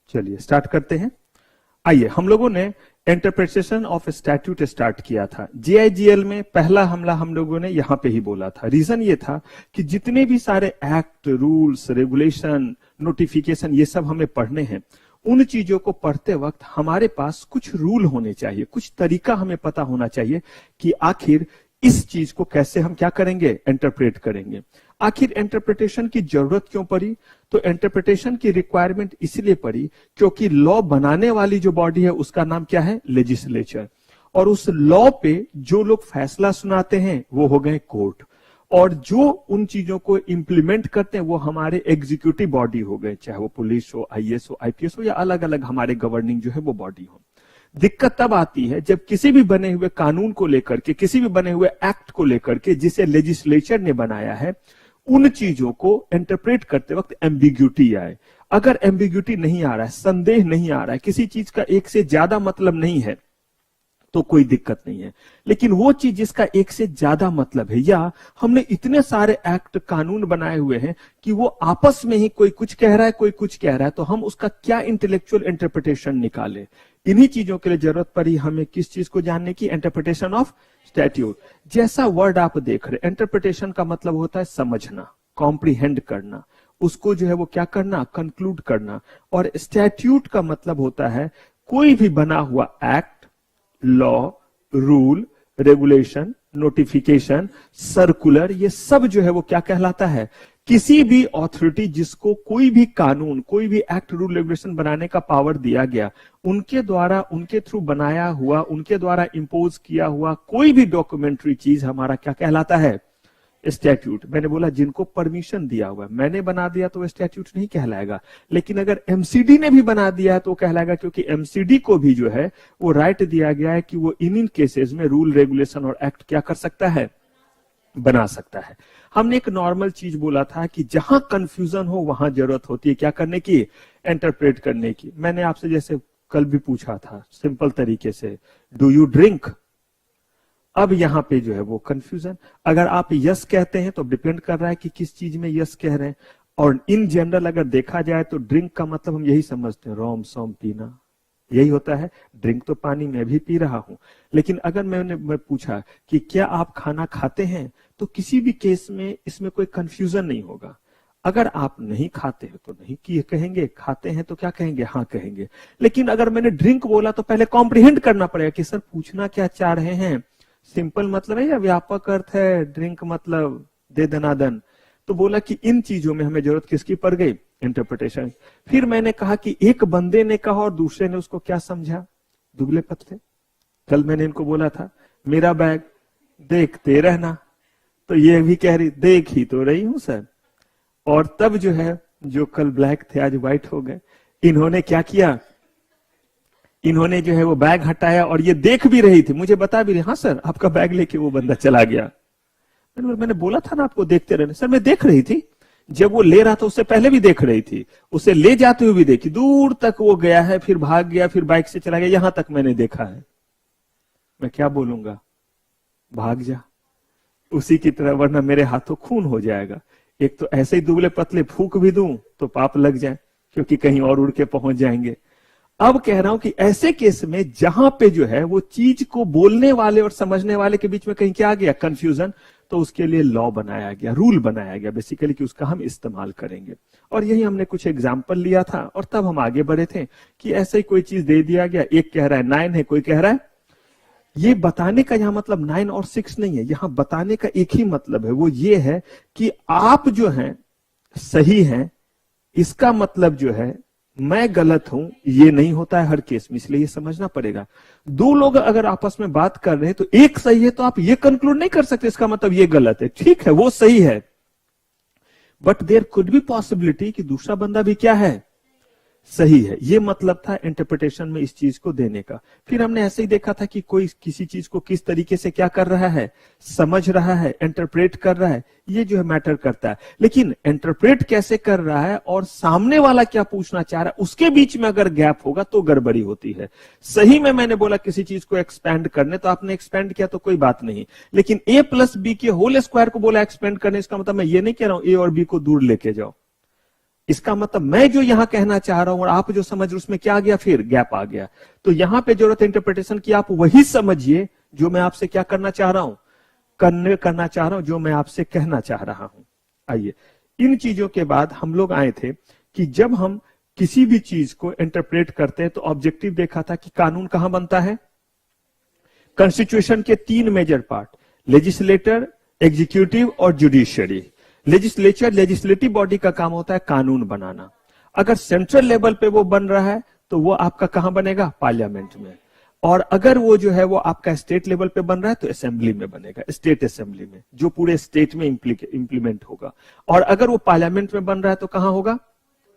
चलिए स्टार्ट करते हैं। आइए, हम लोगों ने इंटरप्रिटेशन ऑफ स्टैट्यूट स्टार्ट किया था। जेआईजीएल में पहला हमला हम लोगों ने यहां पे ही बोला था। रीजन ये था कि जितने भी सारे एक्ट, रूल्स, रेगुलेशन, नोटिफिकेशन ये सब हमें पढ़ने हैं, उन चीजों को पढ़ते वक्त हमारे पास कुछ रूल होने चाहिए, कुछ तरीका हमें पता होना चाहिए कि आखिर इस चीज को कैसे हम क्या करेंगे, इंटरप्रेट करेंगे। आखिर इंटरप्रिटेशन की जरूरत क्यों पड़ी? तो इंटरप्रिटेशन की रिक्वायरमेंट इसलिए पड़ी क्योंकि लॉ बनाने वाली जो बॉडी है उसका नाम क्या है, लेजिस्लेचर। और उस लॉ पे जो लोग फैसला सुनाते हैं वो हो गए कोर्ट, और जो उन चीजों को इंप्लीमेंट करते हैं वो हमारे एग्जीक्यूटिव बॉडी हो गए, चाहे वो पुलिस हो, आईएएस हो, आईपीएस हो, या अलग अलग हमारे गवर्निंग जो है वो बॉडी हो। दिक्कत तब आती है जब किसी भी बने हुए कानून को लेकर के, किसी भी बने हुए एक्ट को लेकर के जिसे लेजिस्लेचर ने बनाया है, उन चीजों को इंटरप्रेट करते वक्त एम्बिग्यूटी आए। अगर एम्बिग्यूटी नहीं आ रहा है, संदेह नहीं आ रहा है, किसी चीज का एक से ज्यादा मतलब नहीं है, तो कोई दिक्कत नहीं है। लेकिन वो चीज जिसका एक से ज्यादा मतलब है, या हमने इतने सारे एक्ट, कानून बनाए हुए हैं कि वो आपस में ही कोई कुछ कह रहा है, कोई कुछ कह रहा है, तो हम उसका क्या इंटेलेक्चुअल इंटरप्रिटेशन निकाले। इन्हीं चीजों के लिए जरूरत पड़ी हमें किस चीज को जानने की, इंटरप्रिटेशन ऑफ स्टैट्यूट। जैसा वर्ड आप देख रहे, इंटरप्रिटेशन का मतलब होता है समझना, कॉम्प्रीहेंड करना, उसको जो है वो क्या करना, कंक्लूड करना। और स्टैट्यूट का मतलब होता है कोई भी बना हुआ act, law, rule, regulation, notification, circular, ये सब जो है वो क्या कहलाता है, किसी भी ऑथोरिटी जिसको कोई भी कानून, कोई भी एक्ट, रूल, रेगुलेशन बनाने का पावर दिया गया, उनके द्वारा, उनके थ्रू बनाया हुआ, उनके द्वारा इंपोज किया हुआ कोई भी डॉक्यूमेंट्री चीज हमारा क्या कहलाता है, स्टैट्यूट। मैंने बोला जिनको परमिशन दिया हुआ है, मैंने बना दिया तो स्टैट्यूट नहीं कहलाएगा, लेकिन अगर एमसीडी ने भी बना दिया है तो कहलाएगा, क्योंकि एमसीडी को भी जो है वो राइट दिया गया है कि वो इन केसेस में रूल, रेगुलेशन और एक्ट क्या कर सकता है, बना सकता है। हमने एक नॉर्मल चीज बोला था कि जहां कंफ्यूजन हो वहां जरूरत होती है क्या करने की, इंटरप्रेट करने की। मैंने आपसे जैसे कल भी पूछा था सिंपल तरीके से, डू यू ड्रिंक? अब यहां पे जो है वो कंफ्यूजन, अगर आप यस कहते हैं तो डिपेंड कर रहा है कि किस चीज में यस कह रहे हैं। और इन जनरल अगर देखा जाए तो ड्रिंक का मतलब हम यही समझते हैं, रोम सोम पीना, यही होता है। ड्रिंक तो पानी मैं भी पी रहा हूं। लेकिन अगर मैं पूछा कि क्या आप खाना खाते हैं, तो किसी भी केस में इसमें कोई कंफ्यूजन नहीं होगा। अगर आप नहीं खाते हैं तो नहीं किए कहेंगे, खाते हैं तो क्या कहेंगे, हाँ कहेंगे। लेकिन अगर मैंने ड्रिंक बोला तो पहले कॉम्प्रिहेंड करना पड़ेगा कि सर पूछना क्या चाह रहे हैं, सिंपल मतलब है या व्यापक अर्थ है, ड्रिंक मतलब दे दनादन। तो बोला कि इन चीजों में हमें जरूरत किसकी पड़ गई, इंटरप्रिटेशन। फिर मैंने कहा कि एक बंदे ने कहा और दूसरे ने उसको क्या समझा, दुबले पतले। कल मैंने इनको बोला था मेरा बैग देखते रहना, तो ये भी कह रही देख ही तो रही हूं सर। और तब जो है, जो कल ब्लैक थे आज व्हाइट हो गए। इन्होंने क्या किया, इन्होंने जो है वो बैग हटाया और ये देख भी रही थी, मुझे बता भी रही, हाँ सर आपका बैग लेके वो बंदा चला गया। मैंने बोला था ना आपको देखते रहने। सर मैं देख रही थी, जब वो ले रहा था उससे पहले भी देख रही थी, उसे ले जाते हुए भी देखी, दूर तक वो गया है, फिर भाग गया, फिर बाइक से चला गया, यहां तक मैंने देखा है। मैं क्या बोलूंगा, भाग जा उसी की तरह, वरना मेरे हाथों खून हो जाएगा। एक तो ऐसे ही दुबले पतले फूक भी दूं तो पाप लग जाए, क्योंकि कहीं और उड़ के पहुंच जाएंगे। अब कह रहा हूं कि ऐसे केस में जहां पे जो है वो चीज को बोलने वाले और समझने वाले के बीच में कहीं क्या आ गया, कंफ्यूजन, तो उसके लिए लॉ बनाया गया, रूल बनाया गया बेसिकली, कि उसका हम इस्तेमाल करेंगे। और यही हमने कुछ एग्जाम्पल लिया था और तब हम आगे बढ़े थे कि ऐसे ही कोई चीज दे दिया गया, एक कह रहा है 9 है, कोई कह रहा है। ये बताने का यहां मतलब 9 और 6 नहीं है, यहां बताने का एक ही मतलब है, वो ये है कि आप जो हैं सही हैं, इसका मतलब जो है मैं गलत हूं, ये नहीं होता है हर केस में, इसलिए ये समझना पड़ेगा। दो लोग अगर आपस में बात कर रहे हैं तो एक सही है तो आप ये कंक्लूड नहीं कर सकते इसका मतलब ये गलत है। ठीक है वो सही है, but there could be possibility कि दूसरा बंदा भी क्या है, सही है। ये मतलब था इंटरप्रिटेशन में इस चीज को देने का। फिर हमने ऐसे ही देखा था कि कोई किसी चीज को किस तरीके से क्या कर रहा है, समझ रहा है, इंटरप्रेट कर रहा है, ये जो है मैटर करता है। लेकिन इंटरप्रेट कैसे कर रहा है और सामने वाला क्या पूछना चाह रहा है, उसके बीच में अगर गैप होगा तो गड़बड़ी होती है। सही में मैंने बोला किसी चीज को एक्सपेंड करने, तो आपने एक्सपेंड किया तो कोई बात नहीं, लेकिन a + b के होल स्क्वायर को बोला एक्सपेंड करने, इसका मतलब मैं ये नहीं कह रहा हूं a और b को दूर लेके जाओ। इसका मतलब मैं जो यहां कहना चाह रहा हूं और आप जो समझ रहे उसमें क्या आ गया, फिर गैप आ गया। तो यहां पे जरूरत है इंटरप्रिटेशन की, आप वही समझिए जो मैं आपसे क्या करना चाह रहा हूं, करना चाह रहा हूं, जो मैं आपसे कहना चाह रहा हूं। आइए, इन चीजों के बाद हम लोग आए थे कि जब हम किसी भी चीज को इंटरप्रेट करते हैं तो ऑब्जेक्टिव देखा था कि कानून कहां बनता है। कॉन्स्टिट्यूशन के 3 मेजर पार्ट, लेजिस्लेटर, एग्जीक्यूटिव और जुडिशियरी। लेजिस्लेचर, लेजिस्लेटिव बॉडी का काम होता है कानून बनाना। अगर सेंट्रल लेवल पे वो बन रहा है तो वो आपका कहां बनेगा, पार्लियामेंट में। और अगर वो जो है वो आपका स्टेट लेवल पे बन रहा है तो असेंबली में बनेगा, स्टेट असेंबली में, जो पूरे स्टेट में इंप्लीमेंट होगा। और अगर वो पार्लियामेंट में बन रहा है तो कहां होगा,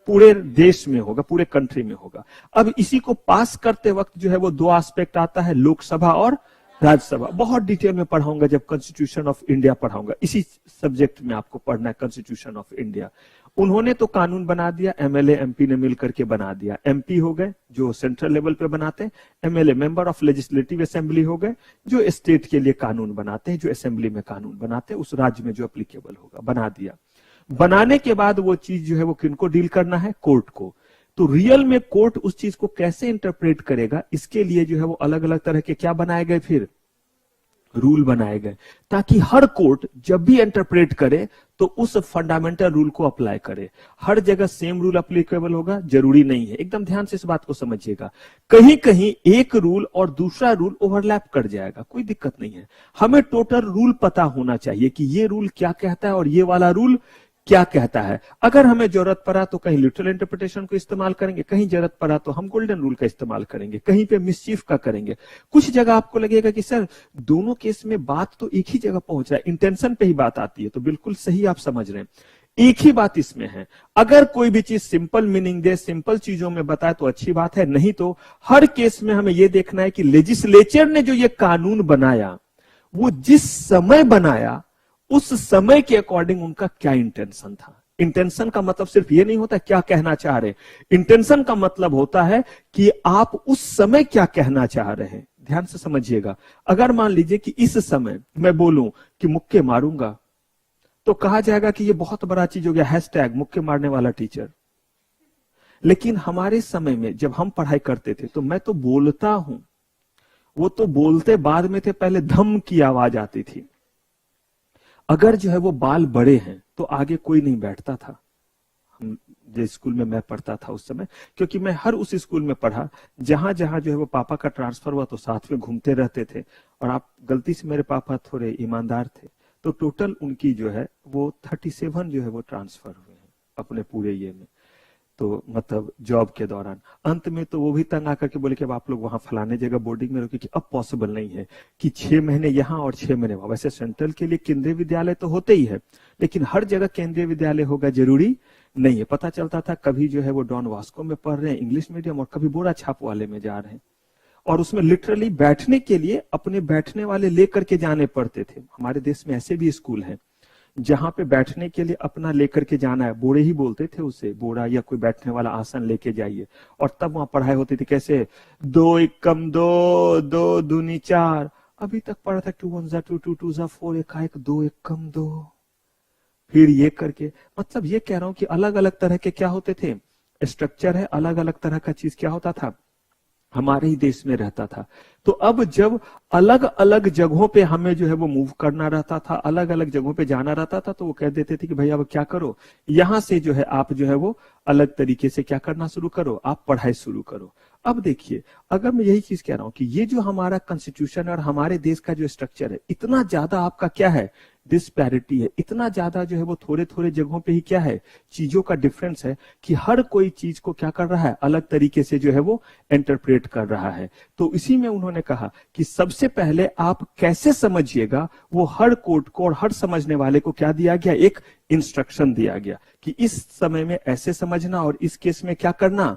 पूरे देश में होगा, पूरे कंट्री में होगा। अब इसी को पास करते वक्त जो है वो 2 एस्पेक्ट आता है, लोकसभा और राज्यसभा। बहुत डिटेल में पढ़ाऊंगा जब कॉन्स्टिट्यूशन ऑफ इंडिया पढ़ाऊंगा, इसी सब्जेक्ट में आपको पढ़ना है कॉन्स्टिट्यूशन ऑफ इंडिया। उन्होंने तो कानून बना दिया, एमएलए एमपी ने मिलकर के बना दिया। एमपी हो गए जो सेंट्रल लेवल पे बनाते हैं, MLA member of legislative assembly हो गए जो स्टेट के लिए कानून बनाते हैं, जो असेंबली में कानून बनाते हैं, उस राज्य में जो एप्लीकेबल होगा, बना दिया। बनाने के बाद वो चीज जो है वो किनको डील करना है, कोर्ट को। तो रियल में कोर्ट उस चीज को कैसे इंटरप्रेट करेगा, इसके लिए जो है वो अलग अलग तरह के क्या बनाए गए, फिर रूल बनाए गए, ताकि हर कोर्ट जब भी इंटरप्रेट करे तो उस फंडामेंटल रूल को अप्लाई करे। हर जगह सेम रूल अप्लीकेबल होगा जरूरी नहीं है, एकदम ध्यान से इस बात को समझिएगा। कहीं कहीं एक रूल और दूसरा रूल ओवरलैप कर जाएगा, कोई दिक्कत नहीं है। हमें टोटल रूल पता होना चाहिए कि ये रूल क्या कहता है और ये वाला रूल क्या कहता है। अगर हमें जरूरत पड़ा तो कहीं लिटरल इंटरप्रिटेशन को इस्तेमाल करेंगे, कहीं जरूरत पड़ा तो हम गोल्डन रूल का इस्तेमाल करेंगे, कहीं पे मिसचीफ का करेंगे। कुछ जगह आपको लगेगा कि सर दोनों केस में बात तो एक ही जगह पहुंच रहा है, इंटेंशन पे ही बात आती है, तो बिल्कुल सही आप समझ रहे हैं। एक ही बात इसमें है। अगर कोई भी चीज सिंपल मीनिंग दे, सिंपल चीजों में बताए तो अच्छी बात है, नहीं तो हर केस में हमें यह देखना है कि लेजिस्लेचर ने जो ये कानून बनाया वो जिस समय बनाया उस समय के अकॉर्डिंग उनका क्या इंटेंशन था। इंटेंशन का मतलब सिर्फ ये नहीं होता क्या कहना चाह रहे, इंटेंशन का मतलब होता है कि आप उस समय क्या कहना चाह रहे हैं। ध्यान से समझिएगा। अगर मान लीजिए कि इस समय मैं बोलूं कि मुक्के मारूंगा तो कहा जाएगा कि ये बहुत बड़ा चीज हो गया, हैशटैग मुक्के मारने वाला टीचर। लेकिन हमारे समय में जब हम पढ़ाई करते थे तो मैं तो बोलता हूं, वो तो बोलते बाद में थे, पहले धम की आवाज आती थी। अगर जो है वो बाल बड़े हैं तो आगे कोई नहीं बैठता था। हम जिस स्कूल में मैं पढ़ता था उस समय, क्योंकि मैं हर उस स्कूल में पढ़ा जहां जहां जो है वो पापा का ट्रांसफर हुआ तो साथ में घूमते रहते थे। और आप गलती से, मेरे पापा थोड़े ईमानदार थे, तो टोटल उनकी जो है वो 37 जो है वो ट्रांसफर हुए हैं अपने पूरे ये में, तो मतलब जॉब के दौरान। अंत में तो वो भी तंग आकर के बोले कि अब आप लोग वहां फलाने जगह बोर्डिंग में रहो, कि अब पॉसिबल नहीं है कि 6 महीने यहाँ और 6 महीने वहां। वैसे सेंट्रल के लिए केंद्रीय विद्यालय तो होते ही है, लेकिन हर जगह केंद्रीय विद्यालय होगा जरूरी नहीं है। पता चलता था कभी जो है वो डॉन वास्को में पढ़ रहे हैं इंग्लिश मीडियम, और कभी बोरा छाप वाले में जा रहे हैं, और उसमें लिटरली बैठने के लिए अपने बैठने वाले लेकर के जाने पड़ते थे। हमारे देश में ऐसे भी स्कूल हैं जहां पे बैठने के लिए अपना लेकर के जाना है, बोरे ही बोलते थे उसे, बोरा या कोई बैठने वाला आसन लेके जाइए। और तब वहां पढ़ाई होती थी कैसे, 2 एकम 2, 2 दूनी 4। अभी तक पढ़ा था 2 1 2 2 2 4, 1 2 एकम 2। फिर ये करके, मतलब ये कह रहा हूं कि अलग अलग तरह के क्या होते थे, स्ट्रक्चर है, अलग अलग तरह का चीज क्या होता था, हमारे ही देश में रहता था। तो अब जब अलग अलग जगहों पे हमें जो है वो मूव करना रहता था, अलग अलग जगहों पे जाना रहता था, तो वो कह देते थे कि भाई अब क्या करो, यहां से जो है आप जो है वो अलग तरीके से क्या करना शुरू करो, आप पढ़ाई शुरू करो। अब देखिए, अगर मैं यही चीज कह रहा हूं कि ये जो हमारा कॉन्स्टिट्यूशन और हमारे देश का जो स्ट्रक्चर है, इतना ज्यादा आपका क्या है, डिस्पैरिटी है, इतना ज्यादा जो है वो थोड़े थोड़े जगहों पे ही क्या है, चीजों का डिफरेंस है, कि हर कोई चीज को क्या कर रहा है, अलग तरीके से जो है वो इंटरप्रेट कर रहा है। तो इसी में उन्होंने कहा कि सबसे पहले आप कैसे समझिएगा, वो हर कोर्ट को और हर समझने वाले को क्या दिया गया, एक इंस्ट्रक्शन दिया गया कि इस समय में ऐसे समझना और इस केस में क्या करना,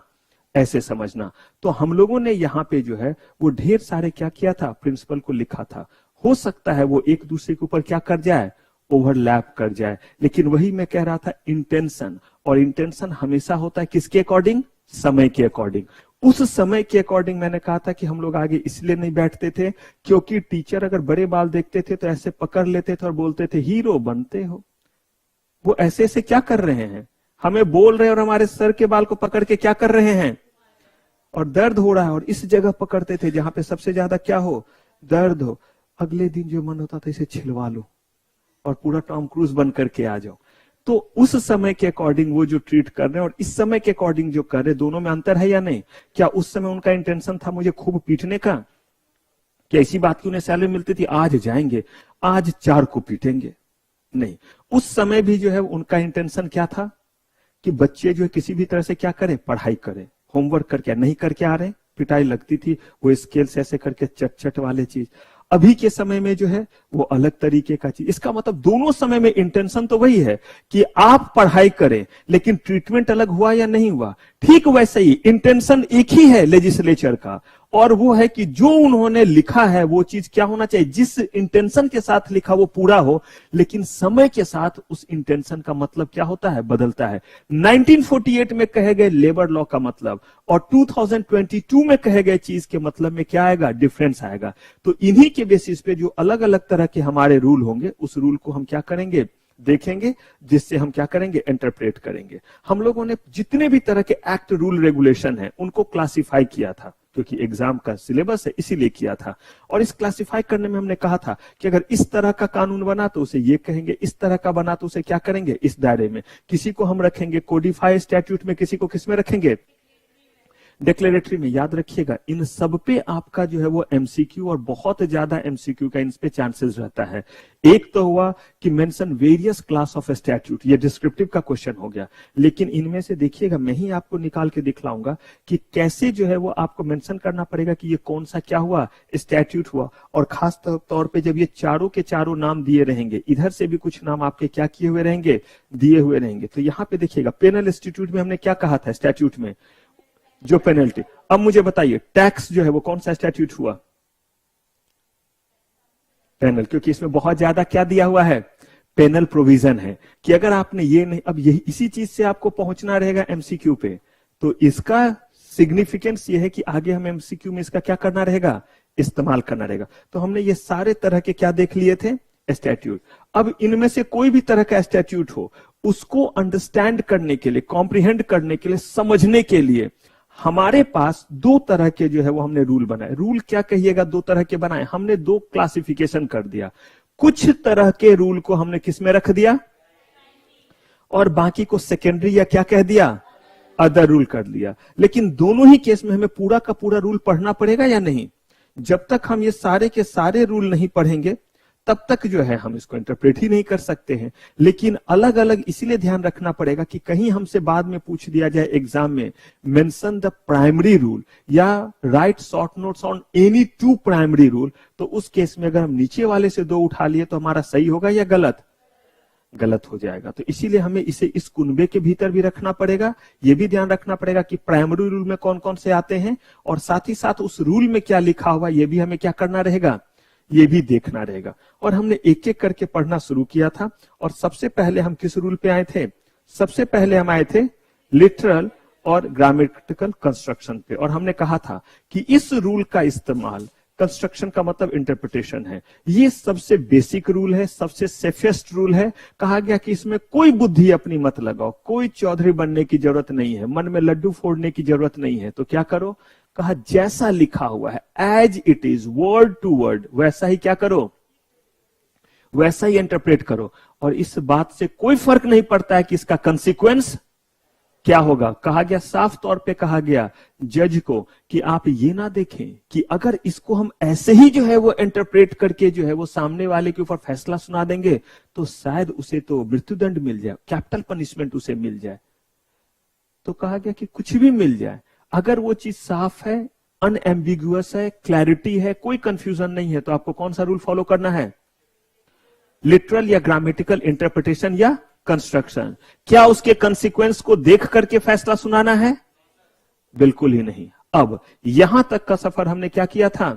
ऐसे समझना। तो हम लोगों ने यहाँ पे जो है वो ढेर सारे क्या किया था, प्रिंसिपल को लिखा था। हो सकता है वो एक दूसरे के ऊपर क्या कर जाए, ओवरलैप कर जाए, लेकिन वही मैं कह रहा था, इंटेंशन। और इंटेंशन हमेशा होता है किसके अकॉर्डिंग, समय के अकॉर्डिंग। उस समय के अकॉर्डिंग मैंने कहा था कि हम लोग आगे इसलिए नहीं बैठते थे क्योंकि टीचर अगर बड़े बाल देखते थे तो ऐसे पकड़ लेते थे और बोलते थे हीरो बनते हो। वो ऐसे ऐसे क्या कर रहे हैं, हमें बोल रहे हैं और हमारे सर के बाल को पकड़ के क्या कर रहे हैं, और दर्द हो रहा है, और इस जगह पकड़ते थे जहां पे सबसे ज्यादा क्या हो, दर्द हो। अगले दिन जो मन होता था इसे छिलवा लो और पूरा टॉम क्रूज बन करके आ जाओ। तो उस समय के अकॉर्डिंग वो जो ट्रीट कर रहे हैं और इस समय के अकॉर्डिंग जो कर रहे हैं, दोनों में अंतर है या नहीं? क्या उस समय उनका इंटेंशन था मुझे खूब पीटने का? क्या इसी बात की उन्हें सैलरी मिलती थी, आज जाएंगे आज 4 को पीटेंगे? नहीं, उस समय भी जो है उनका इंटेंशन क्या था कि बच्चे जो है किसी भी तरह से क्या करें, पढ़ाई करें, होमवर्क करके नहीं करके आ रहे, पिटाई लगती थी, वो स्केल से ऐसे करके चट चट वाले चीज। अभी के समय में जो है वो अलग तरीके का चीज। इसका मतलब दोनों समय में इंटेंशन तो वही है कि आप पढ़ाई करें, लेकिन ट्रीटमेंट अलग हुआ या नहीं हुआ? ठीक वैसे ही इंटेंशन एक ही है लेजिस्लेचर का, और वो है कि जो उन्होंने लिखा है वो चीज क्या होना चाहिए, जिस इंटेंशन के साथ लिखा वो पूरा हो, लेकिन समय के साथ उस इंटेंशन का मतलब क्या होता है, बदलता है। 1948 में कहे गए लेबर लॉ का मतलब और 2022 में कहे गए चीज के मतलब में क्या आएगा, डिफरेंस आएगा। तो इन्हीं के बेसिस पे जो अलग अलग तरह के हमारे रूल होंगे, उस रूल को हम क्या करेंगे, देखेंगे, जिससे हम क्या करेंगे, इंटरप्रेट करेंगे। हम लोगों ने जितने भी तरह के एक्ट, रूल, रेगुलेशन है उनको क्लासिफाई किया था, क्योंकि एग्जाम का सिलेबस है इसीलिए किया था। और इस क्लासिफाई करने में हमने कहा था कि अगर इस तरह का कानून बना तो उसे ये कहेंगे, इस तरह का बना तो उसे क्या करेंगे, इस दायरे में। किसी को हम रखेंगे कोडिफाई स्टैट्यूट में, किसी को किस में रखेंगे, डिक्लेरेटरी में। याद रखिएगा इन सब पे आपका जो है वो एमसीक्यू, और बहुत ज्यादा एमसीक्यू का इन पे चांसेस रहता है। एक तो हुआ कि mention various class of statute, ये डिस्क्रिप्टिव का क्वेश्चन हो गया। लेकिन इनमें से देखिएगा, मैं ही आपको निकाल के दिखलाऊंगा कि कैसे जो है वो आपको मेंशन करना पड़ेगा कि ये कौन सा क्या हुआ, स्टैट्यूट हुआ। और खास तौर पे जब ये चारों के चारों नाम दिए रहेंगे, इधर से भी कुछ नाम आपके क्या किए हुए रहेंगे, दिए हुए रहेंगे। तो यहां पे देखिएगा पेनल इंस्टीट्यूट में हमने क्या कहा था, स्टैट्यूट में जो पेनल्टी। अब मुझे बताइए टैक्स जो है वो कौन सा स्टैट्यूट हुआ, पेनल, क्योंकि इसमें बहुत ज्यादा क्या दिया हुआ है, पेनल प्रोविजन है कि अगर आपने ये नहीं, अब यही इसी चीज से आपको पहुंचना रहेगा एमसीक्यू पे। तो इसका सिग्निफिकेंस ये है कि आगे हम एमसीक्यू में इसका क्या करना रहेगा, इस्तेमाल करना रहेगा। तो हमने ये सारे तरह के क्या देख लिए थे, स्टैट्यूट। अब इनमें से कोई भी तरह का स्टैट्यूट हो, उसको अंडरस्टैंड करने के लिए, कॉम्प्रिहेंड करने के लिए, समझने के लिए हमारे पास 2 तरह के जो है वो हमने रूल बनाए। रूल क्या कहिएगा, 2 तरह के बनाए हमने, 2 क्लासिफिकेशन कर दिया। कुछ तरह के रूल को हमने किस में रख दिया, और बाकी को सेकेंडरी या क्या कह दिया, अदर रूल कर लिया। लेकिन दोनों ही केस में हमें पूरा का पूरा रूल पढ़ना पड़ेगा या नहीं? जब तक हम ये सारे के सारे रूल नहीं पढ़ेंगे तब तक जो है हम इसको इंटरप्रेट ही नहीं कर सकते हैं। लेकिन अलग अलग इसीलिए ध्यान रखना पड़ेगा कि कहीं हमसे बाद में पूछ दिया जाए एग्जाम में, मेंशन द प्राइमरी रूल या right short notes on any 2 primary rule, तो उस केस में अगर हम नीचे वाले से 2 उठा लिए तो हमारा सही होगा या गलत, गलत हो जाएगा। तो इसीलिए हमें इसे इस कुनबे के भीतर भी रखना पड़ेगा। यह भी ध्यान रखना पड़ेगा कि प्राइमरी रूल में कौन कौन से आते हैं, और साथ ही साथ उस रूल में क्या लिखा हुआ ये भी हमें क्या करना रहेगा, ये भी देखना रहेगा। और हमने एक एक करके पढ़ना शुरू किया था। और सबसे पहले हम किस रूल पे आए थे, सबसे पहले हम आए थे लिटरल और ग्रामेटिकल कंस्ट्रक्शन पे। और हमने कहा था कि इस रूल का इस्तेमाल, कंस्ट्रक्शन का मतलब इंटरप्रिटेशन है, ये सबसे बेसिक रूल है, सबसे सेफेस्ट रूल है। कहा गया कि इसमें कोई बुद्धि अपनी मत लगाओ, कोई चौधरी बनने की जरूरत नहीं है, मन में लड्डू फोड़ने की जरूरत नहीं है। तो क्या करो, कहा जैसा लिखा हुआ है as it is, word to word, वैसा ही क्या करो, वैसा ही इंटरप्रेट करो। और इस बात से कोई फर्क नहीं पड़ता है कि इसका कंसीक्वेंस क्या होगा। कहा गया, साफ तौर पे कहा गया जज को कि आप ये ना देखें कि अगर इसको हम ऐसे ही जो है वो इंटरप्रेट करके जो है वो सामने वाले के ऊपर फैसला सुना देंगे तो शायद उसे तो मृत्युदंड मिल जाए, कैपिटल पनिशमेंट उसे मिल जाए। तो कहा गया कि कुछ भी मिल जाए, अगर वो चीज साफ है, अनएम्बिगुअस है, क्लैरिटी है, कोई कंफ्यूजन नहीं है, तो आपको कौन सा रूल फॉलो करना है, लिटरल या ग्रामेटिकल इंटरप्रिटेशन या कंस्ट्रक्शन। क्या उसके कंसीक्वेंस को देख करके फैसला सुनाना है, बिल्कुल ही नहीं। अब यहां तक का सफर हमने क्या किया था,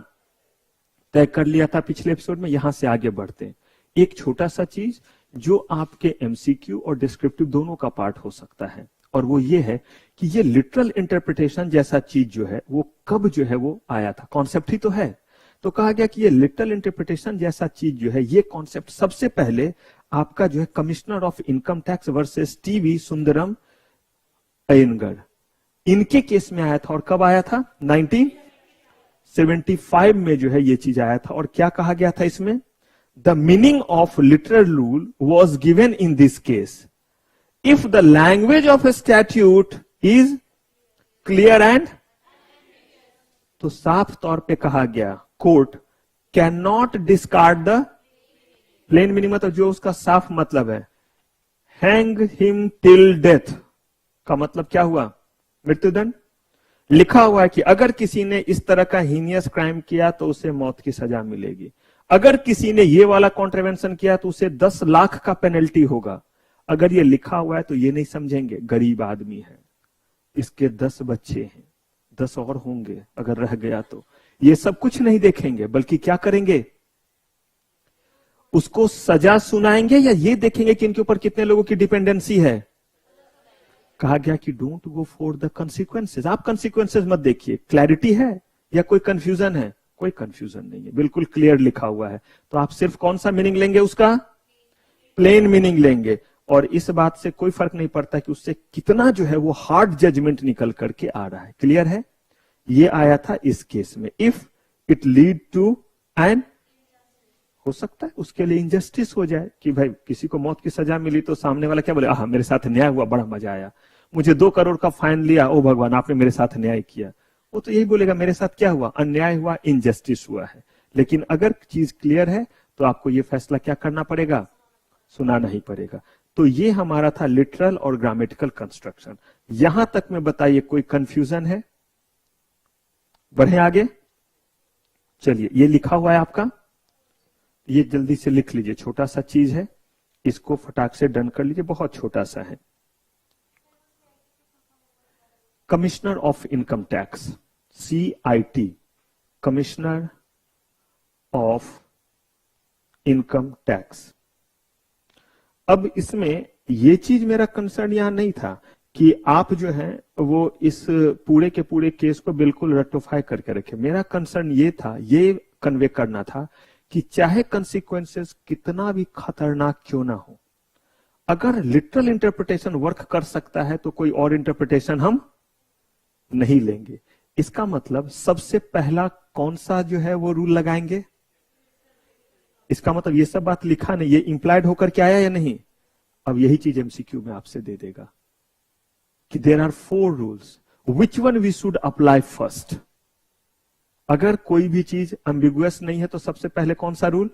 तय कर लिया था पिछले एपिसोड में। यहां से आगे बढ़ते हैं, एक छोटा सा चीज जो आपके एमसीक्यू और डिस्क्रिप्टिव दोनों का पार्ट हो सकता है, और वो ये है कि ये लिटरल इंटरप्रिटेशन जैसा चीज जो है वो कब जो है वो आया था, कॉन्सेप्ट ही तो है। तो कहा गया कि ये लिटरल इंटरप्रिटेशन जैसा चीज जो है, ये कॉन्सेप्ट सबसे पहले आपका जो है commissioner of income tax versus TV Sundaram Iyengar, इनके केस में आया था। और कब आया था? 1975 में जो है ये चीज आया था। और क्या कहा गया था इसमें? The meaning of literal rule was given in this case if the language of a statute is clear and, तो साफ तौर पे कहा गया court can not discard the plain meaning, मतलब जो उसका साफ मतलब है, हैंग हिम टिल डेथ का मतलब क्या हुआ? मृत्युदंड। लिखा हुआ है कि अगर किसी ने इस तरह का हीनियस क्राइम किया तो उसे मौत की सजा मिलेगी। अगर किसी ने ये वाला कॉन्ट्रवेंशन किया तो उसे 10 लाख का पेनल्टी होगा। अगर ये लिखा हुआ है तो ये नहीं समझेंगे गरीब आदमी है, इसके 10 बच्चे हैं, 10 और होंगे अगर रह गया तो, ये सब कुछ नहीं देखेंगे, बल्कि क्या करेंगे? उसको सजा सुनाएंगे या ये देखेंगे कि इनके ऊपर कितने लोगों की डिपेंडेंसी है। कहा गया कि don't go for the consequences, आप कंसिक्वेंसेस मत देखिए। क्लैरिटी है या कोई कंफ्यूजन है? कोई कंफ्यूजन नहीं है, बिल्कुल क्लियर लिखा हुआ है। तो आप सिर्फ कौन सा मीनिंग लेंगे? उसका प्लेन मीनिंग लेंगे। और इस बात से कोई फर्क नहीं पड़ता कि उससे कितना जो है वो हार्ड जजमेंट निकल करके आ रहा है। क्लियर है? ये आया था इस केस में। If it lead to an, हो सकता है उसके लिए इंजस्टिस हो जाए कि भाई किसी को मौत की सजा मिली तो सामने वाला क्या बोले, मेरे साथ न्याय हुआ, बड़ा मजा आया, मुझे 2 करोड़ का फाइन लिया, ओ भगवान आपने मेरे साथ न्याय किया। वो तो यही बोलेगा मेरे साथ क्या हुआ? अन्याय हुआ, इनजस्टिस हुआ है। लेकिन अगर चीज क्लियर है तो आपको ये फैसला क्या करना पड़ेगा? सुनाना ही पड़ेगा। तो ये हमारा था लिटरल और ग्रामेटिकल कंस्ट्रक्शन। यहां तक में बताइए कोई कंफ्यूजन है? बढ़े आगे। चलिए, ये लिखा हुआ है आपका, ये जल्दी से लिख लीजिए, छोटा सा चीज है, इसको फटाक से डन कर लीजिए, बहुत छोटा सा है। Commissioner of income tax, CIT, commissioner of income tax. अब इसमें ये चीज मेरा कंसर्न यहां नहीं था कि आप जो है वो इस पूरे के पूरे केस को बिल्कुल रेक्टिफाई करके रखे। मेरा कंसर्न ये था, ये कन्वे करना था कि चाहे कंसिक्वेंसेस कितना भी खतरनाक क्यों ना हो, अगर लिटरल इंटरप्रिटेशन वर्क कर सकता है तो कोई और इंटरप्रिटेशन हम नहीं लेंगे। इसका मतलब सबसे पहला कौन सा जो है वो रूल लगाएंगे? इसका मतलब ये सब बात लिखा नहीं, ये इंप्लाइड होकर के आया या नहीं? अब यही चीज MCQ में आपसे दे देगा कि there are 4 rules, which one we should apply first. अगर कोई भी चीज एम्बिगुअस नहीं है तो सबसे पहले कौन सा रूल?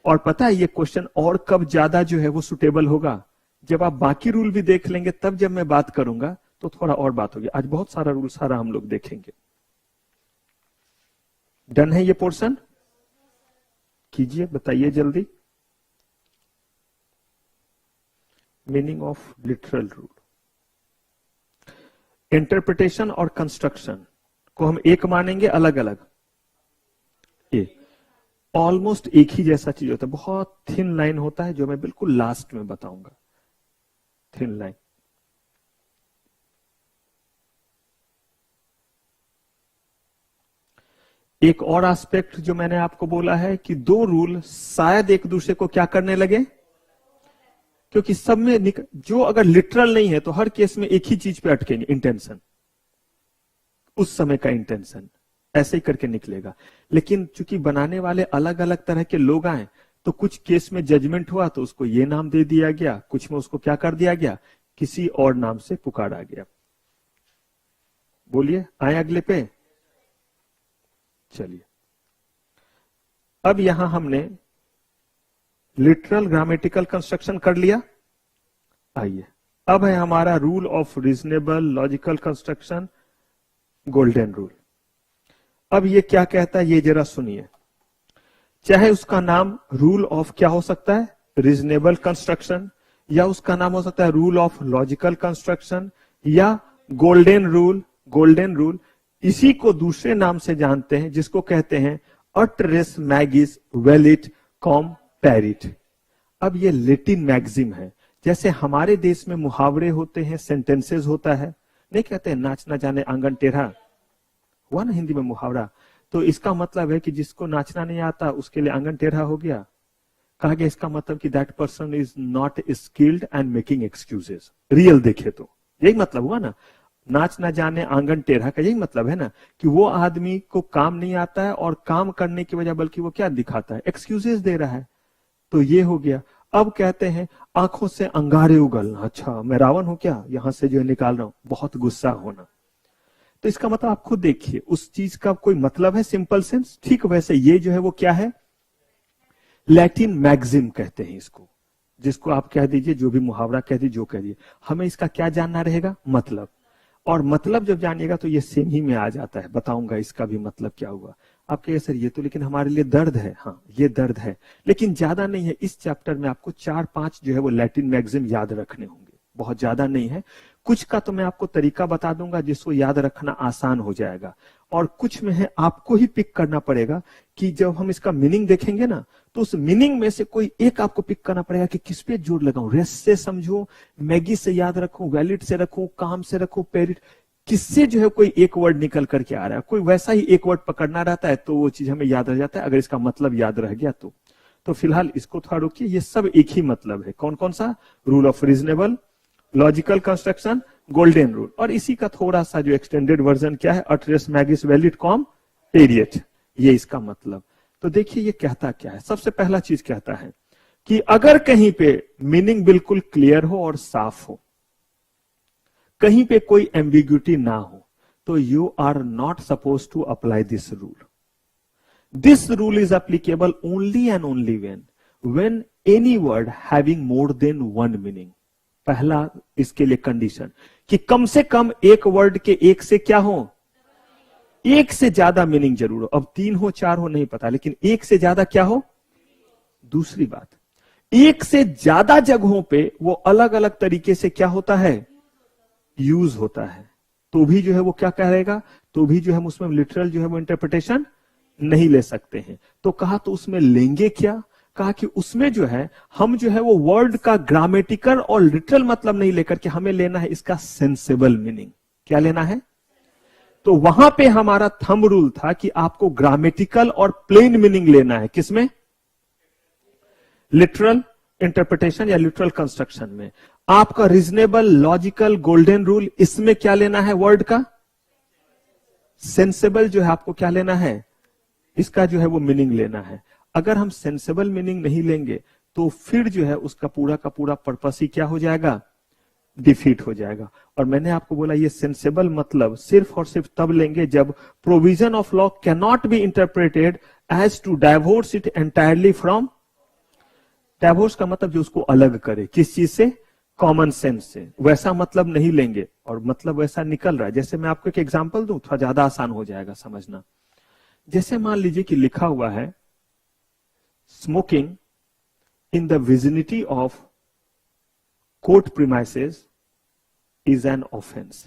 और पता है ये क्वेश्चन और कब ज्यादा जो है वो सुटेबल होगा? जब आप बाकी रूल भी देख लेंगे, तब जब मैं बात करूंगा तो थोड़ा और बात होगी। आज बहुत सारा रूल सारा हम लोग देखेंगे। डन है ये पोर्शन? कीजिए, बताइए जल्दी। Meaning of literal rule. Interpretation और कंस्ट्रक्शन को हम एक मानेंगे, अलग अलग? ऑलमोस्ट एक ही जैसा चीज होता है, बहुत थिन लाइन होता है जो मैं बिल्कुल लास्ट में बताऊंगा। Thin line. एक और एस्पेक्ट जो मैंने आपको बोला है कि 2 रूल शायद एक दूसरे को क्या करने लगे, क्योंकि सब में जो अगर लिटरल नहीं है तो हर केस में एक ही चीज पे अटकेंगे, इंटेंशन, उस समय का इंटेंशन ऐसे ही करके निकलेगा। लेकिन चूंकि बनाने वाले अलग अलग तरह के लोग आए तो कुछ केस में जजमेंट हुआ तो उसको ये नाम दे दिया गया, कुछ में उसको क्या कर दिया गया, किसी और नाम से पुकारा गया। बोलिए, आए अगले पे। चलिए, अब यहां हमने लिटरल ग्रामेटिकल कंस्ट्रक्शन कर लिया। आइए, अब है हमारा rule of reasonable logical construction, golden rule. अब ये क्या कहता है ये जरा सुनिए। चाहे उसका नाम रूल ऑफ क्या हो सकता है, रीजनेबल कंस्ट्रक्शन, या उसका नाम हो सकता है रूल ऑफ लॉजिकल कंस्ट्रक्शन या गोल्डन रूल। गोल्डन रूल इसी को दूसरे नाम से जानते हैं जिसको कहते हैं अट रेस मैगिस वेलिट कॉम पैरिट। अब ये लेटिन मैगजिम है। जैसे हमारे देश में मुहावरे होते हैं, सेंटेंसेस होता है, नहीं कहते नाच ना जाने आंगन टेढ़ा, हुआ ना हिंदी में मुहावरा। तो इसका मतलब है कि जिसको नाचना नहीं आता उसके लिए आंगन टेढ़ा हो गया। कहा गया इसका मतलब कि that person is not skilled and making excuses. Real देखे तो यही मतलब हुआ ना, नाच ना जाने आंगन टेढ़ा का यही मतलब है ना, कि वो आदमी को काम नहीं आता है और काम करने की वजह बल्कि वो क्या दिखाता है, एक्सक्यूजेस दे रहा है। तो ये हो गया। अब कहते हैं आंखों से अंगारे उगलना, अच्छा मैं रावण हूं क्या, यहां से जो निकाल रहा हूं, बहुत गुस्सा होना। तो इसका मतलब आप खुद देखिए, उस चीज का कोई मतलब है सिंपल सेंस। ठीक वैसे ये जो है वो क्या है, लैटिन मैक्सिम कहते हैं इसको, जिसको आप कह दीजिए, जो भी मुहावरा कह दीजिए, जो कह दीजिए, हमें इसका क्या जानना रहेगा, मतलब। और मतलब जब जानिएगा तो ये सेम ही में आ जाता है, बताऊंगा इसका भी मतलब क्या हुआ। आप कहिए सर ये तो लेकिन हमारे लिए दर्द है, हाँ ये दर्द है, लेकिन ज्यादा नहीं है। इस चैप्टर में आपको 4-5 जो है वो लैटिन मैक्सिम याद रखने होंगे, बहुत ज्यादा नहीं है। कुछ का तो मैं आपको तरीका बता दूंगा जिसको याद रखना आसान हो जाएगा, और कुछ में है आपको ही पिक करना पड़ेगा, कि जब हम इसका मीनिंग देखेंगे ना, तो उस मीनिंग में से कोई एक आपको पिक करना पड़ेगा कि किस पे जोर लगाऊं, रेस्ट से समझूं, मैगी से याद रखूं, वैलिड से रखूं, काम से रखूं, पेरिट, किससे जो है कोई एक वर्ड निकल करके आ रहा है। कोई वैसा ही एक वर्ड पकड़ना रहता है तो वो चीज हमें याद रह जाता है, अगर इसका मतलब याद रह गया तो फिलहाल इसको थोड़ा रोकिए। ये सब एक ही मतलब है, कौन कौन सा, rule of reasonable, logical construction, golden rule, और इसी का थोड़ा सा जो एक्सटेंडेड वर्जन क्या है, अटरेस मैगिस वैलिड कॉम पेरियट, ये इसका मतलब। तो देखिए ये कहता क्या है, सबसे पहला चीज कहता है कि अगर कहीं पे मीनिंग बिल्कुल क्लियर हो और साफ हो, कहीं पे कोई एम्बिग्यूटी ना हो, तो you are not suppose to apply this rule. This rule is applicable only and only when any word having more than one meaning. पहला इसके लिए कंडीशन कि कम से कम एक वर्ड के एक से क्या हो, एक से ज्यादा मीनिंग जरूर हो। अब 3 हो 4 हो नहीं पता, लेकिन एक से ज्यादा क्या हो। दूसरी बात, एक से ज्यादा जगहों पे वो अलग अलग तरीके से क्या होता है, यूज होता है, तो भी जो है वो क्या कहेगा, तो भी जो है उसमें लिटरल जो है वो इंटरप्रिटेशन नहीं ले सकते हैं। तो कहा तो उसमें लेंगे क्या, कहा कि उसमें जो है हम जो है वो वर्ड का ग्रामेटिकल और लिटरल मतलब नहीं लेकर के हमें लेना है इसका सेंसेबल मीनिंग। क्या लेना है, तो वहां पे हमारा थंब रूल था कि आपको ग्रामेटिकल और प्लेन मीनिंग लेना है, किसमें, लिटरल इंटरप्रिटेशन या लिटरल कंस्ट्रक्शन में। आपका रीजनेबल, लॉजिकल, गोल्डन रूल, इसमें क्या लेना है, वर्ड का सेंसेबल जो है आपको क्या लेना है, इसका जो है वो मीनिंग लेना है। अगर हम सेंसेबल मीनिंग नहीं लेंगे तो फिर जो है उसका पूरा का पूरा पर्पस ही क्या हो जाएगा, डिफीट हो जाएगा। और मैंने आपको बोला ये सेंसेबल मतलब सिर्फ और सिर्फ तब लेंगे जब provision of law can not be interpreted as to divorce it entirely from, divorce का मतलब जो उसको अलग करे, किस चीज से, कॉमन सेंस से। वैसा मतलब नहीं लेंगे और मतलब वैसा निकल रहा है। जैसे मैं आपको एक एग्जांपल दूं, थोड़ा ज्यादा आसान हो जाएगा समझना। जैसे मान लीजिए कि लिखा हुआ है smoking in the vicinity of court premises is an offence.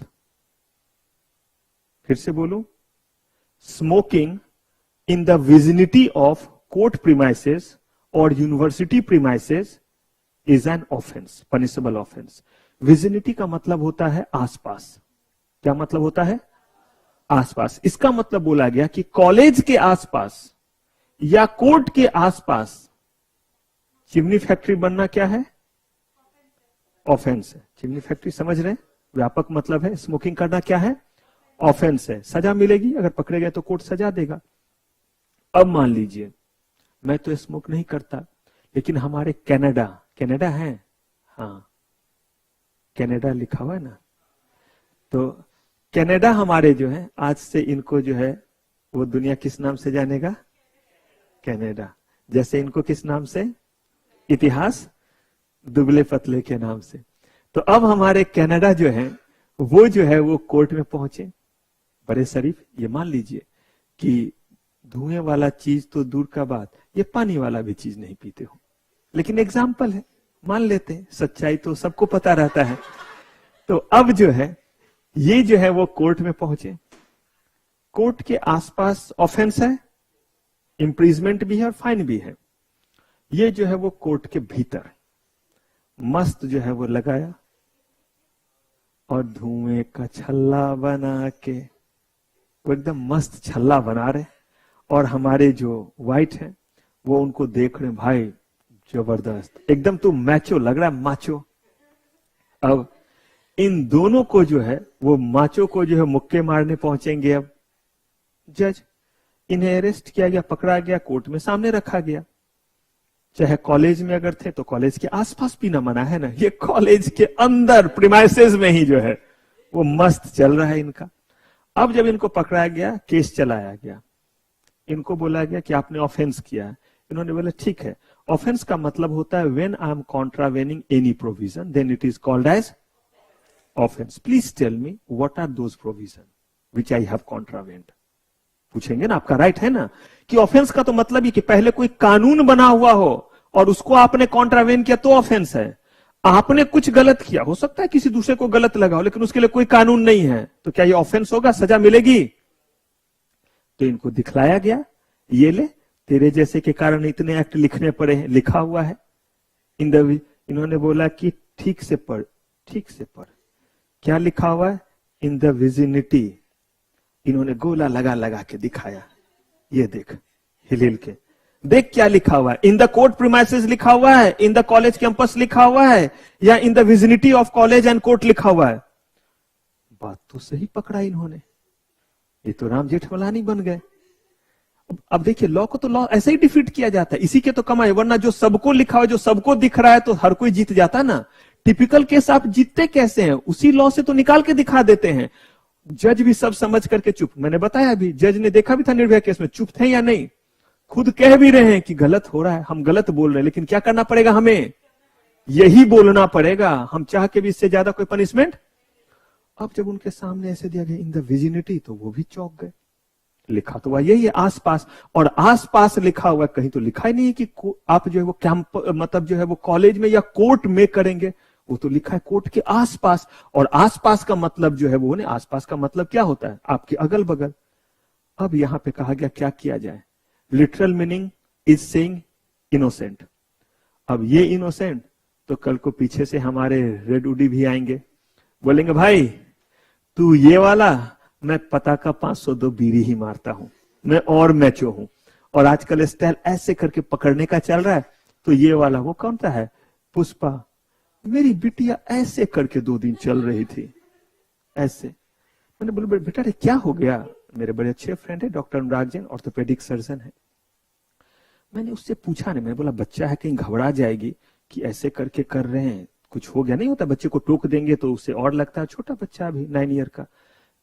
फिर से बोलूं, smoking in the vicinity of court premises और university premises is an offence, punishable offence. Vicinity का मतलब होता है आसपास। क्या मतलब होता है, आसपास। इसका मतलब बोला गया कि कॉलेज के आसपास या कोर्ट के आसपास चिमनी फैक्ट्री बनना क्या है, ऑफेंस है। चिमनी फैक्ट्री समझ रहे हैं, व्यापक मतलब है। स्मोकिंग करना क्या है, ऑफेंस है, सजा मिलेगी, अगर पकड़े गए तो कोर्ट सजा देगा। अब मान लीजिए मैं तो स्मोक नहीं करता, लेकिन हमारे कनाडा, कनाडा है, हाँ कनाडा लिखा हुआ है ना, तो कनाडा हमारे जो है आज से इनको जो है वो दुनिया किस नाम से जानेगा, कनाडा। जैसे इनको किस नाम से, इतिहास दुबले पतले के नाम से। तो अब हमारे कनाडा जो है वो कोर्ट में पहुंचे, बड़े शरीफ। ये मान लीजिए कि धुएं वाला चीज तो दूर का बात, ये पानी वाला भी चीज नहीं पीते हो, लेकिन एग्जाम्पल है, मान लेते हैं, सच्चाई तो सबको पता रहता है। तो अब जो है ये जो है वो कोर्ट में पहुंचे, कोर्ट के आसपास ऑफेंस है, इंप्रीजमेंट भी है और फाइन भी है। ये जो है वो कोर्ट के भीतर मस्त जो है वो लगाया और धुएं का छल्ला बना के वो एकदम मस्त छल्ला बना रहे, और हमारे जो वाइट है वो उनको देख रहे, भाई जबरदस्त, एकदम तू मैचो लग रहा है, माचो। अब इन दोनों को जो है वो माचो को जो है मुक्के मारने पहुंचेंगे। अब जज, इन्हें अरेस्ट किया गया, पकड़ा गया, कोर्ट में सामने रखा गया। चाहे कॉलेज में अगर थे तो कॉलेज के आसपास पीना मना है ना, ये कॉलेज के अंदर प्रीमाइसेस में ही जो है वो मस्त चल रहा है इनका। अब जब इनको पकड़ा गया, केस चलाया गया, इनको बोला गया कि आपने ऑफेंस किया है। इन्होंने बोला ठीक है, ऑफेंस का मतलब होता है when I am contravening any provision then it is called as offence. Please tell me what are those provision which I have contravened. पूछेंगे ना, आपका राइट है ना कि ऑफेंस का तो मतलब ही कि पहले कोई कानून बना हुआ हो और उसको आपने कॉन्ट्रावेन किया तो ऑफेंस है। आपने कुछ गलत किया, हो सकता है किसी दूसरे को गलत लगा हो, लेकिन उसके लिए कोई कानून नहीं है, तो क्या ये ऑफेंस होगा, सजा मिलेगी? तो इनको दिखलाया गया, ये ले तेरे जैसे के कारण इतने एक्ट लिखने पड़े हैं, लिखा हुआ है इन्होंने बोला कि ठीक से पढ़, ठीक से पढ़। क्या लिखा हुआ है? In the vicinity. इन्होंने गोला लगा लगा के दिखाया, ये देख हिल हिल के देख क्या लिखा हुआ है। इन द कोर्ट प्रीमाइसेस लिखा हुआ है, इन द कॉलेज कैंपस लिखा हुआ है, या in the vicinity of college and court लिखा हुआ है। बात तो सही पकड़ा इन्होंने, ये तो राम जेठमलानी बन गए। अब देखिए, लॉ को तो लॉ ऐसे ही डिफीट किया जाता है, इसी के तो कमाई, वरना जो सबको लिखा हुआ, जो सबको दिख रहा है तो हर कोई जीत जाता ना। टिपिकल केस आप जीतते कैसे हैं? उसी लॉ से तो निकाल के दिखा देते हैं। जज भी सब समझ करके चुप। मैंने बताया अभी, जज ने देखा भी था निर्भया केस में, चुप थे या नहीं, खुद कह भी रहे हैं कि गलत हो रहा है, हम गलत बोल रहे हैं, लेकिन क्या करना पड़ेगा, हमें यही बोलना पड़ेगा, हम चाह के भी इससे ज्यादा कोई पनिशमेंट। अब जब उनके सामने ऐसे दिया गया इन द विजिनिटी, तो वो भी चौंक गए। लिखा तो हुआ यही है आसपास, और आसपास लिखा हुआ, कहीं तो लिखा ही नहीं है कि आप जो है वो कैंप मतलब जो है वो कॉलेज में या कोर्ट में करेंगे, वो तो लिखा है कोर्ट के आसपास। और आसपास का मतलब जो है वो ने, आसपास का मतलब क्या होता है? आपके अगल बगल। अब यहां पे कहा गया क्या किया जाए, literal meaning is saying innocent. अब ये इनोसेंट तो कल को पीछे से हमारे रेड उडी भी आएंगे, बोलेंगे भाई तू ये वाला, मैं पता का 502 बीड़ी ही मारता हूं, मैं और मैचो हूं, और आजकल स्टाइल ऐसे करके पकड़ने का चल रहा है, तो ये वाला वो कौन सा है, पुष्पा, मेरी बिटिया ऐसे करके 2 दिन चल रही थी ऐसे। मैंने बोला बेटा रे क्या हो गया? मेरे बड़े अच्छे फ्रेंड है doctor Anurag Jain, orthopaedic surgeon है। मैंने उससे पूछा नहीं, मैंने बोला बच्चा है कहीं घबरा जाएगी कि ऐसे करके कर रहे हैं, कुछ हो गया? नहीं होता, बच्चे को टोक देंगे तो उससे और लगता है, छोटा बच्चा अभी 9 ईयर का।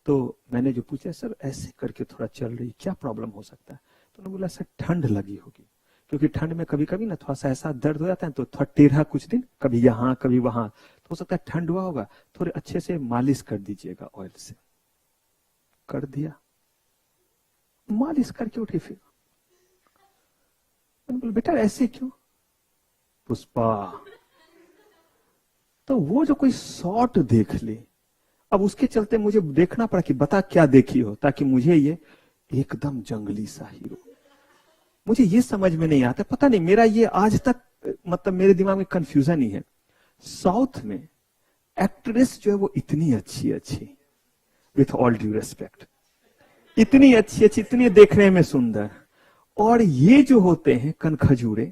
तो मैंने जो पूछा, सर ऐसे करके थोड़ा चल रही, क्या प्रॉब्लम हो सकता है? तो उन्होंने बोला सर ठंड लगी होगी, क्योंकि ठंड में कभी कभी ना थोड़ा सा ऐसा दर्द हो जाता है, तो थोड़ा टेढ़ा कुछ दिन, कभी यहाँ कभी वहां, तो हो सकता है ठंड हुआ होगा, थोड़े अच्छे से मालिश कर दीजिएगा ऑयल से। कर दिया, मालिश करके उठी। फिर बोले बेटा ऐसे क्यों? पुष्पा, तो वो जो कोई शॉट देख ली, अब उसके चलते मुझे देखना पड़ा कि बता क्या देखी हो, ताकि मुझे ये एकदम जंगली सा हीरो, मुझे ये समझ में नहीं आता, पता नहीं मेरा ये आज तक मतलब मेरे दिमाग में कंफ्यूजन ही है। साउथ में एक्ट्रेस जो है वो इतनी अच्छी अच्छी, विथ ऑल ड्यू रेस्पेक्ट, इतनी अच्छी अच्छी, इतनी देखने में सुंदर, और ये जो होते हैं कनखजूरे,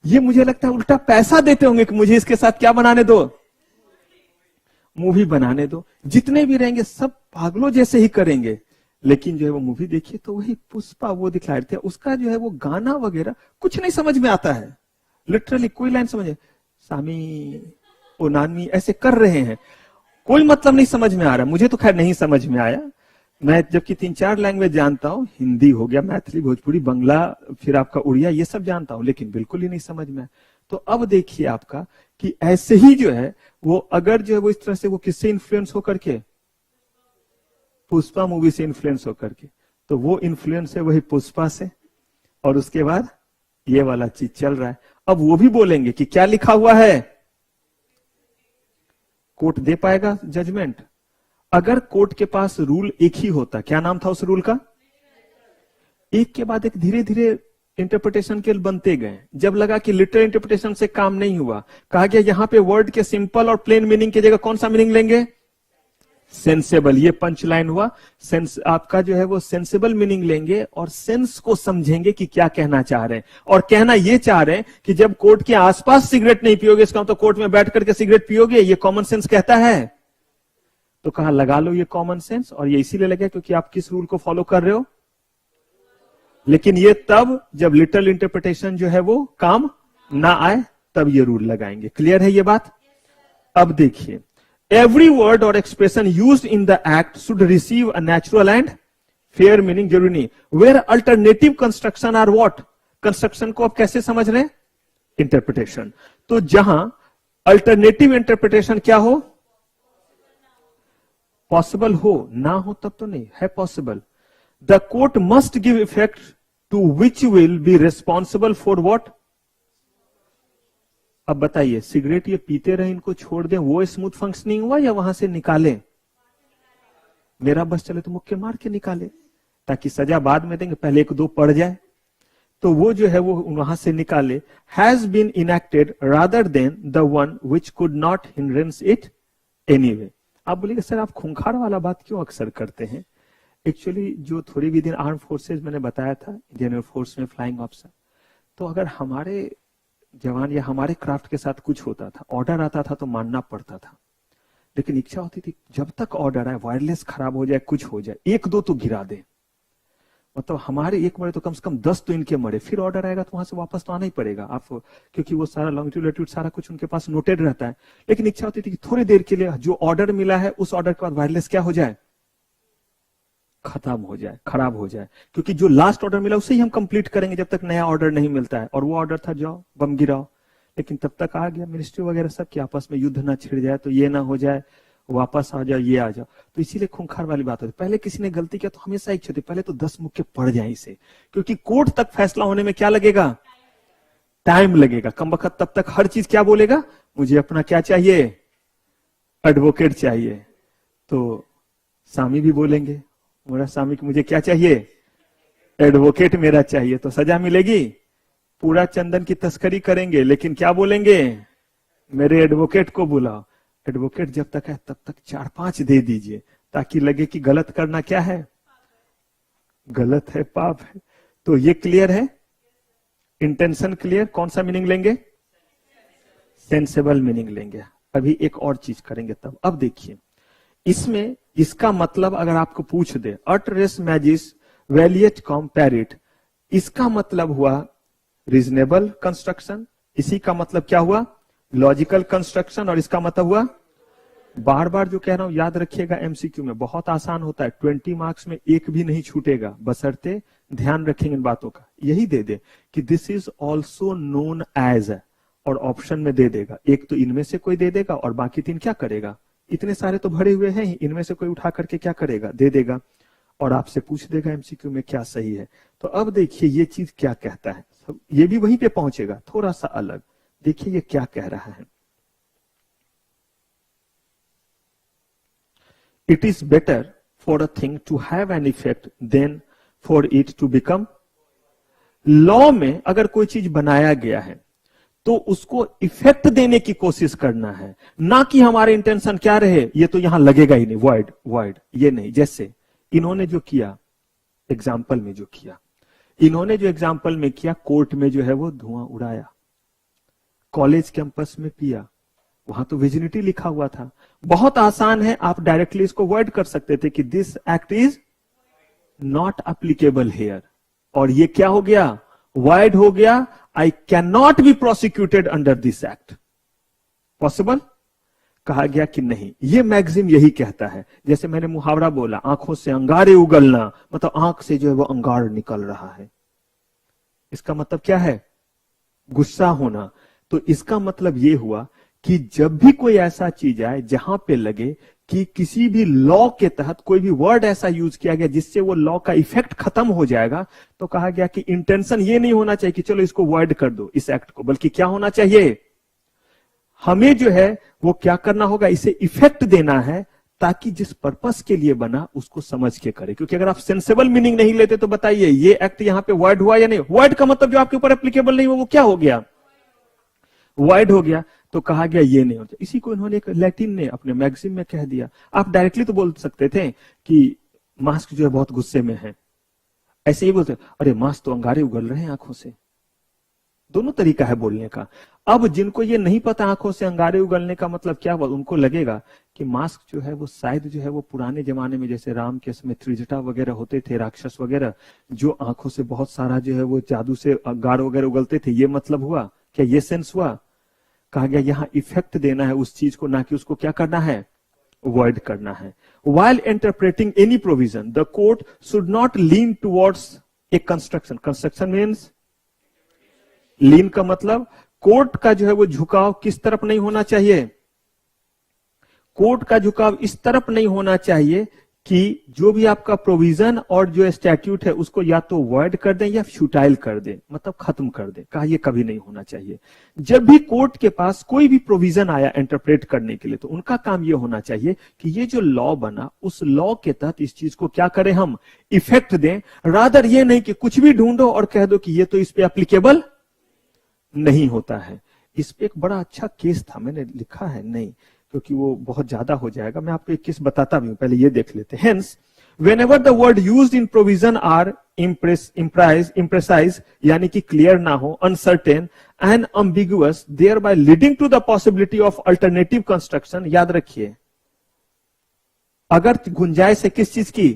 ये मुझे लगता है उल्टा पैसा देते होंगे कि मुझे इसके साथ क्या बनाने दो, मूवी बनाने दो। जितने भी रहेंगे सब पागलों जैसे ही करेंगे, लेकिन जो है वो मूवी देखिए तो वही पुष्पा वो दिखा रहे थे, उसका जो है वो गाना वगैरह कुछ नहीं समझ में आता है, लिटरली कोई लाइन समझे, सामी ओ नानी ऐसे कर रहे हैं, कोई मतलब नहीं समझ में आ रहा। मुझे तो खैर नहीं समझ में आया, मैं जबकि 3-4 लैंग्वेज जानता हूं, हिंदी हो गया, मैथिली, भोजपुरी, बंगला, फिर आपका उड़िया, ये सब जानता हूं, लेकिन बिल्कुल ही नहीं समझ में आया। तो अब देखिए आपका कि ऐसे ही जो है वो, अगर जो है वो इस तरह से वो किससे इन्फ्लुएंस होकर के, पुष्पा मूवी से इन्फ्लुएंस होकर के, तो वो इन्फ्लुएंस है वही पुष्पा से, और उसके बाद ये वाला चीज चल रहा है। अब वो भी बोलेंगे कि क्या लिखा हुआ है, कोर्ट दे पाएगा जजमेंट। अगर कोर्ट के पास रूल एक ही होता, क्या नाम था उस रूल का, एक के बाद एक धीरे धीरे इंटरप्रिटेशन के बनते गए। जब लगा कि लिटरल इंटरप्रिटेशन से काम नहीं हुआ, कहा गया यहां पे वर्ड के सिंपल और प्लेन मीनिंग की जगह कौन सा मीनिंग लेंगे, सेंसेबल, ये पंच लाइन हुआ। सेंस आपका जो है वो सेंसेबल मीनिंग लेंगे और सेंस को समझेंगे कि क्या कहना चाह रहे हैं। और कहना ये चाह रहे हैं कि जब कोर्ट के आसपास सिगरेट नहीं पियोगे, इसका मतलब कोर्ट में बैठ करके सिगरेट पियोगे, ये कॉमन सेंस कहता है। तो कहा लगा लो ये कॉमन सेंस, और ये इसीलिए लगे क्योंकि आप किस रूल को फॉलो कर रहे हो। लेकिन ये तब जब लिटरल इंटरप्रिटेशन जो है वो काम ना आए, तब ये रूल लगाएंगे। क्लियर है ये बात? अब देखिए, every word or expression used in the act should receive a natural and fair meaning, जरूरी नहीं। Where alternative construction are what? Construction को आप कैसे समझ रहे हैं? Interpretation। तो जहां alternative interpretation क्या हो? Possible हो, ना हो तब तो नहीं है possible। The court must give effect to which will be responsible for what? अब बताइए, सिगरेट ये पीते रहे, इनको छोड़ दें, वो स्मूथ फंक्शनिंग हुआ या वहां से निकालें? मेरा बस चले तो मुक्के मार के निकाले, ताकि सजा बाद में देंगे, पहले एक दो पड़ जाए। तो वो जो है वो वहां से निकाले। Has been enacted rather than the one which could not hindrance it anyway. आप बोलेंगे सर आप खूंखार वाला बात क्यों अक्सर करते हैं? एक्चुअली जो थोड़ी भी दिन आर्म फोर्सेज मैंने बताया था, इंडियन एयरफोर्स में फ्लाइंग ऑफिसर, तो अगर हमारे जवान या हमारे क्राफ्ट के साथ कुछ होता था, ऑर्डर आता था तो मानना पड़ता था। लेकिन इच्छा होती थी जब तक ऑर्डर आए, वायरलेस खराब हो जाए, कुछ हो जाए, एक दो तो गिरा दे। मतलब हमारे एक मरे तो कम से कम 10 तो इनके मरे, फिर ऑर्डर आएगा तो वहां से वापस तो आना ही पड़ेगा आप, क्योंकि वो सारा लॉन्गिट्यूड लैटिट्यूड सारा कुछ उनके पास नोटेड रहता है। लेकिन इच्छा होती थी कि थोड़ी देर के लिए जो ऑर्डर मिला है उस ऑर्डर के बाद वायरलेस क्या हो जाए, खत्म हो जाए, खराब हो जाए, क्योंकि जो लास्ट ऑर्डर मिला उसे ही हम कंप्लीट करेंगे जब तक नया ऑर्डर नहीं मिलता है। और वो ऑर्डर था जाओ बम गिराओ, लेकिन तब तक आ गया मिनिस्ट्री वगैरह सब कि आपस में युद्ध ना छिड़ जाए, तो ये ना हो जाए, वापस आ जाओ, ये आ जाओ। तो इसीलिए खूंखार वाली बात होती, पहले किसी ने गलती किया तो हमेशा इच्छा होती पहले तो 10 मुक्के पड़ जाए इसे, क्योंकि कोर्ट तक फैसला होने में क्या लगेगा, टाइम लगेगा। कम वक्त तब तक हर चीज क्या बोलेगा, मुझे अपना क्या चाहिए, एडवोकेट चाहिए। तो स्वामी भी बोलेंगे मेरा स्वामी कि मुझे क्या चाहिए, एडवोकेट मेरा चाहिए। तो सजा मिलेगी, पूरा चंदन की तस्करी करेंगे, लेकिन क्या बोलेंगे, मेरे एडवोकेट को बुलाओ। एडवोकेट जब तक है तब तक 4-5 दे दीजिए, ताकि लगे कि गलत करना क्या है, गलत है, पाप है। तो ये क्लियर है, इंटेंशन क्लियर। कौन सा मीनिंग लेंगे, सेंसेबल मीनिंग लेंगे। अभी एक और चीज करेंगे तब। अब देखिए इसमें इसका मतलब अगर आपको पूछ दे, अट रेस मैजिस वैलियट कॉम्पेरिट, इसका मतलब हुआ रीजनेबल कंस्ट्रक्शन, इसी का मतलब क्या हुआ, लॉजिकल कंस्ट्रक्शन, और इसका मतलब हुआ, बार बार जो कह रहा हूं याद रखिएगा, एमसीक्यू में बहुत आसान होता है, 20 मार्क्स में एक भी नहीं छूटेगा, बशर्ते ध्यान रखेंगे इन बातों का। यही दे दे कि this is also known as, और ऑप्शन में दे देगा, एक तो इनमें से कोई दे देगा और बाकी 3 क्या करेगा, इतने सारे तो भरे हुए हैं, इनमें से कोई उठा करके क्या करेगा, दे देगा, और आपसे पूछ देगा एमसीक्यू में क्या सही है। तो अब देखिए ये चीज क्या कहता है, ये भी वहीं पे पहुंचेगा, थोड़ा सा अलग। देखिए ये क्या कह रहा है, it is better for a thing to have an effect than for it to become. Law में अगर कोई चीज बनाया गया है तो उसको इफेक्ट देने की कोशिश करना है, ना कि हमारे इंटेंशन क्या रहे, ये तो यहां लगेगा ही नहीं, वॉइड वॉइड, ये नहीं। जैसे इन्होंने जो किया एग्जाम्पल में, जो किया इन्होंने जो एग्जाम्पल में किया, कोर्ट में जो है वो धुआं उड़ाया, कॉलेज कैंपस में पिया, वहां तो विजिनिटी लिखा हुआ था। बहुत आसान है, आप डायरेक्टली इसको वर्ड कर सकते थे कि this act is not applicable here, और ये क्या हो गया, वाइड हो गया, I can not be prosecuted under this act. Possible? कहा गया कि नहीं। ये मैगजीम यही कहता है, जैसे मैंने मुहावरा बोला, आंखों से अंगारे उगलना, मतलब आंख से जो है वो अंगार निकल रहा है, इसका मतलब क्या है, गुस्सा होना। तो इसका मतलब ये हुआ कि जब भी कोई ऐसा चीज आए जहां पे लगे कि किसी भी लॉ के तहत कोई भी वर्ड ऐसा यूज किया गया जिससे वो लॉ का इफेक्ट खत्म हो जाएगा, तो कहा गया कि इंटेंशन ये नहीं होना चाहिए कि चलो इसको वर्ड कर दो इस एक्ट को, बल्कि क्या होना चाहिए, हमें जो है वो क्या करना होगा, इसे इफेक्ट देना है, ताकि जिस पर्पस के लिए बना उसको समझ के करे। क्योंकि अगर आप सेंसेबल मीनिंग नहीं लेते तो बताइए ये एक्ट यहां पे वर्ड हुआ या नहीं, वर्ड का मतलब जो आपके ऊपर एप्लीकेबल नहीं हुआ वो क्या हो गया, वाइड हो गया। तो कहा गया ये नहीं होता। इसी को इन्होंने एक लैटिन ने अपने मैगजीन में कह दिया। आप डायरेक्टली तो बोल सकते थे कि मास्क जो है बहुत गुस्से में है, ऐसे ही बोलते अरे मास्क तो अंगारे उगल रहे हैं आंखों से। दोनों तरीका है बोलने का। अब जिनको ये नहीं पता आंखों से अंगारे उगलने का मतलब क्या हुआ, उनको लगेगा कि मास्क जो है वो शायद जो है वो पुराने जमाने में जैसे राम के समय त्रिजटा वगैरह होते थे, राक्षस वगैरह, जो आंखों से बहुत सारा जो है वो जादू से अंगार वगैरह उगलते थे, ये मतलब हुआ क्या, ये सेंस हुआ। कहा गया यहाँ इफेक्ट देना है उस चीज को, ना कि उसको क्या करना है, अवॉइड करना है। While interpreting any provision, the court should not lean towards a construction. Construction means लीन का मतलब कोर्ट का जो है वो झुकाव किस तरफ नहीं होना चाहिए, कोर्ट का झुकाव इस तरफ नहीं होना चाहिए कि जो भी आपका प्रोविजन और जो स्टैट्यूट है उसको या तो वॉइड कर दें या फ्यूटाइल कर दें, मतलब खत्म कर दें। कहा यह कभी नहीं होना चाहिए। जब भी कोर्ट के पास कोई भी प्रोविजन आया इंटरप्रेट करने के लिए, तो उनका काम यह होना चाहिए कि ये जो लॉ बना उस लॉ के तहत इस चीज को क्या करें, हम इफेक्ट दें। रादर ये नहीं कि कुछ भी ढूंढो और कह दो कि ये तो इस पे एप्लीकेबल नहीं होता है। इस पे एक बड़ा अच्छा केस था, मैंने लिखा है नहीं क्योंकि वो बहुत ज्यादा हो जाएगा, मैं आपको एक केस बताता भी हूं, पहले ये देख लेते हैं। Hence whenever the word used in provision are imprecise यानी कि क्लियर ना हो, uncertain and ambiguous, thereby leading to the possibility of alternative construction, याद रखिए अगर गुंजाइश है किस चीज की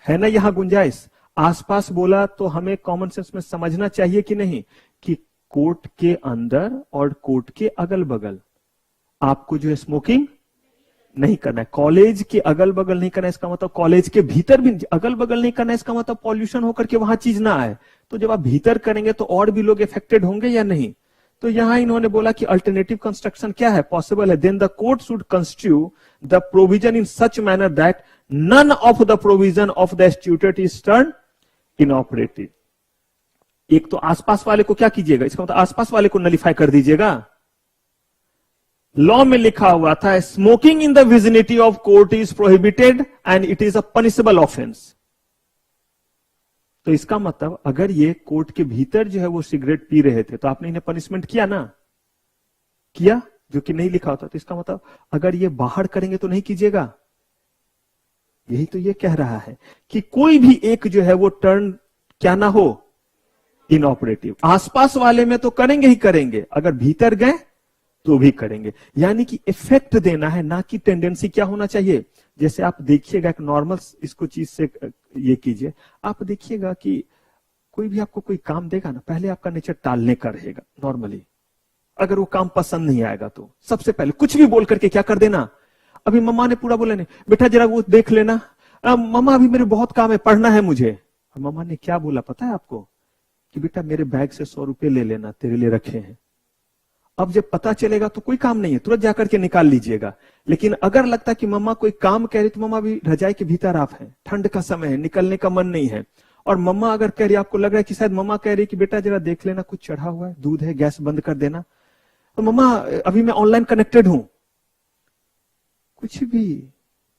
है ना, यहां गुंजाइश आसपास बोला तो हमें कॉमन सेंस में समझना चाहिए कि नहीं कि कोर्ट के अंदर और कोर्ट के अगल बगल आपको जो है स्मोकिंग नहीं करना है, कॉलेज के अगल बगल नहीं करना है, इसका मतलब कॉलेज के भीतर भी अगल बगल नहीं करना है, इसका मतलब पॉल्यूशन होकर के वहां चीज ना आए। तो जब आप भीतर करेंगे तो और भी लोग इफेक्टेड होंगे या नहीं। तो यहां इन्होंने बोला कि अल्टरनेटिव कंस्ट्रक्शन क्या है, पॉसिबल है। Then the court should construe the provision in such manner that none of the provision of the statute is turn inoperative. एक तो आसपास वाले को क्या कीजिएगा, इसका मतलब आसपास वाले को नलिफाई कर दीजिएगा। लॉ में लिखा हुआ था smoking in the vicinity of court is prohibited and it is a punishable offence. तो इसका मतलब अगर ये कोर्ट के भीतर जो है वो सिगरेट पी रहे थे तो आपने इन्हें पनिशमेंट किया ना, किया, जो कि नहीं लिखा होता। तो इसका मतलब अगर ये बाहर करेंगे तो नहीं कीजिएगा। यही तो ये कह रहा है कि कोई भी एक जो है वो टर्न क्या ना हो, इनऑपरेटिव। आसपास वाले में तो करेंगे ही करेंगे, अगर भीतर गए तो भी करेंगे। यानी कि इफेक्ट देना है, ना कि टेंडेंसी क्या होना चाहिए। जैसे आप देखिएगा एक नॉर्मल इसको चीज से ये कीजिए, आप देखिएगा कि कोई भी आपको कोई काम देगा ना, पहले आपका नेचर टालने का रहेगा नॉर्मली। अगर वो काम पसंद नहीं आएगा तो सबसे पहले कुछ भी बोल करके क्या कर देना। अभी मम्मा ने पूरा बोला नहीं बेटा जरा वो देख लेना, मम्मा अभी मेरे बहुत काम है, पढ़ना है मुझे। और मम्मा ने क्या बोला पता है आपको, कि बेटा मेरे बैग से 100 रुपए ले लेना, तेरे लिए रखे हैं। अब जब पता चलेगा तो कोई काम नहीं है, तुरंत जाकर के निकाल लीजिएगा। लेकिन अगर लगता है कि मम्मा कोई काम कह रही तो मम्मा भी रजाई के भीतर आप हैं, ठंड का समय है, निकलने का मन नहीं है, और मम्मा अगर कह रही, आपको लग रहा है कि शायद मम्मा कह रही कि बेटा जरा देख लेना कुछ चढ़ा हुआ है, दूध है, गैस बंद कर देना, तो मम्मा अभी मैं ऑनलाइन कनेक्टेड हूं, कुछ भी,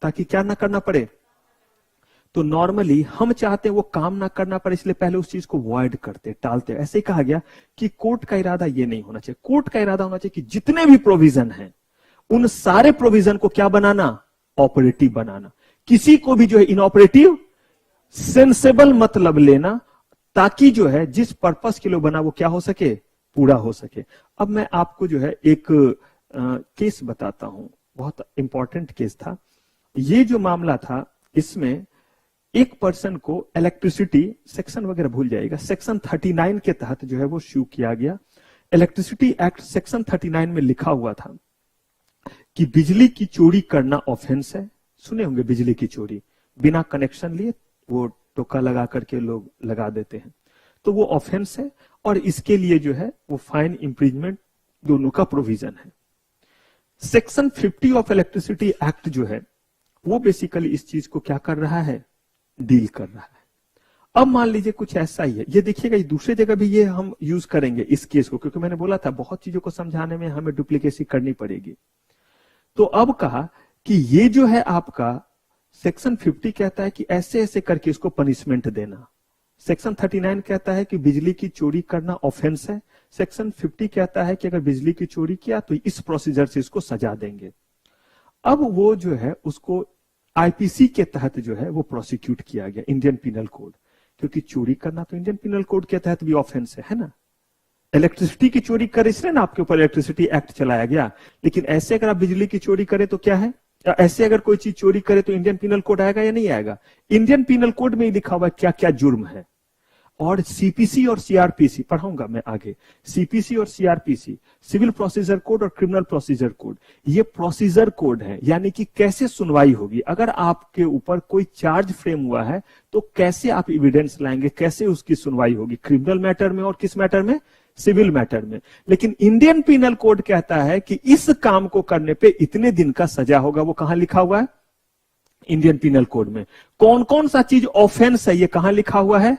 ताकि क्या ना करना पड़े। तो नॉर्मली हम चाहते हैं वो काम ना करना पड़े, इसलिए पहले उस चीज को अवॉइड करते, टालते। ऐसे ही कहा गया कि कोर्ट का इरादा ये नहीं होना चाहिए। कोर्ट का इरादा होना चाहिए कि जितने भी प्रोविजन हैं उन सारे प्रोविजन को क्या बनाना, ऑपरेटिव बनाना। किसी को भी जो है इनऑपरेटिव, सेंसेबल मतलब लेना, ताकि जो है जिस पर्पस के लिए बना वो क्या हो सके, पूरा हो सके। अब मैं आपको जो है एक केस बताता हूं, बहुत इंपॉर्टेंट केस था। ये जो मामला था इसमें एक पर्सन को इलेक्ट्रिसिटी, सेक्शन वगैरह भूल जाएगा, सेक्शन 39 के तहत जो है वो शू किया गया। इलेक्ट्रिसिटी एक्ट सेक्शन 39 में लिखा हुआ था कि बिजली की चोरी करना ऑफेंस है। सुने होंगे बिजली की चोरी, बिना कनेक्शन लिए वो टोका लगा करके लोग लगा देते हैं, तो वो ऑफेंस है और इसके लिए जो है वो फाइन, इंप्रिजमेंट दोनों का प्रोविजन है। सेक्शन 50 ऑफ इलेक्ट्रिसिटी एक्ट जो है वो बेसिकली इस चीज को क्या कर रहा है, डील कर रहा है। अब मान लीजिए कुछ ऐसा ही है, ये देखिएगा दूसरे जगह भी ये हम यूज करेंगे इस केस को, क्योंकि मैंने बोला था बहुत चीजों को समझाने में हमें डुप्लीकेसी करनी पड़ेगी। तो अब कहा कि ये जो है आपका सेक्शन 50 कहता है कि ऐसे ऐसे करके इसको पनिशमेंट देना। सेक्शन 39 कहता है कि बिजली की चोरी करना ऑफेंस है। सेक्शन 50 कहता है कि अगर बिजली की चोरी किया तो इस प्रोसीजर से इसको सजा देंगे। अब वो जो है उसको आईपीसी के तहत जो है वो प्रोसिक्यूट किया गया, इंडियन पिनल कोड, क्योंकि चोरी करना तो इंडियन पिनल कोड के तहत भी ऑफेंस है ना। इलेक्ट्रिसिटी की चोरी करे इसलिए ना आपके ऊपर इलेक्ट्रिसिटी एक्ट चलाया गया, लेकिन ऐसे अगर आप बिजली की चोरी करें तो क्या है, ऐसे अगर कोई चीज चोरी करे तो इंडियन पिनल कोड आएगा या नहीं आएगा? इंडियन पिनल कोड में ही लिखा हुआ है क्या क्या जुर्म है। और सीपीसी और सीआरपीसी पढ़ाऊंगा मैं आगे। सीपीसी और सीआरपीसी, सिविल प्रोसीजर कोड और क्रिमिनल प्रोसीजर कोड, ये प्रोसीजर कोड है, यानी कि कैसे सुनवाई होगी। अगर आपके ऊपर कोई चार्ज फ्रेम हुआ है तो कैसे आप एविडेंस लाएंगे, कैसे उसकी सुनवाई होगी, क्रिमिनल मैटर में और किस मैटर में, सिविल मैटर में। लेकिन इंडियन पिनल कोड कहता है कि इस काम को करने पे इतने दिन का सजा होगा। वो कहां लिखा हुआ है? इंडियन पिनल कोड में। कौन कौन सा चीज ऑफेंस है ये कहां लिखा हुआ है?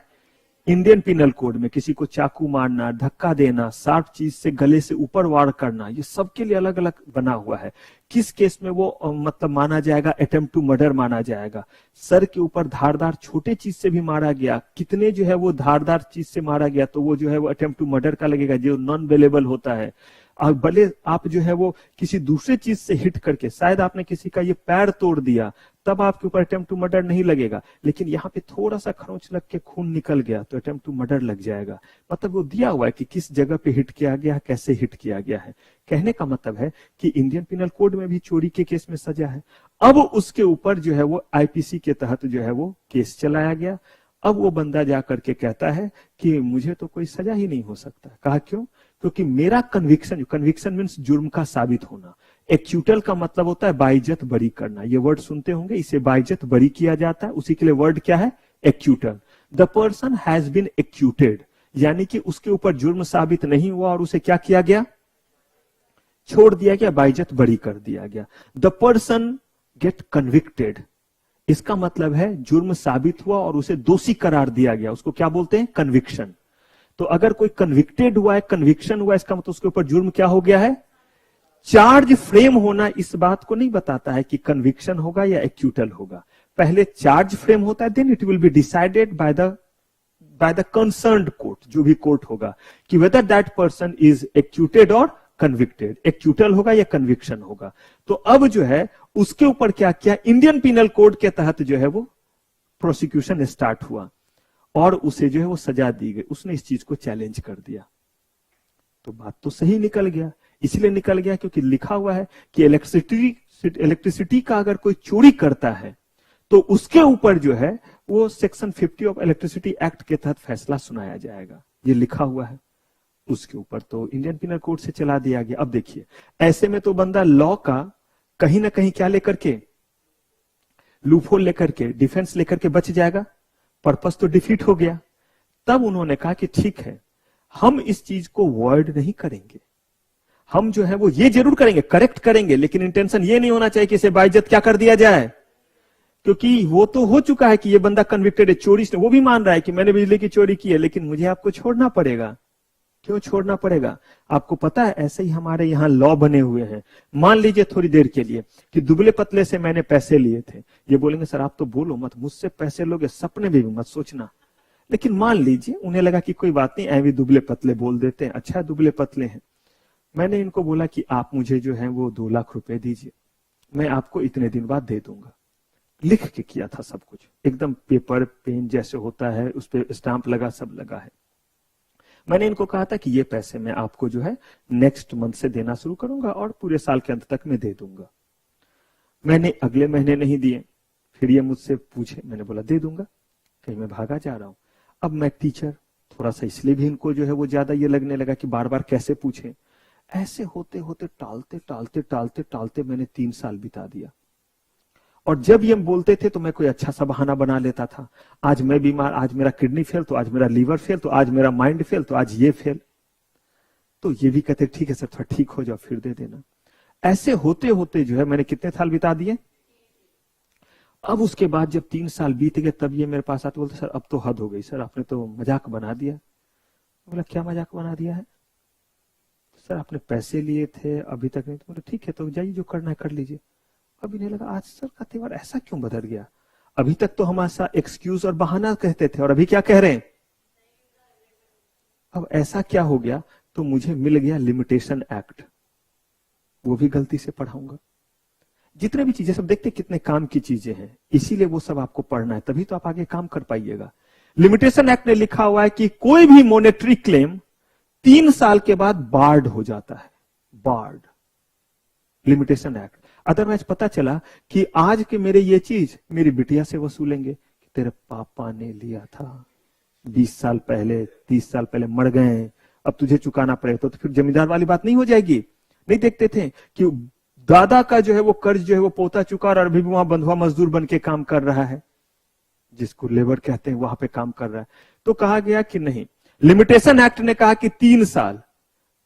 इंडियन पिनल कोड में। किसी को चाकू मारना, धक्का देना, शार्प चीज से गले से ऊपर वार करना, ये सबके लिए अलग अलग बना हुआ है। किस केस में वो मतलब माना जाएगा, अटेम्प्ट टू मर्डर माना जाएगा। सर के ऊपर धारदार छोटे चीज से भी मारा गया, कितने जो है वो धारदार चीज से मारा गया तो वो जो है वो अटेम्प्ट टू मर्डर का लगेगा, जो नॉन वेलेबल होता है। भले आप जो है वो किसी दूसरे चीज से हिट करके, शायद आपने किसी का ये पैर तोड़ दिया, तब आपके ऊपर अटेम्प्ट टू मर्डर नहीं लगेगा, लेकिन यहाँ पे थोड़ा सा खरोंच लग के खून निकल गया तो अटेम्प्ट टू मर्डर लग जाएगा। मतलब वो दिया हुआ है कि किस जगह पे हिट किया गया, कैसे हिट किया गया है। कहने का मतलब है कि इंडियन पिनल कोड में भी चोरी के केस में सजा है। अब उसके ऊपर जो है वो आईपीसी के तहत जो है वो केस चलाया गया। अब वो बंदा जाकर के कहता है कि मुझे तो कोई सजा ही नहीं हो सकता। कहा क्यों? क्योंकि मेरा कन्विक्शन, कन्विक्शन मीन्स जुर्म का साबित होना। एक्यूटल का मतलब होता है बाइज्जत बरी करना। ये वर्ड सुनते होंगे, इसे बाइज्जत बरी किया जाता है, उसी के लिए वर्ड क्या है? Acquittal. The person has been acquitted, यानी कि उसके ऊपर जुर्म साबित नहीं हुआ और उसे क्या किया गया? छोड़ दिया गया, बाइज्जत बरी कर दिया गया। द पर्सन गेट कन्विक्टेड, इसका मतलब है जुर्म साबित हुआ और उसे दोषी करार दिया गया, उसको क्या बोलते हैं? कन्विक्शन। तो अगर कोई कन्विक्टेड हुआ है, कन्विक्शन हुआ, इसका मतलब उसके ऊपर जुर्म क्या हो गया है? चार्ज फ्रेम होना इस बात को नहीं बताता है कि कन्विक्शन होगा या एक्यूटल होगा। पहले चार्ज फ्रेम होता है, then it will be decided by the concerned court, जो भी कोर्ट होगा, कि whether that person is acquitted और कन्विक्टेड, एक्यूटल होगा या कन्विक्शन होगा। तो अब जो है उसके ऊपर क्या किया? इंडियन पिनल कोड के तहत जो है वो प्रोसिक्यूशन स्टार्ट हुआ और उसे जो है वो सजा दी गई। उसने इस चीज को चैलेंज कर दिया। तो बात तो सही निकल गया, इसलिए निकल गया क्योंकि लिखा हुआ है कि इलेक्ट्रिसिटी का अगर कोई चोरी करता है तो उसके ऊपर जो है वो सेक्शन 50 ऑफ इलेक्ट्रिसिटी एक्ट के तहत फैसला सुनाया जाएगा। ये लिखा हुआ है उसके ऊपर, तो इंडियन पिनल कोड से चला दिया गया। अब देखिए, ऐसे में तो बंदा लॉ का कहीं ना कहीं क्या लेकर के, लूपहोल लेकर के, डिफेंस लेकर के बच जाएगा। पर्पस तो डिफीट हो गया। तब उन्होंने कहा कि ठीक है, हम इस चीज को वर्ड नहीं करेंगे, हम जो है वो ये जरूर करेंगे, करेक्ट करेंगे, लेकिन इंटेंशन ये नहीं होना चाहिए कि इसे बाइज्जत क्या कर दिया जाए, क्योंकि वो तो हो चुका है कि ये बंदा कन्विक्टेड है, चोरी से। वो भी मान रहा है कि मैंने बिजली की चोरी की है, लेकिन मुझे आपको छोड़ना पड़ेगा। क्यों छोड़ना पड़ेगा? आपको पता है, ऐसे ही हमारे यहाँ लॉ बने हुए हैं। मान लीजिए थोड़ी देर के लिए कि दुबले पतले से मैंने पैसे लिए थे। ये बोलेंगे सर आप तो बोलो मत, मुझसे पैसे लोगे सपने में भी मत सोचना। लेकिन मान लीजिए उन्हें लगा कि कोई बात नहीं, ऐवी दुबले पतले बोल देते हैं, अच्छा दुबले पतले हैं। मैंने इनको बोला कि आप मुझे जो है वो 2 लाख रुपए दीजिए, मैं आपको इतने दिन बाद दे दूंगा। लिख के किया था सब कुछ, एकदम पेपर पेन जैसे होता है, उस पर स्टाम्प लगा, सब लगा है। मैंने इनको कहा था कि ये पैसे मैं आपको जो है नेक्स्ट मंथ से देना शुरू करूंगा और पूरे साल के अंत तक मैं दे दूंगा। मैंने अगले महीने नहीं दिए, फिर ये मुझसे पूछे, मैंने बोला दे दूंगा, कहीं मैं भागा जा रहा हूं। अब मैं टीचर, थोड़ा सा इसलिए भी इनको जो है वो ज्यादा ये लगने लगा कि बार बार कैसे पूछे। ऐसे होते होते टालते टालते टालते टालते मैंने 3 साल बिता दिया। और जब ये बोलते थे तो मैं कोई अच्छा सा बहाना बना लेता था। आज मैं बीमार, आज मेरा किडनी फेल, तो आज मेरा लीवर फेल, तो आज मेरा माइंड फेल, तो आज ये फेल। तो ये भी कहते ठीक है सर, थोड़ा ठीक हो जाओ फिर दे देना। ऐसे होते होते जो है मैंने कितने साल बिता दिए। अब उसके बाद जब 3 साल बीत गए तब ये मेरे पास आते, बोलते सर अब तो हद हो गई सर, आपने तो मजाक बना दिया। बोला क्या मजाक बना दिया है? सर आपने पैसे लिए थे अभी तक नहीं। तो बोला ठीक है, तो जाइए जो करना है कर लीजिए। अभी नहीं लगा आज सर का त्योहार ऐसा क्यों बदल गया? अभी तक तो हम ऐसा एक्सक्यूज और बहाना कहते थे और अभी क्या कह रहे हैं? अब ऐसा क्या हो गया? तो मुझे मिल गया लिमिटेशन एक्ट, वो भी गलती से पढ़ाऊंगा। जितने भी चीजें सब देखते कितने काम की चीजें हैं, इसीलिए वो सब आपको पढ़ना है, तभी तो आप आगे काम कर पाइएगा। लिमिटेशन एक्ट ने लिखा हुआ है कि कोई भी मॉनेटरी क्लेम 3 साल के बाद बार्ड हो जाता है, बार्ड, लिमिटेशन एक्ट। अदरवाइज पता चला कि आज के मेरे ये चीज मेरी बिटिया से वसूलेंगे कि तेरे पापा ने लिया था 20 साल पहले, 30 साल पहले, मर गए, अब तुझे चुकाना पड़ेगा, तो फिर जमींदार वाली बात नहीं हो जाएगी। नहीं देखते थे कि दादा का जो है वो कर्ज जो है वो पोता चुका और अभी भी वहां बंधुआ मजदूर बन के काम कर रहा है, जिसको लेबर कहते हैं, वहां पे काम कर रहा है। तो कहा गया कि नहीं, लिमिटेशन एक्ट ने कहा कि 3 साल।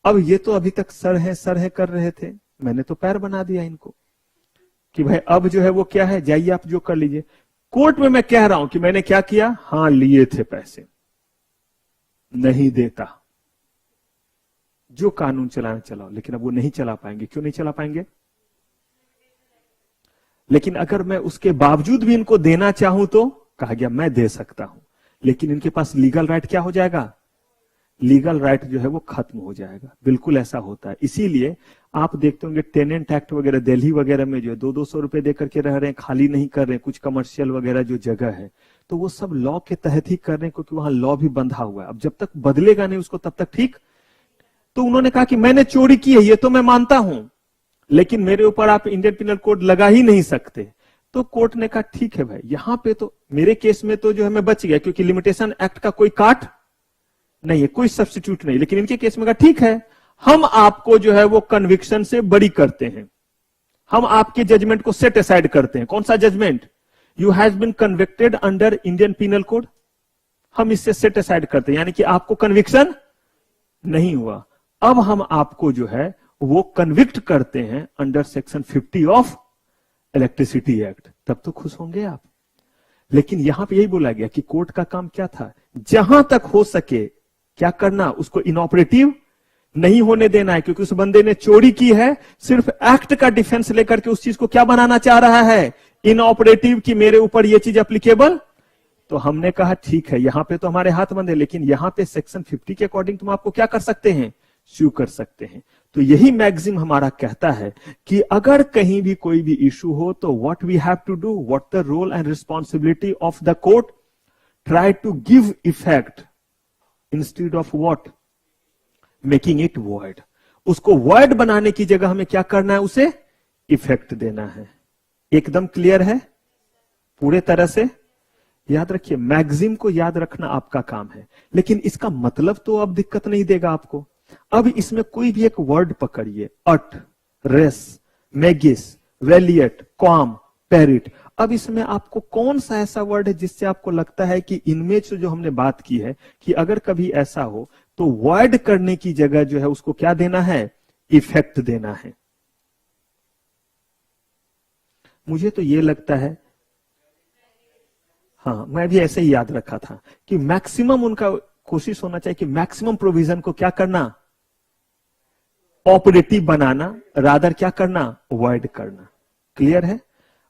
अब ये तो अभी तक सर है कर रहे थे, मैंने तो पैर बना दिया इनको कि भाई अब जो है वो क्या है, जाइए आप जो कर लीजिए। कोर्ट में मैं कह रहा हूं कि मैंने क्या किया, हां लिए थे पैसे, नहीं देता, जो कानून चलाना चलाओ, लेकिन अब वो नहीं चला पाएंगे। क्यों नहीं चला पाएंगे? लेकिन अगर मैं उसके बावजूद भी इनको देना चाहूं तो कहा गया मैं दे सकता हूं, लेकिन इनके पास लीगल राइट क्या हो जाएगा, लीगल राइट जो है वो खत्म हो जाएगा। बिल्कुल ऐसा होता है। इसीलिए आप देखते होंगे टेनेंट एक्ट वगैरह दिल्ली वगैरह में जो है 200-200 रुपए देकर के रह रहे हैं, खाली नहीं कर रहे हैं, कुछ कमर्शियल वगैरह जो जगह है, तो वो सब लॉ के तहत ही कर रहे हैं, क्योंकि वहां लॉ भी बंधा हुआ है। अब जब तक बदलेगा नहीं उसको तब तक ठीक। तो उन्होंने कहा कि मैंने चोरी की है, ये तो मैं मानता हूं, लेकिन मेरे ऊपर आप इंडियन पिनल कोड लगा ही नहीं सकते। तो कोर्ट ने कहा ठीक है भाई, यहां पे तो मेरे केस में तो जो है मैं बच गया, क्योंकि लिमिटेशन एक्ट का कोई काट नहीं है, कोई सब्स्टिट्यूट नहीं। लेकिन इनके केस में कहा ठीक है, हम आपको जो है वो कन्विक्शन से बरी करते हैं, हम आपके जजमेंट को सेट असाइड करते हैं। कौन सा judgment? You has been convicted under Indian penal code, हम इससे सेट असाइड करते हैं, यानी कि आपको कन्विक्शन नहीं हुआ। अब हम आपको जो है वो कन्विक्ट करते हैं under section 50 of electricity act, तब तो खुश होंगे आप। लेकिन यहां पे यही बोला गया कि कोर्ट का काम क्या था, जहां तक हो सके क्या करना, उसको इनऑपरेटिव नहीं होने देना है, क्योंकि उस बंदे ने चोरी की है, सिर्फ एक्ट का डिफेंस लेकर के उस चीज को क्या बनाना चाह रहा है, इनऑपरेटिव, कि मेरे ऊपर ये चीज एप्लीकेबल। तो हमने कहा ठीक है, यहां पे तो हमारे हाथ बंद है, लेकिन यहां पे सेक्शन 50 के अकॉर्डिंग तुम आपको क्या कर सकते हैं, स्यू कर सकते हैं। तो यही मैक्सिम हमारा कहता है कि अगर कहीं भी कोई भी इशू हो तो what we have to do, what the role and responsibility of the court, try to give effect instead of what, making it void. उसको वॉइड बनाने की जगह हमें क्या करना है, उसे इफेक्ट देना है। एकदम क्लियर है पूरे तरह से? याद रखिए, मैक्सिम को याद रखना आपका काम है, लेकिन इसका मतलब तो अब दिक्कत नहीं देगा आपको। अब इसमें कोई भी एक वर्ड पकड़िए, अट, रेस, मेगिस, वेलियट, क्वाम, पेरिट। अब इसमें आपको कौन सा ऐसा वर्ड है जिससे आपको लगता है कि इनमें से जो हमने बात की है कि अगर कभी ऐसा हो तो वर्ड करने की जगह जो है उसको क्या देना है, इफेक्ट देना है। मुझे तो ये लगता है, हाँ मैं भी ऐसे ही याद रखा था कि मैक्सिमम उनका कोशिश होना चाहिए कि मैक्सिमम प्रोविजन को क्या करना, ऑपरेटिव बनाना, रादर क्या करना, अवॉइड करना। क्लियर है?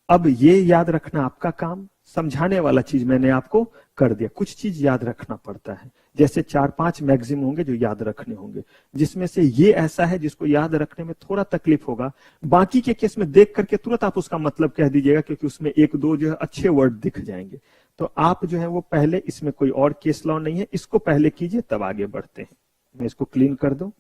अब ये याद रखना आपका काम, समझाने वाला चीज मैंने आपको कर दिया। कुछ चीज याद रखना पड़ता है, जैसे 4-5 मैक्सिम होंगे जो याद रखने होंगे, जिसमें से ये ऐसा है जिसको याद रखने में थोड़ा तकलीफ होगा। बाकी के केस में देख करके तुरंत आप उसका मतलब कह दीजिएगा, क्योंकि उसमें 1-2 जो है अच्छे वर्ड दिख जाएंगे। तो आप जो है वो पहले, इसमें कोई और केस लॉ नहीं है, इसको पहले कीजिए तब आगे बढ़ते हैं। मैं इसको क्लीन कर दूं।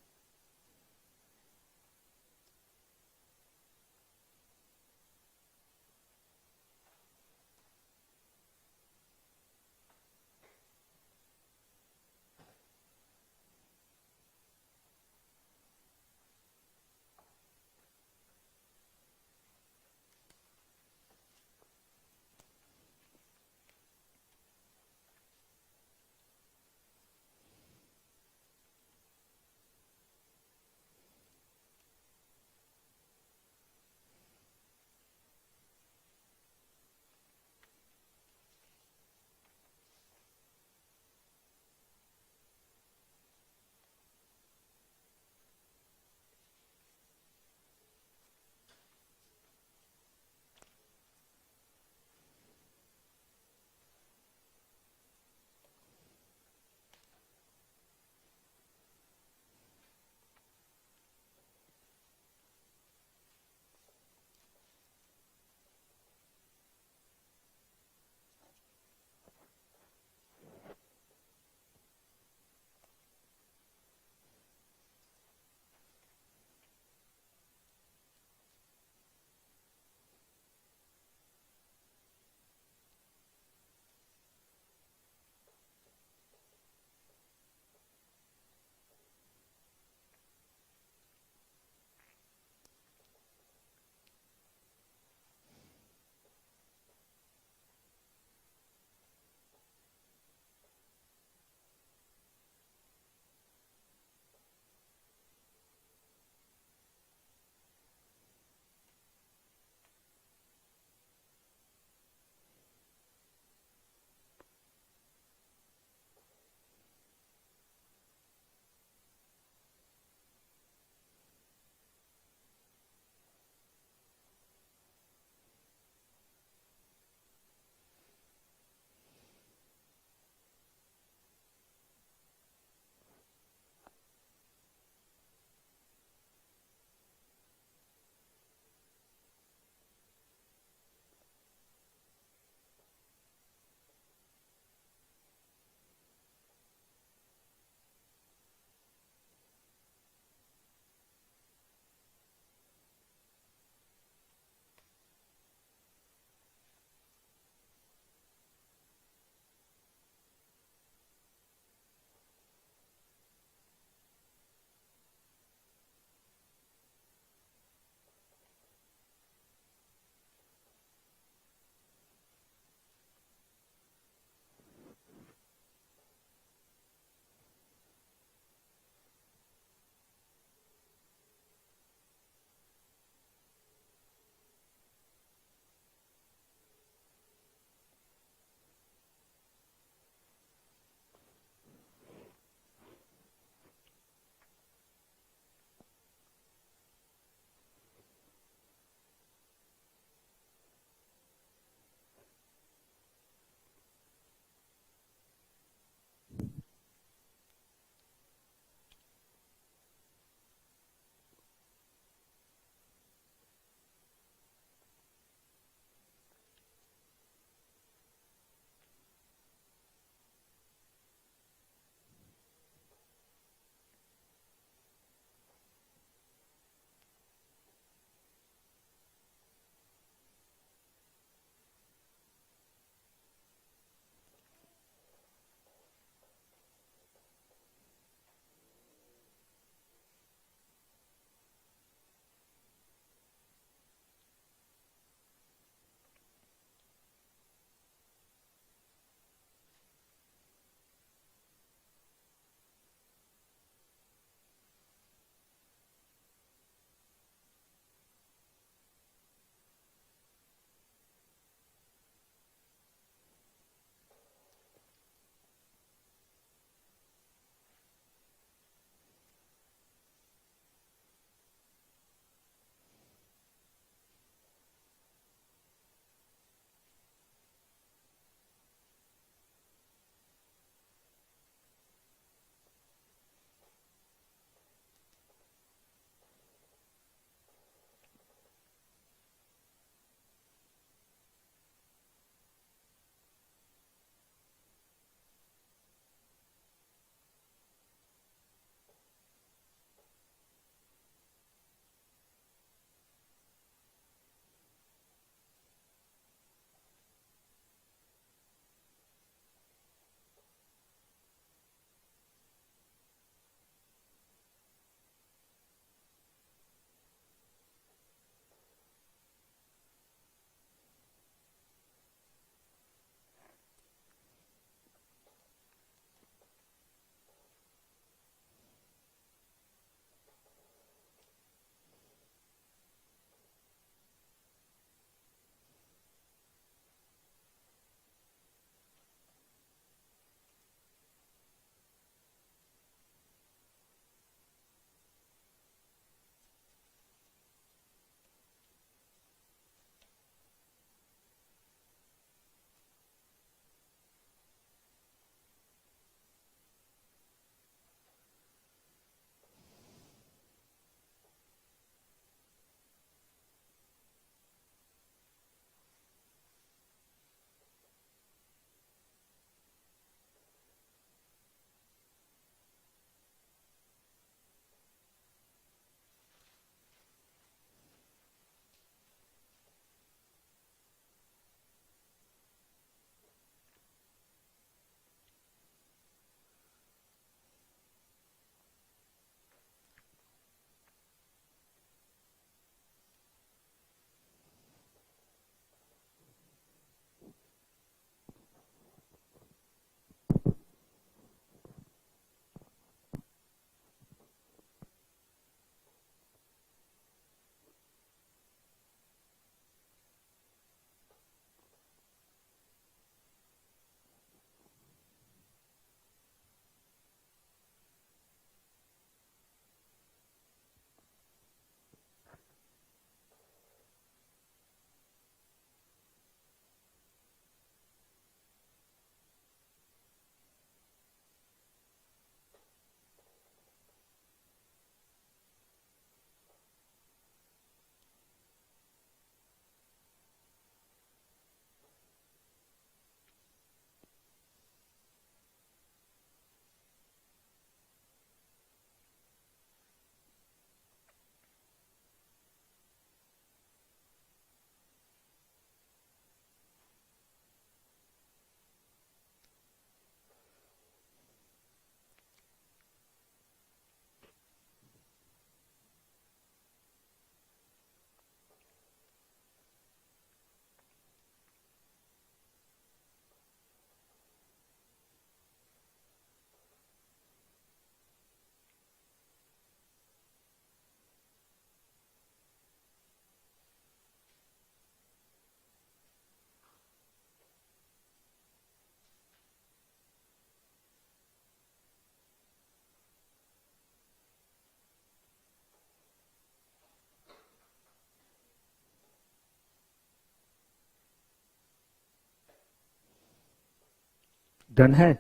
डन है।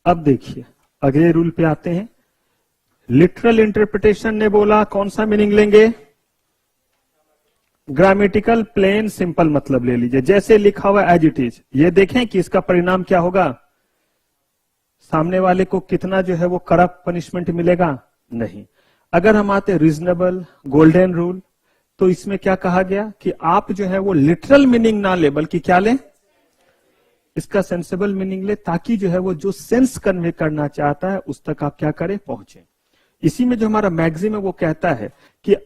अब देखिए अगले रूल पे आते हैं। लिटरल इंटरप्रिटेशन ने बोला कौन सा मीनिंग लेंगे? ग्रामेटिकल प्लेन सिंपल मतलब ले लीजिए, जैसे लिखा हुआ एज इट इज। ये देखें कि इसका परिणाम क्या होगा, सामने वाले को कितना जो है वो कड़ा पनिशमेंट मिलेगा, नहीं। अगर हम आते रीजनेबल गोल्डन रूल, तो इसमें क्या कहा गया कि आप जो है वो लिटरल मीनिंग ना ले, बल्कि क्या लें, इसका सेंसेबल मीनिंग ले, ताकि जो है वो जो सेंस कन्वे करना चाहता है उस तक आप क्या करें, पहुंचे। इसी में जो हमारा मैगजीम है वो कहता है कि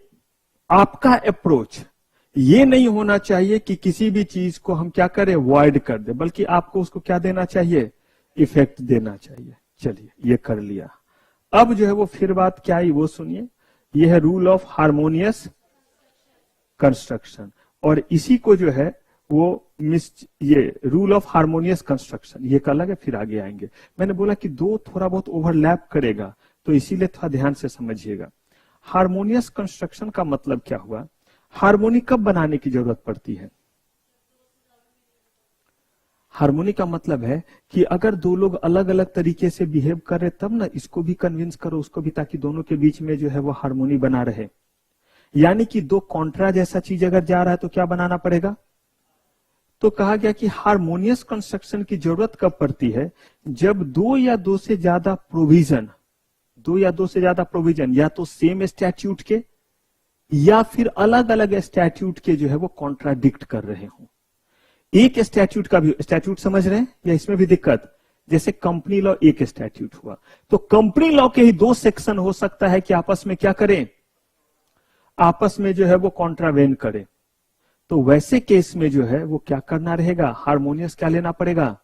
आपका अप्रोच ये नहीं होना चाहिए कि किसी भी चीज को हम क्या करें, वॉइड कर दे, बल्कि आपको उसको क्या देना चाहिए, इफेक्ट देना चाहिए। चलिए ये कर लिया। अब जो है वो फिर बात क्या आई वो सुनिए। ये है रूल ऑफ हार्मोनियस कंस्ट्रक्शन, और इसी को जो है वो ये रूल ऑफ हार्मोनियस कंस्ट्रक्शन ये अलग है, फिर आगे आएंगे। मैंने बोला कि दो थोड़ा बहुत ओवरलैप करेगा, तो इसीलिए थोड़ा ध्यान से समझिएगा। हार्मोनियस कंस्ट्रक्शन का मतलब क्या हुआ, हार्मोनी कब बनाने की जरूरत पड़ती है? हार्मोनी का मतलब है कि अगर दो लोग अलग अलग तरीके से बिहेव कर रहे तब ना इसको भी कन्विंस करो उसको भी, ताकि दोनों के बीच में जो है वो हार्मोनी बना रहे। यानी कि दो कॉन्ट्रा जैसा चीज अगर जा रहा है तो क्या बनाना पड़ेगा? तो कहा गया कि हार्मोनियस कंस्ट्रक्शन की जरूरत कब पड़ती है, जब दो या दो से ज्यादा प्रोविजन या तो सेम स्टैट्यूट के या फिर अलग अलग स्टैट्यूट के जो है वो कॉन्ट्राडिक्ट कर रहे हो। एक स्टैट्यूट का भी, स्टैट्यूट समझ रहे हैं या इसमें भी दिक्कत? जैसे कंपनी लॉ एक स्टैट्यूट हुआ, तो कंपनी लॉ के ही दो सेक्शन हो सकता है कि आपस में क्या करें, आपस में जो है वो कॉन्ट्रावेन करें। तो वैसे केस में जो है वो क्या करना रहेगा, हार्मोनियस क्या लेना पड़ेगा,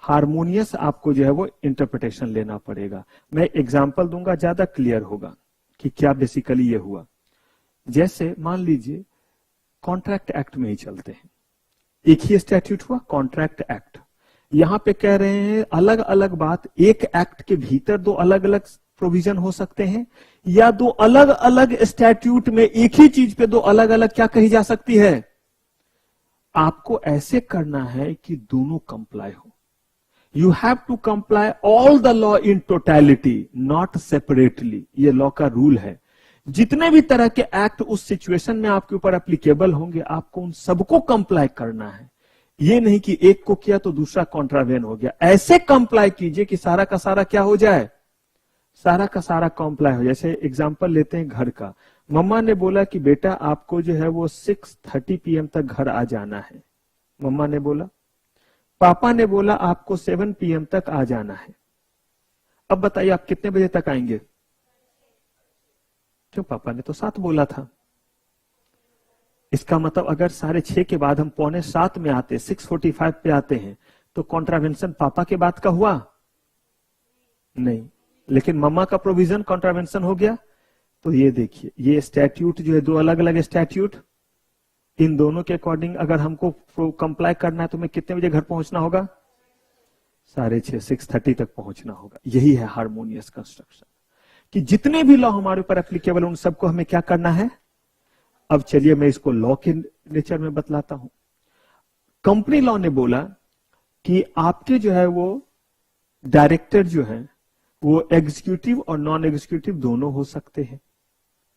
हार्मोनियस आपको जो है वो इंटरप्रिटेशन लेना पड़ेगा। मैं एग्जांपल दूंगा, ज्यादा क्लियर होगा कि क्या बेसिकली ये हुआ। जैसे मान लीजिए कॉन्ट्रैक्ट एक्ट में ही चलते हैं, एक ही स्टैट्यूट हुआ कॉन्ट्रैक्ट एक्ट। यहां पे कह रहे हैं अलग अलग बात, एक एक्ट के भीतर दो अलग अलग प्रोविजन हो सकते हैं, या दो अलग अलग स्टैट्यूट में एक ही चीज पे दो अलग अलग क्या कही जा सकती है। आपको ऐसे करना है कि दोनों कंप्लाई हो। You have to comply all the law in totality, not separately. ये लॉ का रूल है। जितने भी तरह के एक्ट उस सिचुएशन में आपके ऊपर एप्लीकेबल होंगे, आपको उन सबको कंप्लाई करना है। ये नहीं कि एक को किया तो दूसरा कॉन्ट्रावेन हो गया। ऐसे कंप्लाई कीजिए कि सारा का सारा क्या हो जाए, सारा का सारा कंप्लाई हो। जैसे एग्जांपल लेते हैं घर का। मम्मा ने बोला कि बेटा आपको जो है वो 6:30 PM तक घर आ जाना है, मम्मा ने बोला। पापा ने बोला आपको 7 PM तक आ जाना है। अब बताइए आप कितने बजे तक आएंगे? क्यों, पापा ने तो 7 बोला था। इसका मतलब अगर 6:30 के बाद हम 6:45 में आते, 6:45 पे आते हैं, तो कॉन्ट्रावेंशन पापा के बात का हुआ नहीं, लेकिन मम्मा का प्रोविजन कॉन्ट्रावेंशन हो गया। तो ये देखिए, ये स्टैट्यूट जो है दो अलग अलग स्टैट्यूट, इन दोनों के अकॉर्डिंग अगर हमको कंप्लाई करना है तो मैं कितने बजे घर पहुंचना होगा, 6:30, 6:30 तक पहुंचना होगा। यही है हार्मोनियस कंस्ट्रक्शन, कि जितने भी लॉ हमारे ऊपर एप्लीकेबल उन सबको हमें क्या करना है। अब चलिए मैं इसको लॉ के नेचर में बतलाता हूं। कंपनी लॉ ने बोला कि आपके जो है वो डायरेक्टर जो है वो एग्जीक्यूटिव और नॉन एग्जीक्यूटिव दोनों हो सकते हैं,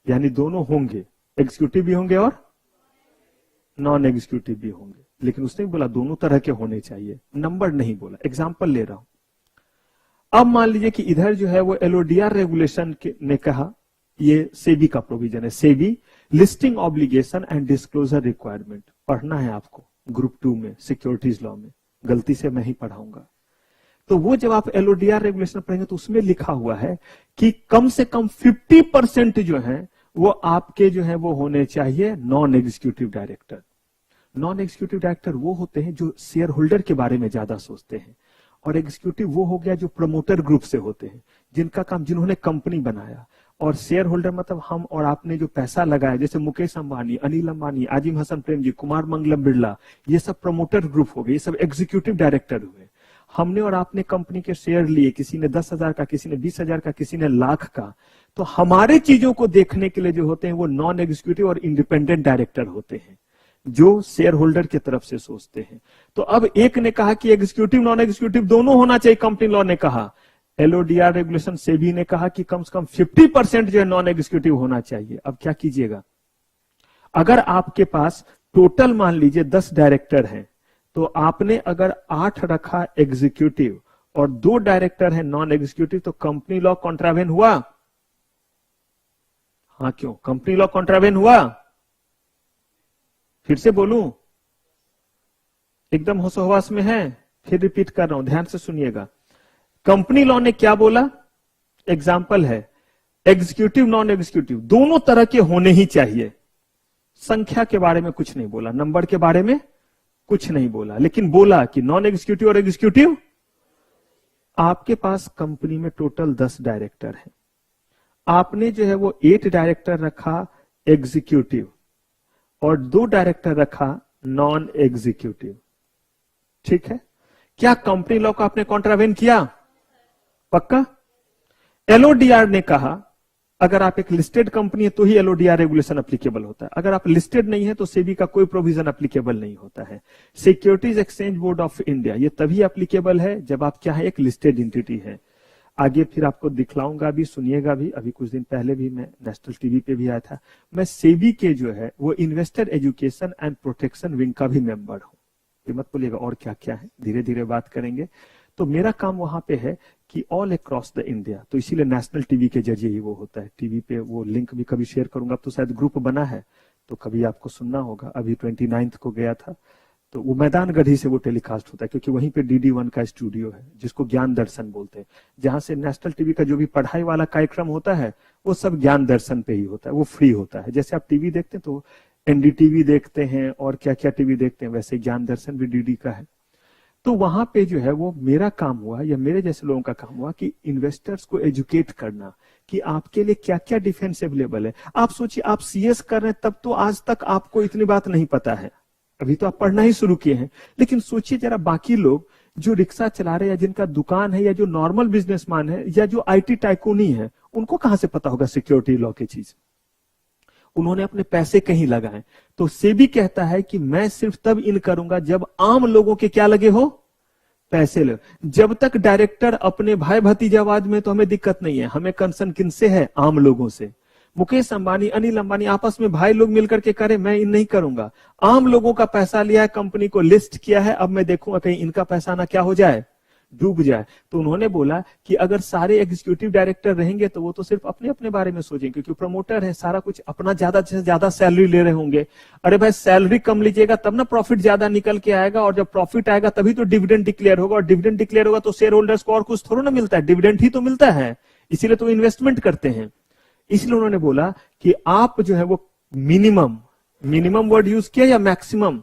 यानी दोनों होंगे, एग्जीक्यूटिव भी होंगे और नॉन एग्जीक्यूटिव भी होंगे। लेकिन उसने बोला दोनों तरह के होने चाहिए, नंबर नहीं बोला। एग्जांपल ले रहा हूं। अब मान लीजिए कि इधर जो है वो एलओडीआर रेगुलेशन ने कहा, ये सेबी का प्रोविजन है, SEBI listing obligation and disclosure requirement. पढ़ना है आपको ग्रुप 2 में सिक्योरिटीज लॉ में, गलती से मैं ही पढ़ाऊंगा। तो वो जब आप एलओडीआर रेगुलेशन पढ़ेंगे तो उसमें लिखा हुआ है कि कम से कम 50% जो है वो आपके जो है वो होने चाहिए non executive director. Non executive director वो होते हैं जो शेयर होल्डर के बारे में ज्यादा सोचते हैं, और एग्जीक्यूटिव वो हो गया जो प्रमोटर ग्रुप से होते हैं, जिनका काम, जिन्होंने कंपनी बनाया। और शेयर होल्डर मतलब हम और आपने जो पैसा लगाया, जैसे मुकेश अंबानी, अनिल अंबानी, आजिम हसन प्रेम जी, कुमार मंगलम बिरला, ये सब प्रमोटर ग्रुप हो गए, ये सब एग्जीक्यूटिव डायरेक्टर हुए। हमने और आपने कंपनी के शेयर लिए, किसी ने 10,000 का, किसी ने 20,000 का, किसी ने लाख का। तो हमारे चीजों को देखने के लिए जो होते हैं वो नॉन एग्जीक्यूटिव और इंडिपेंडेंट डायरेक्टर होते हैं। जो शेयर होल्डर की तरफ से सोचते हैं। तो अब एक ने कहा कि एग्जीक्यूटिव नॉन एग्जीक्यूटिव दोनों होना चाहिए, कंपनी लॉ ने कहा। एलओडीआर रेगुलेशन सेबी ने कहा कि कम से कम 50% जो है नॉन एग्जीक्यूटिव होना चाहिए। अब क्या कीजिएगा, अगर आपके पास टोटल मान लीजिए 10 डायरेक्टर हैं, तो आपने अगर 8 रखा एग्जीक्यूटिव और 2 डायरेक्टर हैं नॉन एग्जीक्यूटिव, तो कंपनी लॉ कॉन्ट्रावेन हुआ? हाँ, क्यों कंपनी लॉ कॉन्ट्रावेन हुआ? फिर से बोलूं, एकदम होश हवास में है, फिर रिपीट कर रहा हूं, ध्यान से सुनिएगा। कंपनी लॉ ने क्या बोला? एग्जाम्पल है, एग्जीक्यूटिव नॉन एग्जीक्यूटिव दोनों तरह के होने ही चाहिए। संख्या के बारे में कुछ नहीं बोला, नंबर के बारे में कुछ नहीं बोला, लेकिन बोला कि नॉन एग्जीक्यूटिव और एग्जीक्यूटिव। आपके पास कंपनी में टोटल 10 डायरेक्टर हैं, आपने जो है वो 8 डायरेक्टर रखा एग्जीक्यूटिव और 2 डायरेक्टर रखा नॉन एग्जीक्यूटिव, ठीक है? क्या कंपनी लॉ को आपने कॉन्ट्रावेन किया? पक्का? एलओडीआर ने कहा अगर आप एक लिस्टेड कंपनी है तो ही एलओडीआर रेगुलेशन एप्लीकेबल होता है, अगर आप लिस्टेड नहीं है तो सेबी का कोई प्रोविजन एप्लीकेबल नहीं होता है। Securities exchange board of India ये तभी एप्लीकेबल है जब आप क्या है, एक लिस्टेड एंटिटी है। आगे फिर आपको दिखलाऊंगा भी, सुनिएगा भी। अभी कुछ दिन पहले भी मैं नेशनल टीवी पे भी आया था। मैं सेबी के जो है वो investor education and protection wing का भी मेंबर हूं। ये मत बोलिएगा और क्या क्या है, धीरे धीरे बात करेंगे। तो मेरा काम वहां पे है कि ऑल अक्रॉस द इंडिया, तो इसीलिए नेशनल टीवी के जरिए ही वो होता है। टीवी पे वो लिंक भी कभी शेयर करूंगा, अब तो शायद ग्रुप बना है तो कभी आपको सुनना होगा। अभी 29 को गया था, तो वो मैदानगढ़ी से वो टेलीकास्ट होता है, क्योंकि वहीं पे DD1 का स्टूडियो है जिसको ज्ञान दर्शन बोलते हैं, जहां से नेशनल टीवी का जो भी पढ़ाई वाला कार्यक्रम होता है वो सब ज्ञान दर्शन पे ही होता है, वो फ्री होता है। जैसे आप टीवी देखते हैं तो NDTV देखते हैं और क्या क्या टीवी देखते हैं, वैसे ज्ञान दर्शन भी DD का है। तो वहां पे जो है वो मेरा काम हुआ या मेरे जैसे लोगों का काम हुआ कि इन्वेस्टर्स को एजुकेट करना कि आपके लिए क्या क्या डिफेंस अवेलेबल है। आप सोचिए, आप CS कर रहे हैं तब तो आज तक आपको इतनी बात नहीं पता है, अभी तो आप पढ़ना ही शुरू किए हैं। लेकिन सोचिए जरा बाकी लोग जो रिक्शा चला रहे हैं या जिनका दुकान है या जो नॉर्मल बिजनेसमैन है या जो IT टाइकूनी है, उनको कहां से पता होगा सिक्योरिटी लॉ की चीज? उन्होंने अपने पैसे कहीं लगाए। तो सेबी कहता है कि मैं सिर्फ तब इन करूंगा जब आम लोगों के क्या लगे हो, पैसे लगे। जब तक डायरेक्टर अपने भाई भतीजावाद में तो हमें दिक्कत नहीं है, हमें कंसर्न किनसे है? आम लोगों से। मुकेश अंबानी, अनिल अंबानी आपस में भाई लोग मिलकर के करे, मैं इन नहीं करूंगा। आम लोगों का पैसा लिया है, कंपनी को लिस्ट किया है, अब मैं देखूंगा कहीं इनका पैसा ना क्या हो जाए, डूब जाए। तो उन्होंने बोला कि अगर सारे एग्जीक्यूटिव डायरेक्टर रहेंगे तो वो तो सिर्फ अपने अपने बारे में सोचेंगे, क्योंकि प्रमोटर है, सारा कुछ अपना ज्यादा से ज्यादा सैलरी ले रहे होंगे। अरे भाई, सैलरी कम लीजिएगा तब ना प्रॉफिट ज्यादा निकल के आएगा, और जब प्रॉफिट आएगा तभी तो डिविडेंड डिक्लेयर होगा, और डिविडेंड डिक्लेयर होगा तो शेयर होल्डर्स को और कुछ थोड़ा ना मिलता है, डिविडेंड ही तो मिलता है, इसीलिए तो इन्वेस्टमेंट करते हैं। इसलिए उन्होंने बोला कि आप जो है वो मिनिमम वर्ड यूज किया या मैक्सिमम?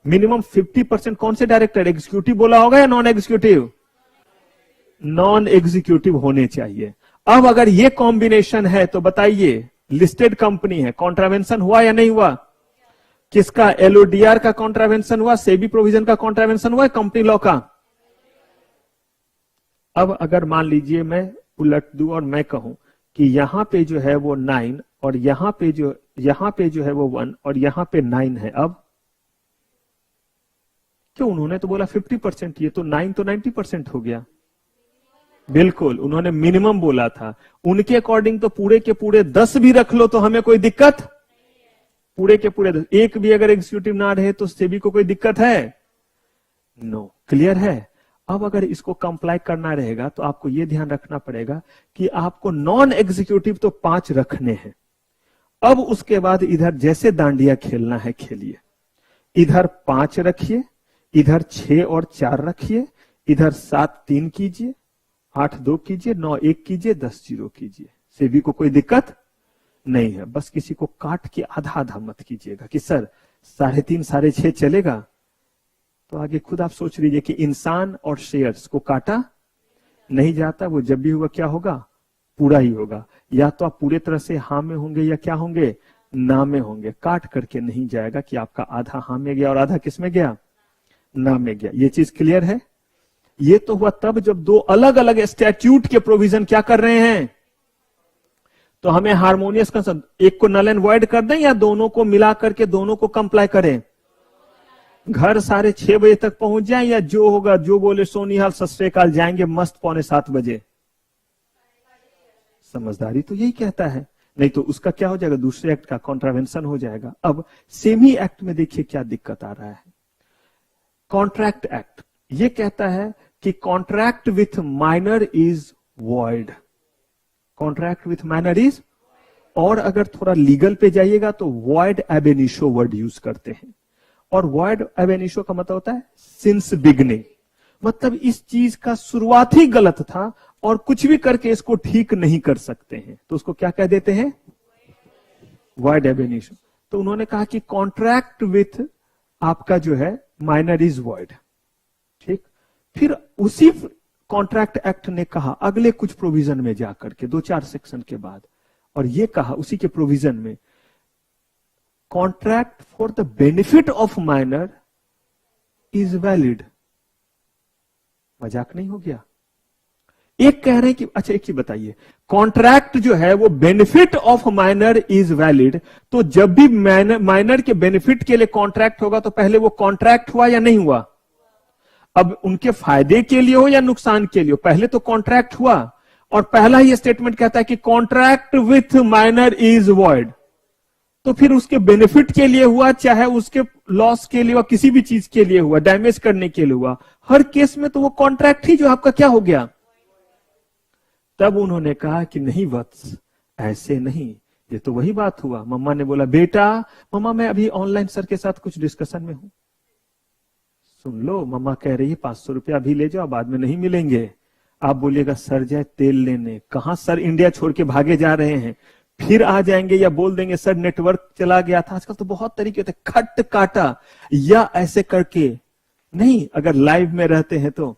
मिनिमम 50%। कौन से डायरेक्टर? एग्जीक्यूटिव बोला होगा या नॉन एग्जीक्यूटिव? नॉन एग्जीक्यूटिव होने चाहिए। अब अगर ये कॉम्बिनेशन है तो बताइए, लिस्टेड कंपनी है, कॉन्ट्रावेंशन हुआ या नहीं हुआ? किसका? एलओडीआर का कॉन्ट्रावेंशन हुआ, सेबी प्रोविजन का कॉन्ट्रावेंशन हुआ, कंपनी लॉ का। अब अगर मान लीजिए मैं उलट दूं और मैं कहूं कि यहां पे जो है वो 9 और यहां पे जो है वो 1 और यहां पे 9 है, अब क्यों? उन्होंने तो बोला 50%, ये तो 9 तो 90% हो गया। बिल्कुल, उन्होंने मिनिमम बोला था। उनके अकॉर्डिंग तो पूरे के पूरे 10 भी रख लो तो हमें कोई दिक्कत, पूरे के पूरे 10, एक भी अगर एग्जीक्यूटिव ना रहे तो सेबी को कोई दिक्कत है? नो। क्लियर है? अब अगर इसको कंप्लाई करना रहेगा तो आपको यह ध्यान रखना पड़ेगा कि आपको नॉन एग्जीक्यूटिव तो 5 रखने हैं। अब उसके बाद इधर जैसे दांडिया खेलना है खेलिए, इधर 5 रखिए, इधर 6 और 4 रखिए, इधर 7 3 कीजिए, 8 2 कीजिए, 9 1 कीजिए, 10 0 कीजिए। सेबी को कोई दिक्कत नहीं है। बस किसी को काट के आधा आधा मत कीजिएगा कि सर 3.5 6.5 चलेगा, तो आगे खुद आप सोच लीजिए कि इंसान और शेयर्स को काटा नहीं जाता, वो जब भी हुआ क्या होगा, पूरा ही होगा। या तो आप पूरे तरह से हाँ में होंगे या क्या होंगे, ना में होंगे। काट करके नहीं जाएगा कि आपका आधा हाँ में गया और आधा किस में गया, ना में गया। ये चीज क्लियर है? ये तो हुआ तब जब 2 अलग अलग स्टैट्यूट के प्रोविजन क्या कर रहे हैं। तो हमें हार्मोनियस कंसेप्ट, एक को नल एंड वॉइड कर दें या दोनों को मिला करके दोनों को कंप्लाई करें? घर साढ़े 6 बजे तक पहुंच जाए या जो होगा जो बोले सोनिहाल सत श्री अकाल जाएंगे मस्त 6:45 बजे? समझदारी तो यही कहता है, नहीं तो उसका क्या हो जाएगा, दूसरे एक्ट का कॉन्ट्रावेंशन हो जाएगा। अब सेमी एक्ट में देखिए क्या दिक्कत आ रहा है। कॉन्ट्रैक्ट एक्ट ये कहता है कि contract with minor is void, contract with minor is, और अगर थोड़ा लीगल पे जाइएगा तो वॉइड एब इनिशियो वर्ड यूज करते हैं, और वॉइड एब इनिशियो का मतलब होता है सिंस बिगनिंग, मतलब इस चीज का शुरुआत ही गलत था और कुछ भी करके इसको ठीक नहीं कर सकते हैं, तो उसको क्या कह देते हैं, वॉइड एब इनिशियो। तो उन्होंने कहा कि कॉन्ट्रैक्ट विथ आपका जो है माइनर इज वॉइड, ठीक। फिर उसी कॉन्ट्रैक्ट एक्ट ने कहा अगले कुछ प्रोविजन में जाकर के 2-4 सेक्शन के बाद, और ये कहा उसी के प्रोविजन में, contract for the benefit of minor is valid. मजाक नहीं हो गया? एक कह रहे हैं कि अच्छा एक ही बताइए, कॉन्ट्रैक्ट जो है वो benefit of minor is valid, तो जब भी माइनर के बेनिफिट के लिए कॉन्ट्रैक्ट होगा तो पहले वो कॉन्ट्रैक्ट हुआ या नहीं हुआ? अब उनके फायदे के लिए हो या नुकसान के लिए हो, पहले तो कॉन्ट्रैक्ट हुआ, और पहला ही स्टेटमेंट कहता है कि contract with minor is void, तो फिर उसके बेनिफिट के लिए हुआ, चाहे उसके लॉस के लिए हुआ, किसी भी चीज के लिए हुआ, डैमेज करने के लिए हुआ, हर केस में तो वो कॉन्ट्रैक्ट ही जो आपका क्या हो गया। तब उन्होंने कहा कि नहीं वत्स, ऐसे नहीं, ये तो वही बात हुआ। मम्मा ने बोला बेटा, मम्मा मैं अभी ऑनलाइन सर के साथ कुछ डिस्कशन में हूं, सुन लो, मम्मा कह रही है 500 रुपया अभी ले जाओ, बाद में नहीं मिलेंगे। आप बोलिएगा सर जाए तेल लेने, कहां सर इंडिया छोड़ के भागे जा रहे हैं, फिर आ जाएंगे, या बोल देंगे सर नेटवर्क चला गया था। आजकल तो बहुत तरीके होते, खट काटा या ऐसे करके, नहीं अगर लाइव में रहते हैं तो।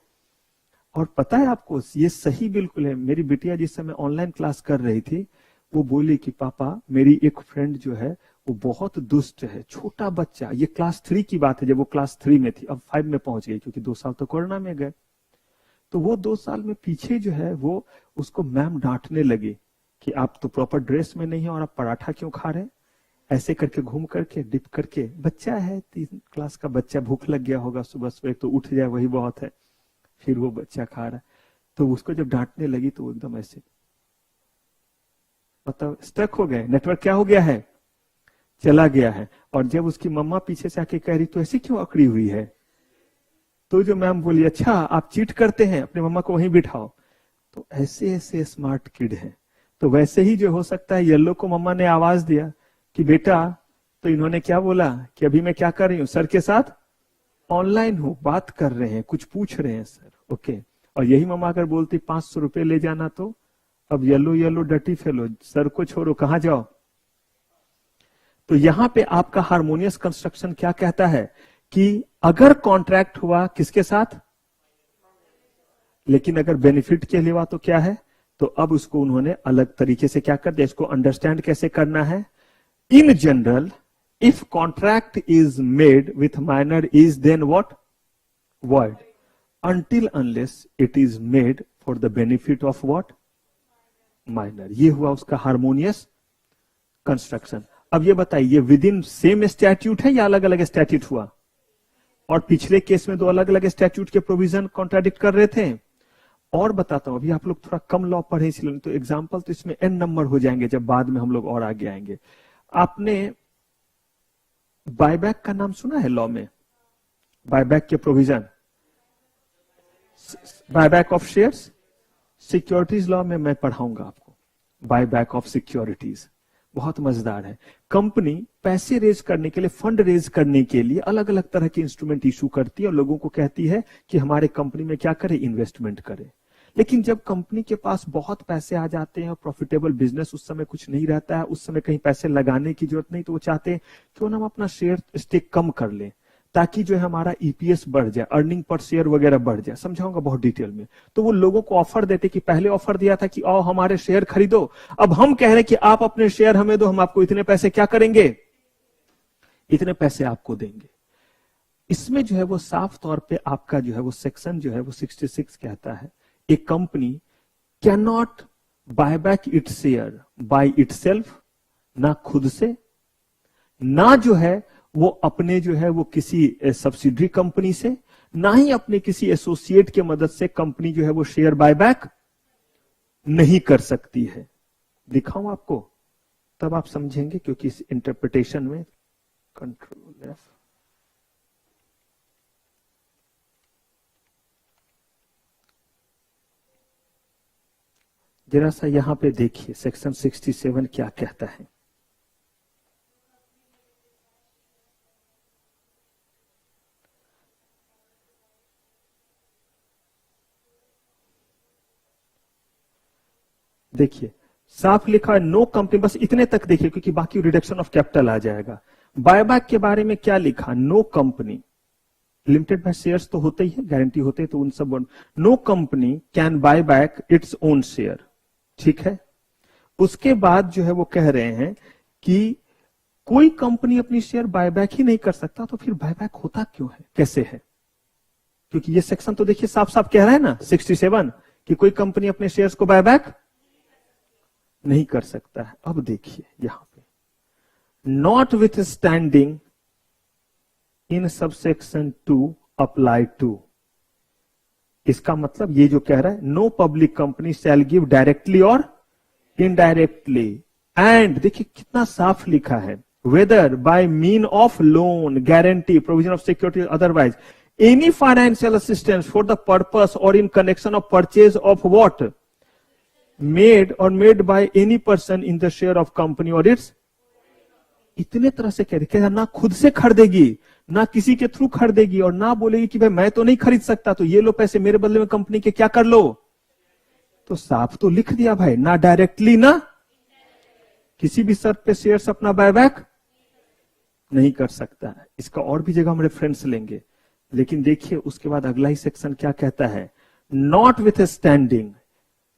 और पता है आपको ये सही बिल्कुल है, मेरी बिटिया जिस समय ऑनलाइन क्लास कर रही थी वो बोली कि पापा मेरी एक फ्रेंड जो है वो बहुत दुष्ट है, छोटा बच्चा, ये क्लास 3 की बात है, जब वो क्लास 3 में थी, अब 5 में पहुंच गई क्योंकि 2 साल तो कोरोना में गए। तो वो 2 साल में पीछे जो है वो उसको मैम डांटने लगी कि आप तो प्रॉपर ड्रेस में नहीं है और आप पराठा क्यों खा रहे हैं, ऐसे करके घूम करके डिप करके। बच्चा है 3 क्लास का बच्चा, भूख लग गया होगा सुबह सुबह तो उठ जाए वही बहुत है, फिर वो बच्चा खा रहा है। तो उसको जब डांटने लगी तो एकदम ऐसे मतलब स्टक हो गए, नेटवर्क क्या हो गया है, चला गया है। और जब उसकी मम्मा पीछे से आके कह रही तो ऐसे क्यों अकड़ी हुई है, तो जो मैम बोली अच्छा आप चीट करते हैं, अपने मम्मा को वहीं बिठाओ। तो ऐसे ऐसे स्मार्ट किड है। तो वैसे ही जो हो सकता है येलो को मम्मा ने आवाज दिया कि बेटा, तो इन्होंने क्या बोला कि अभी मैं क्या कर रही हूं, सर के साथ ऑनलाइन हूं, बात कर रहे हैं, कुछ पूछ रहे हैं सर, ओके। और यही मम्मा अगर बोलती 500 रुपए ले जाना, तो अब येलो येलो डटी फेलो, सर को छोड़ो कहां जाओ। तो यहां पे आपका हार्मोनियस कंस्ट्रक्शन क्या कहता है कि अगर कॉन्ट्रैक्ट हुआ किसके साथ, लेकिन अगर बेनिफिट के लिए हुआ तो क्या है, तो अब उसको उन्होंने अलग तरीके से क्या कर दिया, इसको अंडरस्टैंड कैसे करना है। In general if contract is made with minor is then what, void, until unless it is made for the benefit of what, minor. ये हुआ उसका हार्मोनियस कंस्ट्रक्शन। अब ये बताइए विद इन सेम स्टैट्यूट है या अलग अलग स्टैट्यूट हुआ, और पिछले केस में 2 अलग अलग स्टैट्यूट के प्रोविजन कॉन्ट्राडिक्ट कर रहे थे। और बताता हूं, अभी आप लोग थोड़ा कम लॉ पढ़े इसलिए, तो एग्जाम्पल तो इसमें n नंबर हो जाएंगे जब बाद में हम लोग और आगे आएंगे। आपने बायबैक का नाम सुना है लॉ में, बायबैक के provision, buyback of shares, securities law में मैं पढ़ाऊंगा आपको बायबैक ऑफ सिक्योरिटीज, बहुत मजेदार है। कंपनी पैसे रेज करने के लिए, फंड रेज करने के लिए अलग अलग तरह के इंस्ट्रूमेंट इशू करती है और लोगों को कहती है कि हमारे कंपनी में क्या करे, इन्वेस्टमेंट करे। लेकिन जब कंपनी के पास बहुत पैसे आ जाते हैं और प्रॉफिटेबल बिजनेस उस समय कुछ नहीं रहता है, उस समय कहीं पैसे लगाने की जरूरत नहीं, तो वो चाहते हैं क्यों ना हम अपना शेयर स्टेक कम कर लें ताकि जो है हमारा ईपीएस बढ़ जाए, अर्निंग पर शेयर वगैरह बढ़ जाए। समझाऊंगा बहुत डिटेल में। तो वो लोगों को ऑफर देते कि पहले ऑफर दिया था कि आओ हमारे शेयर खरीदो, अब हम कह रहे हैं कि आप अपने शेयर हमें दो, हम आपको इतने पैसे क्या करेंगे, इतने पैसे आपको देंगे। इसमें जो है वो साफ तौर पे आपका जो है वो सेक्शन जो है वो 66 कहता है, a company can not buyback it share by itself, ना खुद से, ना जो है वो अपने जो है वो किसी सब्सिडरी कंपनी से, ना ही अपने किसी एसोसिएट के मदद से कंपनी जो है वो शेयर बायबैक नहीं कर सकती है। दिखाऊं आपको, तब आप समझेंगे, क्योंकि इस इंटरप्रिटेशन में कंट्रोल एफ, जरा सा यहां पे देखिए सेक्शन 67 क्या कहता है। देखिए साफ लिखा है, नो कंपनी, बस इतने तक देखिए क्योंकि बाकी रिडक्शन ऑफ कैपिटल आ जाएगा। बायबैक के बारे में क्या लिखा, no company, limited by shares तो होते ही है, गारंटी होते हैं तो उन सब, no company can buy back its own share, ठीक है। उसके बाद जो है वो कह रहे हैं कि कोई कंपनी अपनी शेयर बायबैक ही नहीं कर सकता, तो फिर बायबैक होता क्यों है, कैसे है? क्योंकि ये सेक्शन तो देखिए साफ साफ कह रहा है ना 67 कि कोई कंपनी अपने शेयर्स को बायबैक नहीं कर सकता है। अब देखिए यहां पे, notwithstanding in subsection 2 apply to, इसका मतलब ये जो कह रहा है, no public company shall give directly और इनडायरेक्टली, एंड देखिए कितना साफ लिखा है, whether by mean of loan, guarantee, provision of security, otherwise any financial assistance for the purpose और in connection of purchase of what, made और made by any person in the share of company और its, इतने तरह से कह रहे, ना खुद से खरीदेगी, ना किसी के थ्रू खरीदेगी, और ना बोलेगी कि भाई मैं तो नहीं खरीद सकता तो ये लो पैसे मेरे बदले में कंपनी के क्या कर लो। तो साफ तो लिख दिया भाई, ना डायरेक्टली ना किसी भी शर्त पे शेयर्स अपना बायबैक नहीं कर सकता है। इसका और भी जगह हम रेफरेंस लेंगे, लेकिन देखिए उसके बाद अगला ही सेक्शन क्या कहता है, नॉट विथ स्टैंडिंग,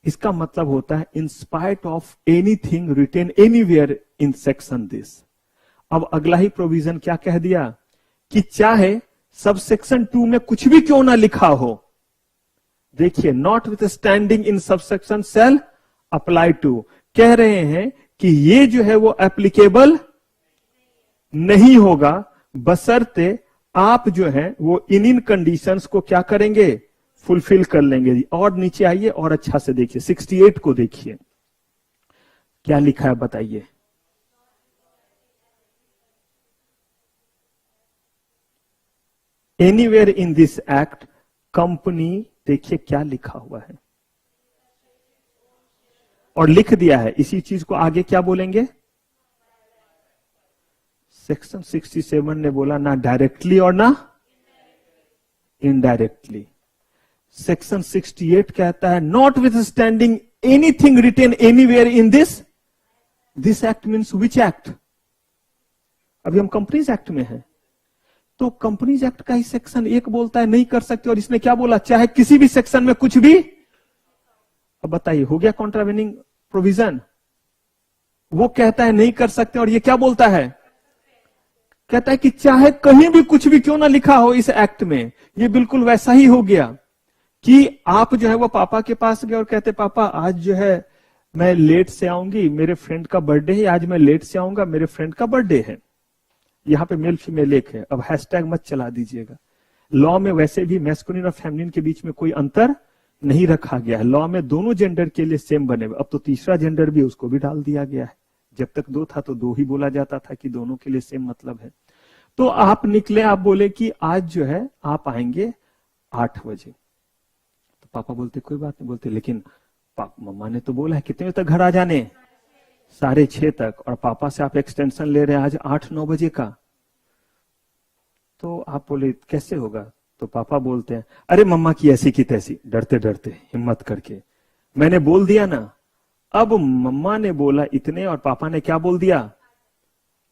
इसका मतलब होता है in spite of anything written anywhere in section this. अब अगला ही प्रोविजन क्या कह दिया कि चाहे सब सेक्शन 2 में कुछ भी क्यों ना लिखा हो, देखिए notwithstanding in subsection shall apply to, कह रहे हैं कि ये जो है वो एप्लीकेबल नहीं होगा, बशर्ते आप जो है वो इन कंडीशंस को क्या करेंगे, फुलफिल कर लेंगे। और नीचे आइए और अच्छा से देखिए 68 को देखिए क्या लिखा है, बताइए। Anywhere in this act company, देखिए क्या लिखा हुआ है और लिख दिया है, इसी चीज को आगे क्या बोलेंगे, सेक्शन 67 ने बोला ना डायरेक्टली और ना इनडायरेक्टली। सेक्शन 68 कहता है notwithstanding anything written anywhere in this, this act means which act, अभी हम कंपनीज एक्ट में हैं, तो कंपनीज एक्ट का ही सेक्शन 1 बोलता है नहीं कर सकते, और इसने क्या बोला, चाहे किसी भी सेक्शन में कुछ भी। अब बताइए हो गया कॉन्ट्रावेनिंग प्रोविजन, वो कहता है नहीं कर सकते, और ये क्या बोलता है, कहता है कि चाहे कहीं भी कुछ भी क्यों ना लिखा हो इस एक्ट में। ये बिल्कुल वैसा ही हो गया कि आप जो है वो पापा के पास गए और कहते पापा आज जो है मैं लेट से आऊंगी, मेरे फ्रेंड का बर्थडे है, आज मैं लेट से आऊंगा, मेरे फ्रेंड का बर्थडे है। यहां पे मेल फीमेल एक है, अब हैशटैग मत चला दीजिएगा। लॉ में वैसे भी मैस्कुलिन और फेमिनिन के बीच में कोई अंतर नहीं रखा गया है, लॉ में दोनों जेंडर के लिए सेम बने हुए, अब तो तीसरा जेंडर भी उसको भी डाल दिया गया है, जब तक 2 था तो 2 ही बोला जाता था कि दोनों के लिए सेम मतलब है। तो आप निकले, आप बोले कि आज जो है आप आएंगे 8 बजे, तो पापा बोलते कोई बात नहीं, बोलते लेकिन मम्मा ने तो बोला है कितने बजे तक घर आ जाने, 6:30 तक, और पापा से आप एक्सटेंशन ले रहे हैं आज 8-9 बजे का। तो आप बोले कैसे होगा, तो पापा बोलते हैं अरे मम्मा की ऐसी की तैसी, डरते डरते हिम्मत करके मैंने बोल दिया ना। अब मम्मा ने बोला इतने और पापा ने क्या बोल दिया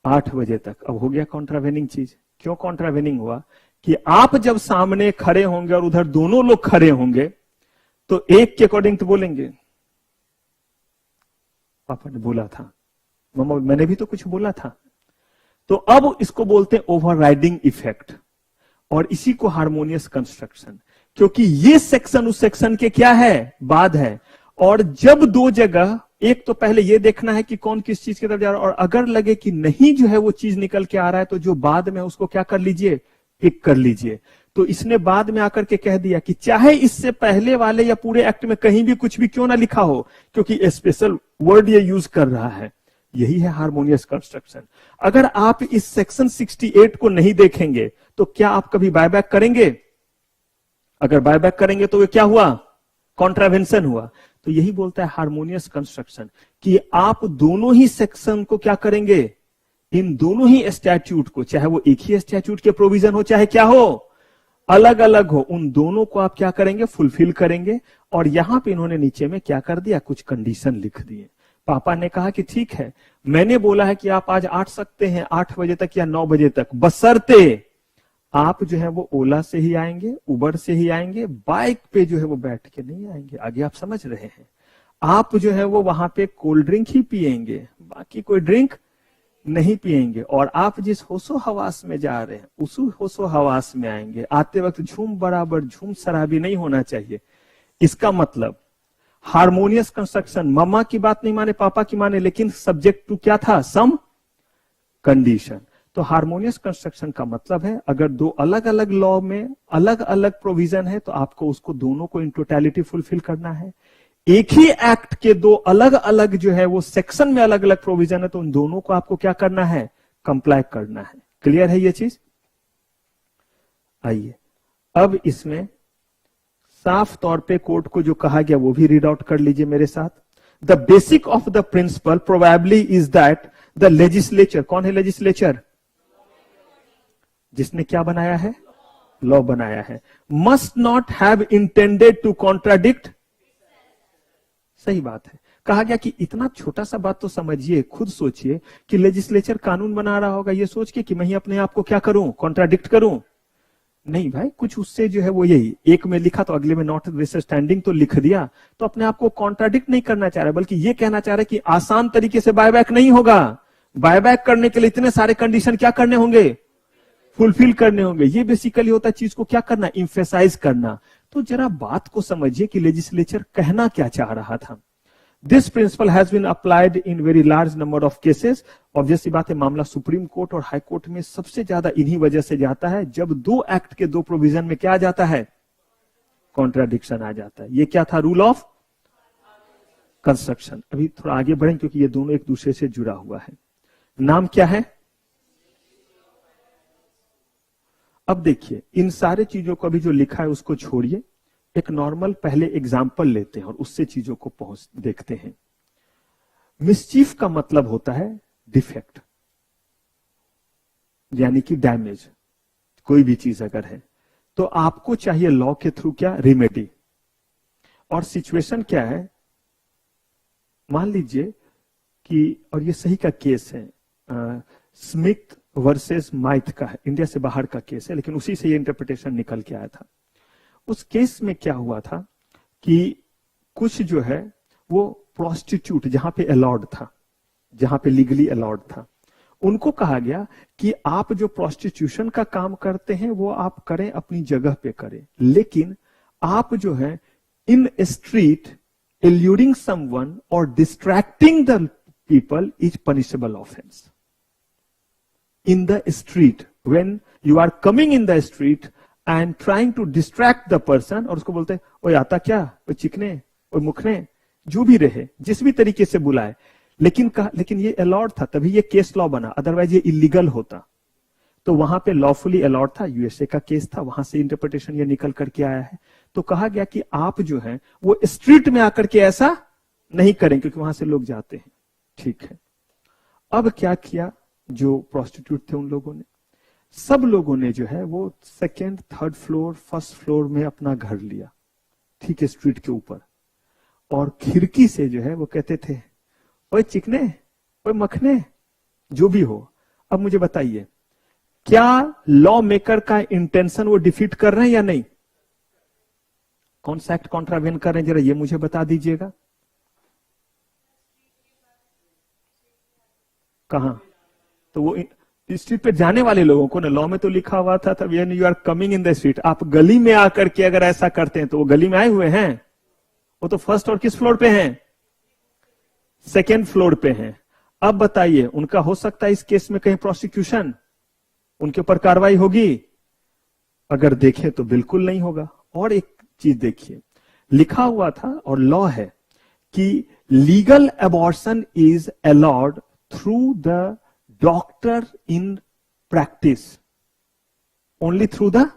8 बजे तक। अब हो गया कॉन्ट्रावेनिंग चीज। क्यों कॉन्ट्रावेनिंग हुआ कि आप जब सामने खड़े होंगे और उधर दोनों लोग खड़े होंगे तो एक के अकॉर्डिंग तो बोलेंगे पापा ने बोला था, मम्मा मैंने भी तो कुछ बोला था। तो अब इसको बोलते हैं ओवरराइडिंग इफेक्ट, और इसी को हार्मोनियस कंस्ट्रक्शन, क्योंकि ये सेक्शन उस सेक्शन के क्या है, बाद है, और जब दो जगह, एक तो पहले ये देखना है कि कौन किस चीज की तरफ जा रहा है, और अगर लगे कि नहीं जो है वो चीज निकल के आ रहा है तो जो बाद में उसको क्या कर लीजिए, पिक कर लीजिए। तो इसने बाद में आकर के कह दिया कि चाहे इससे पहले वाले या पूरे एक्ट में कहीं भी कुछ भी क्यों ना लिखा हो, क्योंकि स्पेशल वर्ड ये यूज कर रहा है। यही है हार्मोनियस कंस्ट्रक्शन। अगर आप इस सेक्शन 68 को नहीं देखेंगे तो क्या आप कभी बायबैक करेंगे? अगर बायबैक करेंगे तो ये क्या हुआ, कॉन्ट्रावेंशन हुआ। तो यही बोलता है हार्मोनियस कंस्ट्रक्शन कि आप दोनों ही सेक्शन को क्या करेंगे, इन दोनों ही स्टैट्यूट को, चाहे वो एक ही स्टैट्यूट के प्रोविजन हो चाहे क्या हो, अलग अलग हो, उन दोनों को आप क्या करेंगे, फुलफिल करेंगे। और यहां पे इन्होंने नीचे में क्या कर दिया, कुछ कंडीशन लिख दिए। पापा ने कहा कि ठीक है, मैंने बोला है कि आप आज 8 सकते हैं, 8 बजे तक या 9 बजे तक, बशर्ते आप जो है वो ओला से ही आएंगे, उबर से ही आएंगे, बाइक पे जो है वो बैठ के नहीं आएंगे। आगे आप समझ रहे हैं। आप जो है वो वहां पे कोल्ड ड्रिंक ही पिएंगे, बाकी कोई ड्रिंक नहीं पिएंगे। और आप जिस होशो हवास में जा रहे हैं उस होशो हवास में आएंगे। आते वक्त झूम बराबर झूम शराबी नहीं होना चाहिए। इसका मतलब हार्मोनियस कंस्ट्रक्शन, मम्मा की बात नहीं माने, पापा की माने, लेकिन सब्जेक्ट टू क्या था, सम कंडीशन। तो हार्मोनियस कंस्ट्रक्शन का मतलब है अगर दो अलग अलग लॉ में अलग अलग प्रोविजन है तो आपको उसको दोनों को इन टोटलिटी फुलफिल करना है। एक ही एक्ट के दो अलग अलग जो है वो सेक्शन में अलग अलग प्रोविजन है तो उन दोनों को आपको क्या करना है, कंप्लाई करना है। क्लियर है ये चीज? आइए अब इसमें साफ तौर पे कोर्ट को जो कहा गया वो भी रीड आउट कर लीजिए मेरे साथ। The basic of the principle probably is that the legislature, कौन है लेजिस्लेचर, जिसने क्या बनाया है, लॉ बनाया है, must not have intended to contradict. सही बात है। कहा गया कि इतना छोटा सा बात तो समझिए, खुद सोचिए कि लेजिस्लेचर कानून बना रहा होगा ये सोच के कि मैं ही अपने आप को क्या करूं, कॉन्ट्राडिक्ट करूं। नहीं भाई, कुछ उससे जो है वो यही, एक में लिखा तो अगले में नॉट स्टैंडिंग तो लिख दिया, तो अपने आप को कॉन्ट्राडिक्ट नहीं करना चाह रहा, बल्कि ये कहना चाह रहा है कि आसान तरीके से बायबैक नहीं होगा। बायबैक करने के लिए इतने सारे कंडीशन क्या करने होंगे, फुलफिल करने होंगे। ये बेसिकली होता है चीज को क्या करना, इंफेसाइज करना। तो जरा बात को समझिए कि लेजिस्लेचर कहना क्या चाह रहा था। This principle has been applied in very large number of cases. Obviously बात है, मामला सुप्रीम कोर्ट और हाई कोर्ट में सबसे ज्यादा इन्हीं वजह से जाता है जब दो एक्ट के दो प्रोविजन में क्या आ जाता है, कॉन्ट्राडिक्शन आ जाता है। ये क्या था, रूल ऑफ कंस्ट्रक्शन। अभी थोड़ा आगे बढ़ें क्योंकि ये दोनों एक दूसरे से जुड़ा हुआ है। नाम क्या है? अब देखिए इन सारे चीजों को अभी जो लिखा है उसको छोड़िए, एक नॉर्मल पहले एग्जाम्पल लेते हैं और उससे चीजों को पहुंच देखते हैं। मिसचीफ का मतलब होता है डिफेक्ट, यानी कि डैमेज। कोई भी चीज अगर है तो आपको चाहिए लॉ के थ्रू क्या, रेमेडी। और सिचुएशन क्या है, मान लीजिए कि, और ये सही का केस है, स्मिथ वर्सेस माइथ का है, इंडिया से बाहर का केस है, लेकिन उसी से ये इंटरप्रिटेशन निकल के आया था। उस केस में क्या हुआ था कि कुछ जो है वो प्रोस्टिट्यूट, जहां पे अलाउड था, जहां पे लीगली अलाउड था, उनको कहा गया कि आप जो प्रोस्टिट्यूशन का काम करते हैं वो आप करें, अपनी जगह पे करें, लेकिन आप जो है इन स्ट्रीट एल्यूरिंग समवन और distracting the people is punishable offence. In the street, when you are coming in the street and trying to distract the person, और उसको बोलते हैं ओए आता क्या, ओए चिकने, ओए मुखने, जो भी रहे, जिस भी तरीके से बुलाए, लेकिन ये अलाउड था, तभी ये केस लॉ बना, अदरवाइज ये इलीगल होता। तो वहां पे लॉफुली अलाउड था, यूएसए का केस था, वहां से इंटरप्रिटेशन ये निकल करके आया है। तो कहा गया कि आप जो है वो स्ट्रीट में आकर के ऐसा नहीं करें क्योंकि वहां से लोग जाते हैं। ठीक है, अब क्या किया, जो प्रोस्टिट्यूट थे उन लोगों ने, सब लोगों ने जो है वो second, third floor, first floor में अपना घर लिया, ठीक है, स्ट्रीट के ऊपर, और खिड़की से जो है वो कहते थे ओए चिकने, ओए मखने, जो भी हो। अब मुझे बताइए, क्या लॉ मेकर का इंटेंशन वो डिफीट कर रहे हैं या नहीं? कौन सा एक्ट कॉन्ट्रावेन कर रहे हैं, जरा ये मुझे बता दीजिएगा। कहां? तो वो स्ट्रीट पे जाने वाले लोगों को ना, लॉ में तो लिखा हुआ था when you are coming in the street, आप गली में आकर के अगर ऐसा करते हैं तो वो गली में आए हुए हैं, वो तो फर्स्ट और किस फ्लोर पे हैं? सेकेंड फ्लोर पे हैं। अब बताइए, उनका हो सकता है इस केस में कहीं प्रोसिक्यूशन, उनके ऊपर कार्रवाई होगी? अगर देखें तो बिल्कुल नहीं होगा। और एक चीज देखिए, लिखा हुआ था और लॉ है कि legal abortion is allowed through the doctor in practice, only through the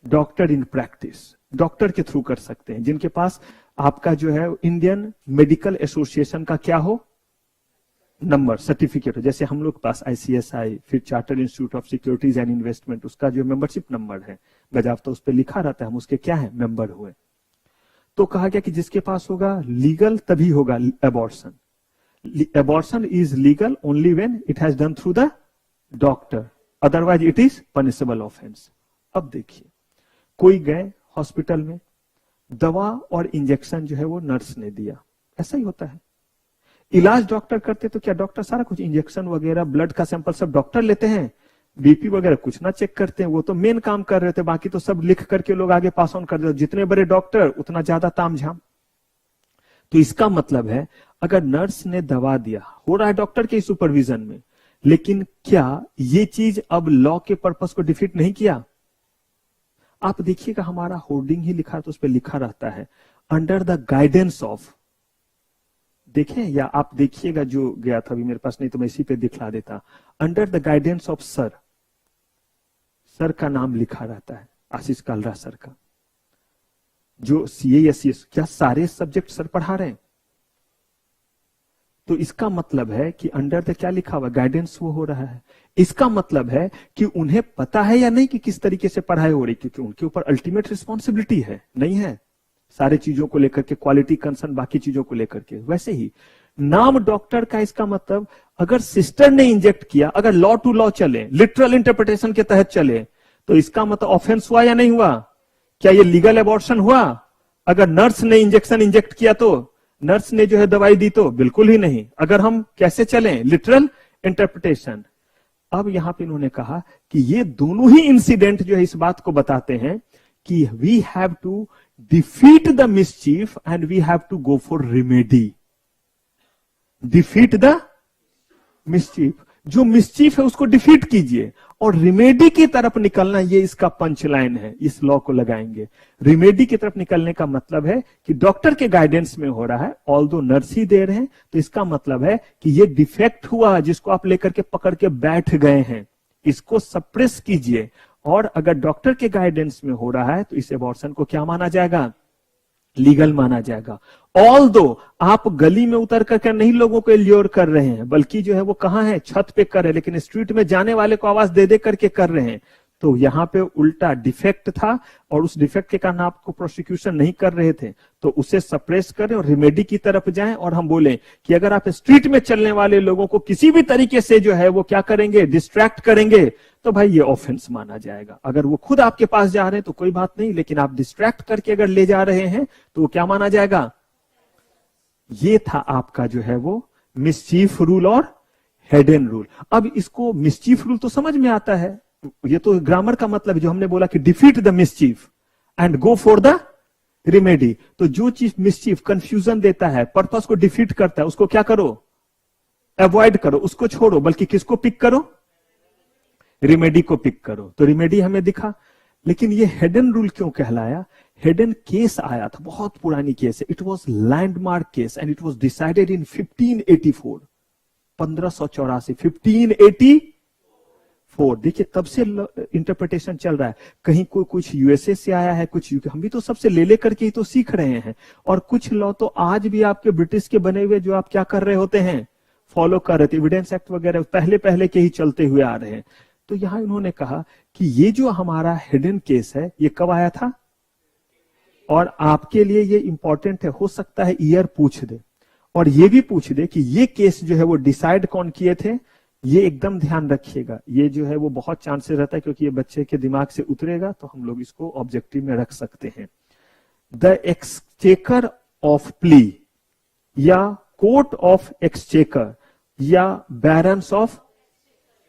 doctor in practice. Doctor के थ्रू कर सकते हैं, जिनके पास आपका जो है इंडियन मेडिकल एसोसिएशन का क्या हो, नंबर, सर्टिफिकेट हो। जैसे हम लोग के पास ICSI, फिर chartered institute of securities and investment, उसका जो मेंबरशिप नंबर है बजाबता उस पर लिखा रहता है, हम उसके क्या है, मेंबर हुए। तो कहा गया कि जिसके पास होगा लीगल तभी होगा abortion. Abortion is legal only when it has done through the doctor, otherwise it is punishable offence. अब देखिए, कोई गए हॉस्पिटल में, दवा और इंजेक्शन जो है वो नर्स ने दिया, ऐसा ही होता है। इलाज डॉक्टर करते तो क्या डॉक्टर सारा कुछ, इंजेक्शन वगैरह, ब्लड का सैंपल सब डॉक्टर लेते हैं, BP वगैरह कुछ ना चेक करते हैं, वो तो मेन काम कर रहे थे, बाकी तो सब लिख करके लोग आगे पास ऑन कर देते। जितने बड़े डॉक्टर उतना ज्यादा तामझाम। तो इसका मतलब है अगर नर्स ने दवा दिया, हो रहा है डॉक्टर के सुपरविजन में, लेकिन क्या ये चीज अब लॉ के पर्पस को डिफीट नहीं किया? आप देखिएगा हमारा होर्डिंग ही लिखा, तो उस पर लिखा रहता है अंडर द गाइडेंस ऑफ, देखें या आप देखिएगा, जो गया था अभी मेरे पास, नहीं तो मैं इसी पे दिखला देता, under the guidance of sir, sir का नाम लिखा रहता है, आशीष कालरा सर का, जो CAS, क्या सारे सब्जेक्ट सर पढ़ा रहे हैं? तो इसका मतलब है कि अंडर द क्या लिखा हुआ, गाइडेंस वो हो रहा है। इसका मतलब है कि उन्हें पता है या नहीं कि किस तरीके से पढ़ाई हो रही, क्योंकि उनके ऊपर अल्टीमेट रिस्पॉन्सिबिलिटी है, नहीं है? सारे चीजों को लेकर के, क्वालिटी कंसर्न, बाकी चीजों को लेकर के। वैसे ही नाम डॉक्टर का, इसका मतलब अगर सिस्टर ने इंजेक्ट किया, अगर लॉ टू लॉ चले, लिटरल इंटरप्रिटेशन के तहत चले, तो इसका मतलब ऑफेंस हुआ या नहीं हुआ? क्या ये लीगल अबॉर्शन हुआ? अगर नर्स ने इंजेक्शन इंजेक्ट किया तो, नर्स ने जो है दवाई दी तो बिल्कुल ही नहीं। अगर हम कैसे चलें, लिटरल इंटरप्रिटेशन। अब यहां पे इन्होंने कहा कि ये दोनों ही इंसिडेंट जो है इस बात को बताते हैं कि we have to defeat the mischief and we have to go for remedy. Defeat the mischief, जो मिसचीफ है उसको डिफीट कीजिए, और रिमेडी की तरफ निकलना, ये इसका पंचलाइन है, इस लॉ को लगाएंगे। रिमेडी की तरफ निकलने का मतलब है कि डॉक्टर के गाइडेंस में हो रहा है, ऑल्दो नर्स ही दे रहे हैं, तो इसका मतलब है कि ये डिफेक्ट हुआ जिसको आप लेकर के पकड़ के बैठ गए हैं, इसको सप्रेस कीजिए। और अगर डॉक्टर के गाइडेंस में हो रहा है तो इस अबॉर्शन को क्या माना जाएगा, लीगल माना जाएगा। ऑल्दो आप गली में उतर करके नहीं लोगों को ल्योर कर रहे हैं, बल्कि जो है वो कहां है, छत पे कर रहे हैं, लेकिन स्ट्रीट में जाने वाले को आवाज दे दे करके कर रहे हैं। तो यहां पे उल्टा डिफेक्ट था, और उस डिफेक्ट के कारण आपको प्रोसिक्यूशन नहीं कर रहे थे, तो उसे सप्रेस करें और रेमेडी की तरफ जाएं। और हम बोले कि अगर आप स्ट्रीट में चलने वाले लोगों को किसी भी तरीके से जो है वो क्या करेंगे, डिस्ट्रैक्ट करेंगे, तो भाई ये ऑफेंस माना जाएगा। अगर वो खुद आपके पास जा रहे हैं तो कोई बात नहीं, लेकिन आप डिस्ट्रैक्ट करके अगर ले जा रहे हैं तो वो क्या माना जाएगा? ये था आपका जो है वो मिसचीफ रूल और हेडेन रूल। अब इसको मिसचीफ रूल तो समझ में आता है, ये तो ग्रामर का मतलब जो हमने बोला कि defeat the mischief and go for the remedy. तो जो चीज मिसचीफ कंफ्यूजन देता है, पर्पस को डिफीट करता है, उसको क्या करो, अवॉइड करो, उसको छोड़ो, बल्कि किसको पिक करो, रिमेडी को पिक करो। तो रिमेडी हमें दिखा। लेकिन ये हेडन रूल क्यों कहलाया? हेडन केस आया था, बहुत पुरानी केस है, it was landmark case and it was decided in 1584, 1584, 1584। देखिए तब से इंटरप्रिटेशन चल रहा है, कहीं कोई कुछ USA से आया है, कुछ UK, हम भी तो सबसे ले करके ही तो सीख रहे हैं। और कुछ लॉ तो आज भी आपके ब्रिटिश के बने हुए जो आप क्या कर रहे होते हैं, फॉलो कर रहे थे, एविडेंस एक्ट वगैरह पहले के ही चलते हुए आ रहे हैं। तो यहां इन्होंने कहा कि ये जो हमारा हेडन केस है ये कब आया था, और आपके लिए ये इंपॉर्टेंट है, हो सकता है ईयर पूछ दे, और ये भी पूछ दे कि ये केस जो है वो डिसाइड कौन किए थे। ये एकदम ध्यान रखिएगा, ये जो है वो बहुत चांसेस रहता है, क्योंकि ये बच्चे के दिमाग से उतरेगा, तो हम लोग इसको ऑब्जेक्टिव में रख सकते हैं। द एक्सचेकर ऑफ प्ली, या कोर्ट ऑफ एक्सचेकर, या बैरन्स ऑफ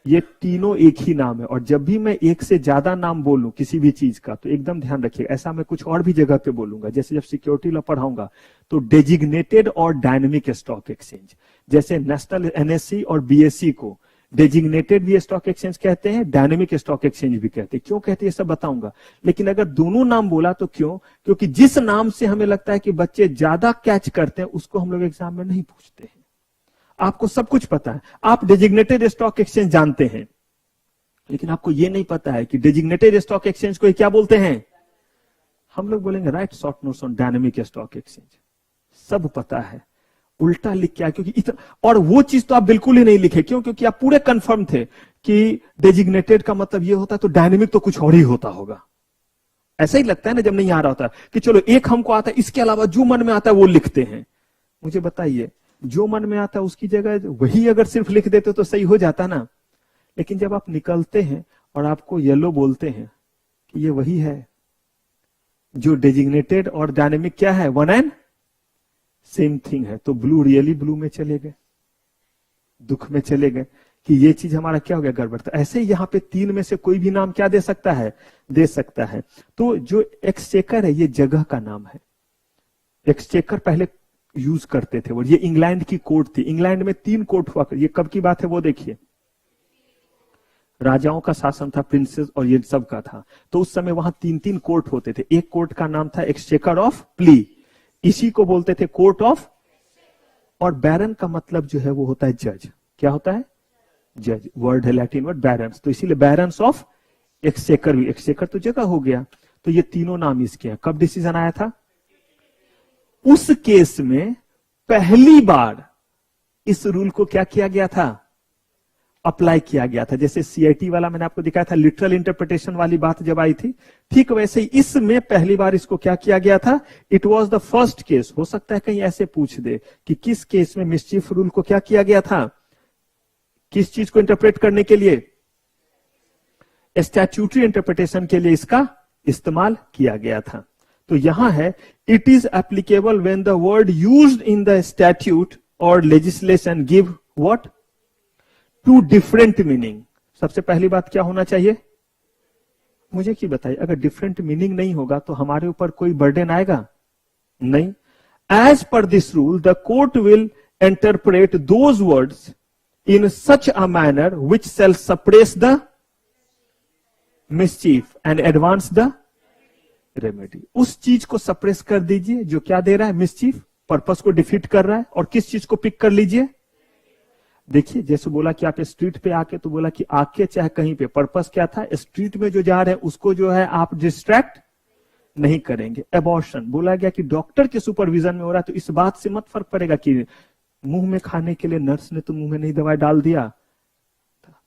ये तीनों एक ही नाम है। और जब भी मैं एक से ज्यादा नाम बोलूं किसी भी चीज का तो एकदम ध्यान रखिएगा, ऐसा मैं कुछ और भी जगह पे बोलूंगा। जैसे जब सिक्योरिटी लॉ पढ़ाऊंगा तो डेजिग्नेटेड और डायनेमिक स्टॉक एक्सचेंज, जैसे नेशनल एनएससी और बीएससी को डेजिग्नेटेड भी स्टॉक एक्सचेंज कहते हैं, डायनेमिक स्टॉक एक्सचेंज भी कहते हैं। क्यों कहते हैं ये सब बताऊंगा। लेकिन अगर दोनों नाम बोला तो क्यों? क्योंकि जिस नाम से हमें लगता है कि बच्चे ज्यादा कैच करते हैं उसको हम लोग एग्जाम में नहीं पूछते हैं। आपको सब कुछ पता है, आप डेजिग्नेटेड स्टॉक एक्सचेंज जानते हैं, लेकिन आपको यह नहीं पता है कि डेजिग्नेटेड स्टॉक एक्सचेंज को क्या बोलते हैं। हम लोग बोलेंगे right short notes on dynamic stock exchange, सब पता है, उल्टा लिख के आए क्योंकि इतना। और वो चीज तो आप बिल्कुल ही नहीं लिखे, क्यों? क्योंकि आप पूरे कंफर्म थे कि डेजिग्नेटेड का मतलब ये होता है तो डायनेमिक तो कुछ और ही होता होगा। ऐसा ही लगता है ना जब नहीं आ रहा होता कि चलो एक हमको आता है, इसके अलावा जो मन में आता है वो लिखते हैं। मुझे बताइए, जो मन में आता है उसकी जगह वही अगर सिर्फ लिख देते तो सही हो जाता ना। लेकिन जब आप निकलते हैं और आपको येलो बोलते हैं कि ये वही है जो डेजिग्नेटेड और डायनेमिक क्या है, वन एंड सेम थिंग है, तो ब्लू रियली ब्लू में चले गए, दुख में चले गए कि ये चीज हमारा क्या हो गया, गड़बड़। तो ऐसे ही यहां पे तीन में से कोई भी नाम क्या दे सकता है, दे सकता है। तो जो एक्सचेकर है ये जगह का नाम है। एक्सचेकर पहले यूज करते थे, और ये इंग्लैंड की कोर्ट थी। इंग्लैंड में 3 कोर्ट हुआ, ये कब की बात है वो देखिए। राजाओं का शासन था, प्रिंसेस और ये सब का था। तो उस समय वहां 3-3 कोर्ट होते थे। एक कोर्ट का नाम था एक्सचेकर ऑफ प्ली, इसी को बोलते थे कोर्ट ऑफ। और बैरन का मतलब जो है वो होता है जज। क्या होता है, जज। वर्ड है लैटिन वर्ड बैरन्स, तो इसीलिए बैरन्स ऑफ एक्सचेकर भी, एक्सचेकर तो जगह हो गया। तो ये तीनों नाम इसके हैं। कब डिसीजन आया था? उस केस में पहली बार इस रूल को क्या किया गया था, अप्लाई किया गया था। जैसे सीआईटी वाला मैंने आपको दिखाया था, लिटरल इंटरप्रिटेशन वाली बात जब आई थी, ठीक वैसे ही इसमें पहली बार इसको क्या किया गया था, it was the first case. हो सकता है कहीं ऐसे पूछ दे कि किस केस में मिसचीफ रूल को क्या किया गया था, किस चीज को इंटरप्रेट करने के लिए, स्टैट्यूटरी इंटरप्रिटेशन के लिए इसका इस्तेमाल किया गया था। तो यहां है, it is applicable when the word used in the statute और legislation give what, two different meaning. सबसे पहली बात क्या होना चाहिए, मुझे क्या बताइए, अगर डिफरेंट मीनिंग नहीं होगा तो हमारे ऊपर कोई बर्डन आएगा नहीं। As per this rule the court will interpret those words in such a manner which shall suppress the mischief and advance the remedy. उस चीज को सप्रेस कर दीजिए जो क्या दे रहा है, मिसचीफ, पर्पस को डिफीट कर रहा है। और किस चीज को पिक कर लीजिए, देखिए जैसे बोला कि आप स्ट्रीट पे आके, तो बोला कि आके चाहे कहीं पे, पर्पस क्या था, स्ट्रीट में जो जा रहे हैं उसको जो है आप डिस्ट्रैक्ट नहीं करेंगे। एबॉर्शन बोला गया कि डॉक्टर के सुपरविजन में हो रहा है, तो इस बात से मत फर्क पड़ेगा कि मुंह में खाने के लिए नर्स ने तो मुंह में नहीं दवाई डाल दिया,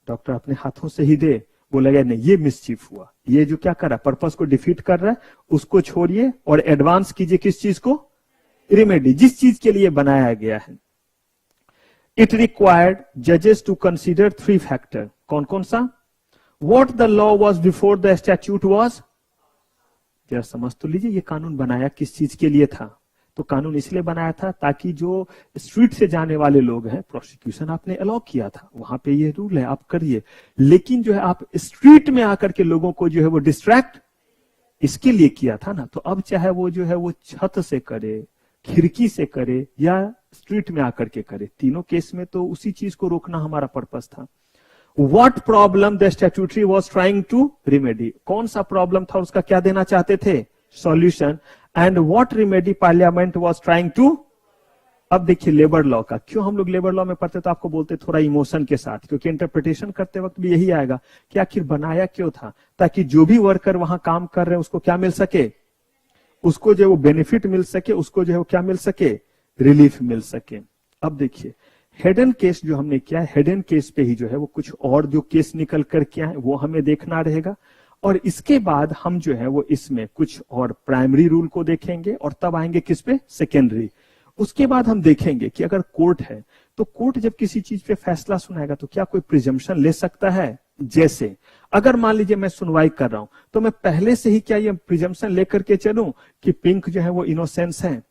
डॉक्टर अपने हाथों से ही दे। बोला गया नहीं, ये मिसचीफ हुआ, ये जो क्या कर रहा है, पर्पस को डिफीट कर रहा है, उसको छोड़िए और एडवांस कीजिए किस चीज को, रेमेडी, जिस चीज के लिए बनाया गया है। इट रिक्वायर्ड जजेस टू कंसीडर 3 फैक्टर। कौन कौन सा, what the law was before the statute was, जरा समझ तो लीजिए ये कानून बनाया किस चीज के लिए था। तो कानून इसलिए बनाया था ताकि जो स्ट्रीट से जाने वाले लोग हैं, प्रोसिक्यूशन आपने अलाउ किया था, वहां पे ये रूल है आप करिए, लेकिन जो है आप स्ट्रीट में आकर के लोगों को जो है वो डिस्ट्रैक्ट इसके लिए किया था ना। तो अब चाहे वो जो है वो छत से करे, खिड़की से करे या स्ट्रीट में आकर के करे, तीनों केस में तो उसी चीज को रोकना हमारा पर्पस था। What problem the statutory was trying to remedy, कौन सा प्रॉब्लम था, उसका क्या देना चाहते थे, solution. And what remedy parliament was trying to. अब देखिए लेबर लॉ का, क्यों हम लोग लेबर लॉ में पढ़ते तो आपको बोलते थोड़ा इमोशन के साथ, क्योंकि इंटरप्रिटेशन करते वक्त भी यही आएगा कि आखिर बनाया क्यों था, ताकि जो भी वर्कर वहां काम कर रहे हैं उसको क्या मिल सके, उसको जो वो बेनिफिट मिल सके, उसको जो है वो क्या मिल सके, रिलीफ मिल सके। अब देखिए हेडन केस जो हमने किया है, हेडन केस पे ही जो है वो कुछ और जो केस निकल कर के आए वो हमें देखना रहेगा। और इसके बाद हम जो है वो इसमें कुछ और प्राइमरी रूल को देखेंगे और तब आएंगे किस पे, सेकेंडरी। उसके बाद हम देखेंगे कि अगर कोर्ट है तो कोर्ट जब किसी चीज पे फैसला सुनाएगा तो क्या कोई प्रिजम्पशन ले सकता है। जैसे अगर मान लीजिए मैं सुनवाई कर रहा हूं तो मैं पहले से ही क्या ये प्रिजम्पशन लेकर के चलूं कि पिंक जो है वो इनोसेंस है,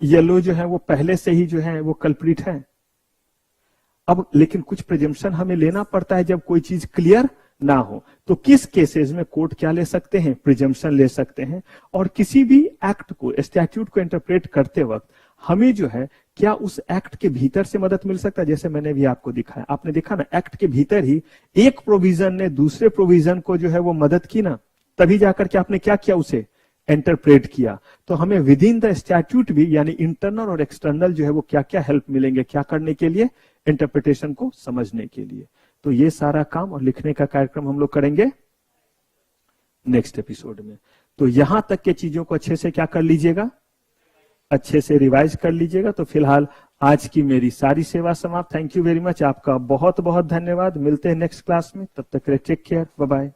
येलो जो है वो पहले से ही जो है वो कल्प्रिट है। अब लेकिन कुछ प्रिजम्पशन हमें लेना पड़ता है जब कोई चीज क्लियर ना हो। तो किस केसेस में कोर्ट क्या ले सकते हैं, प्रिजम्पशन ले सकते हैं। और किसी भी एक्ट को, स्टैट्यूट को इंटरप्रेट करते वक्त हमें जो है क्या उस एक्ट के भीतर से मदद मिल सकता है। जैसे मैंने भी आपको दिखाया, आपने देखा ना, एक्ट के भीतर ही एक प्रोविजन ने दूसरे प्रोविजन को जो है वो मदद की ना, तभी जाकर के आपने क्या किया, उसे इंटरप्रेट किया। तो हमें विद इन द स्टैट्यूट भी यानी इंटरनल और एक्सटर्नल जो है वो क्या क्या हेल्प मिलेंगे, क्या करने के लिए, इंटरप्रिटेशन को समझने के लिए। तो ये सारा काम और लिखने का कार्यक्रम हम लोग करेंगे नेक्स्ट एपिसोड में। तो यहां तक के चीजों को अच्छे से क्या कर लीजिएगा, अच्छे से रिवाइज कर लीजिएगा। तो फिलहाल आज की मेरी सारी सेवा समाप्त। थैंक यू वेरी मच, आपका बहुत बहुत धन्यवाद। मिलते हैं नेक्स्ट क्लास में, तब तक टेक केयर, बाय बाय।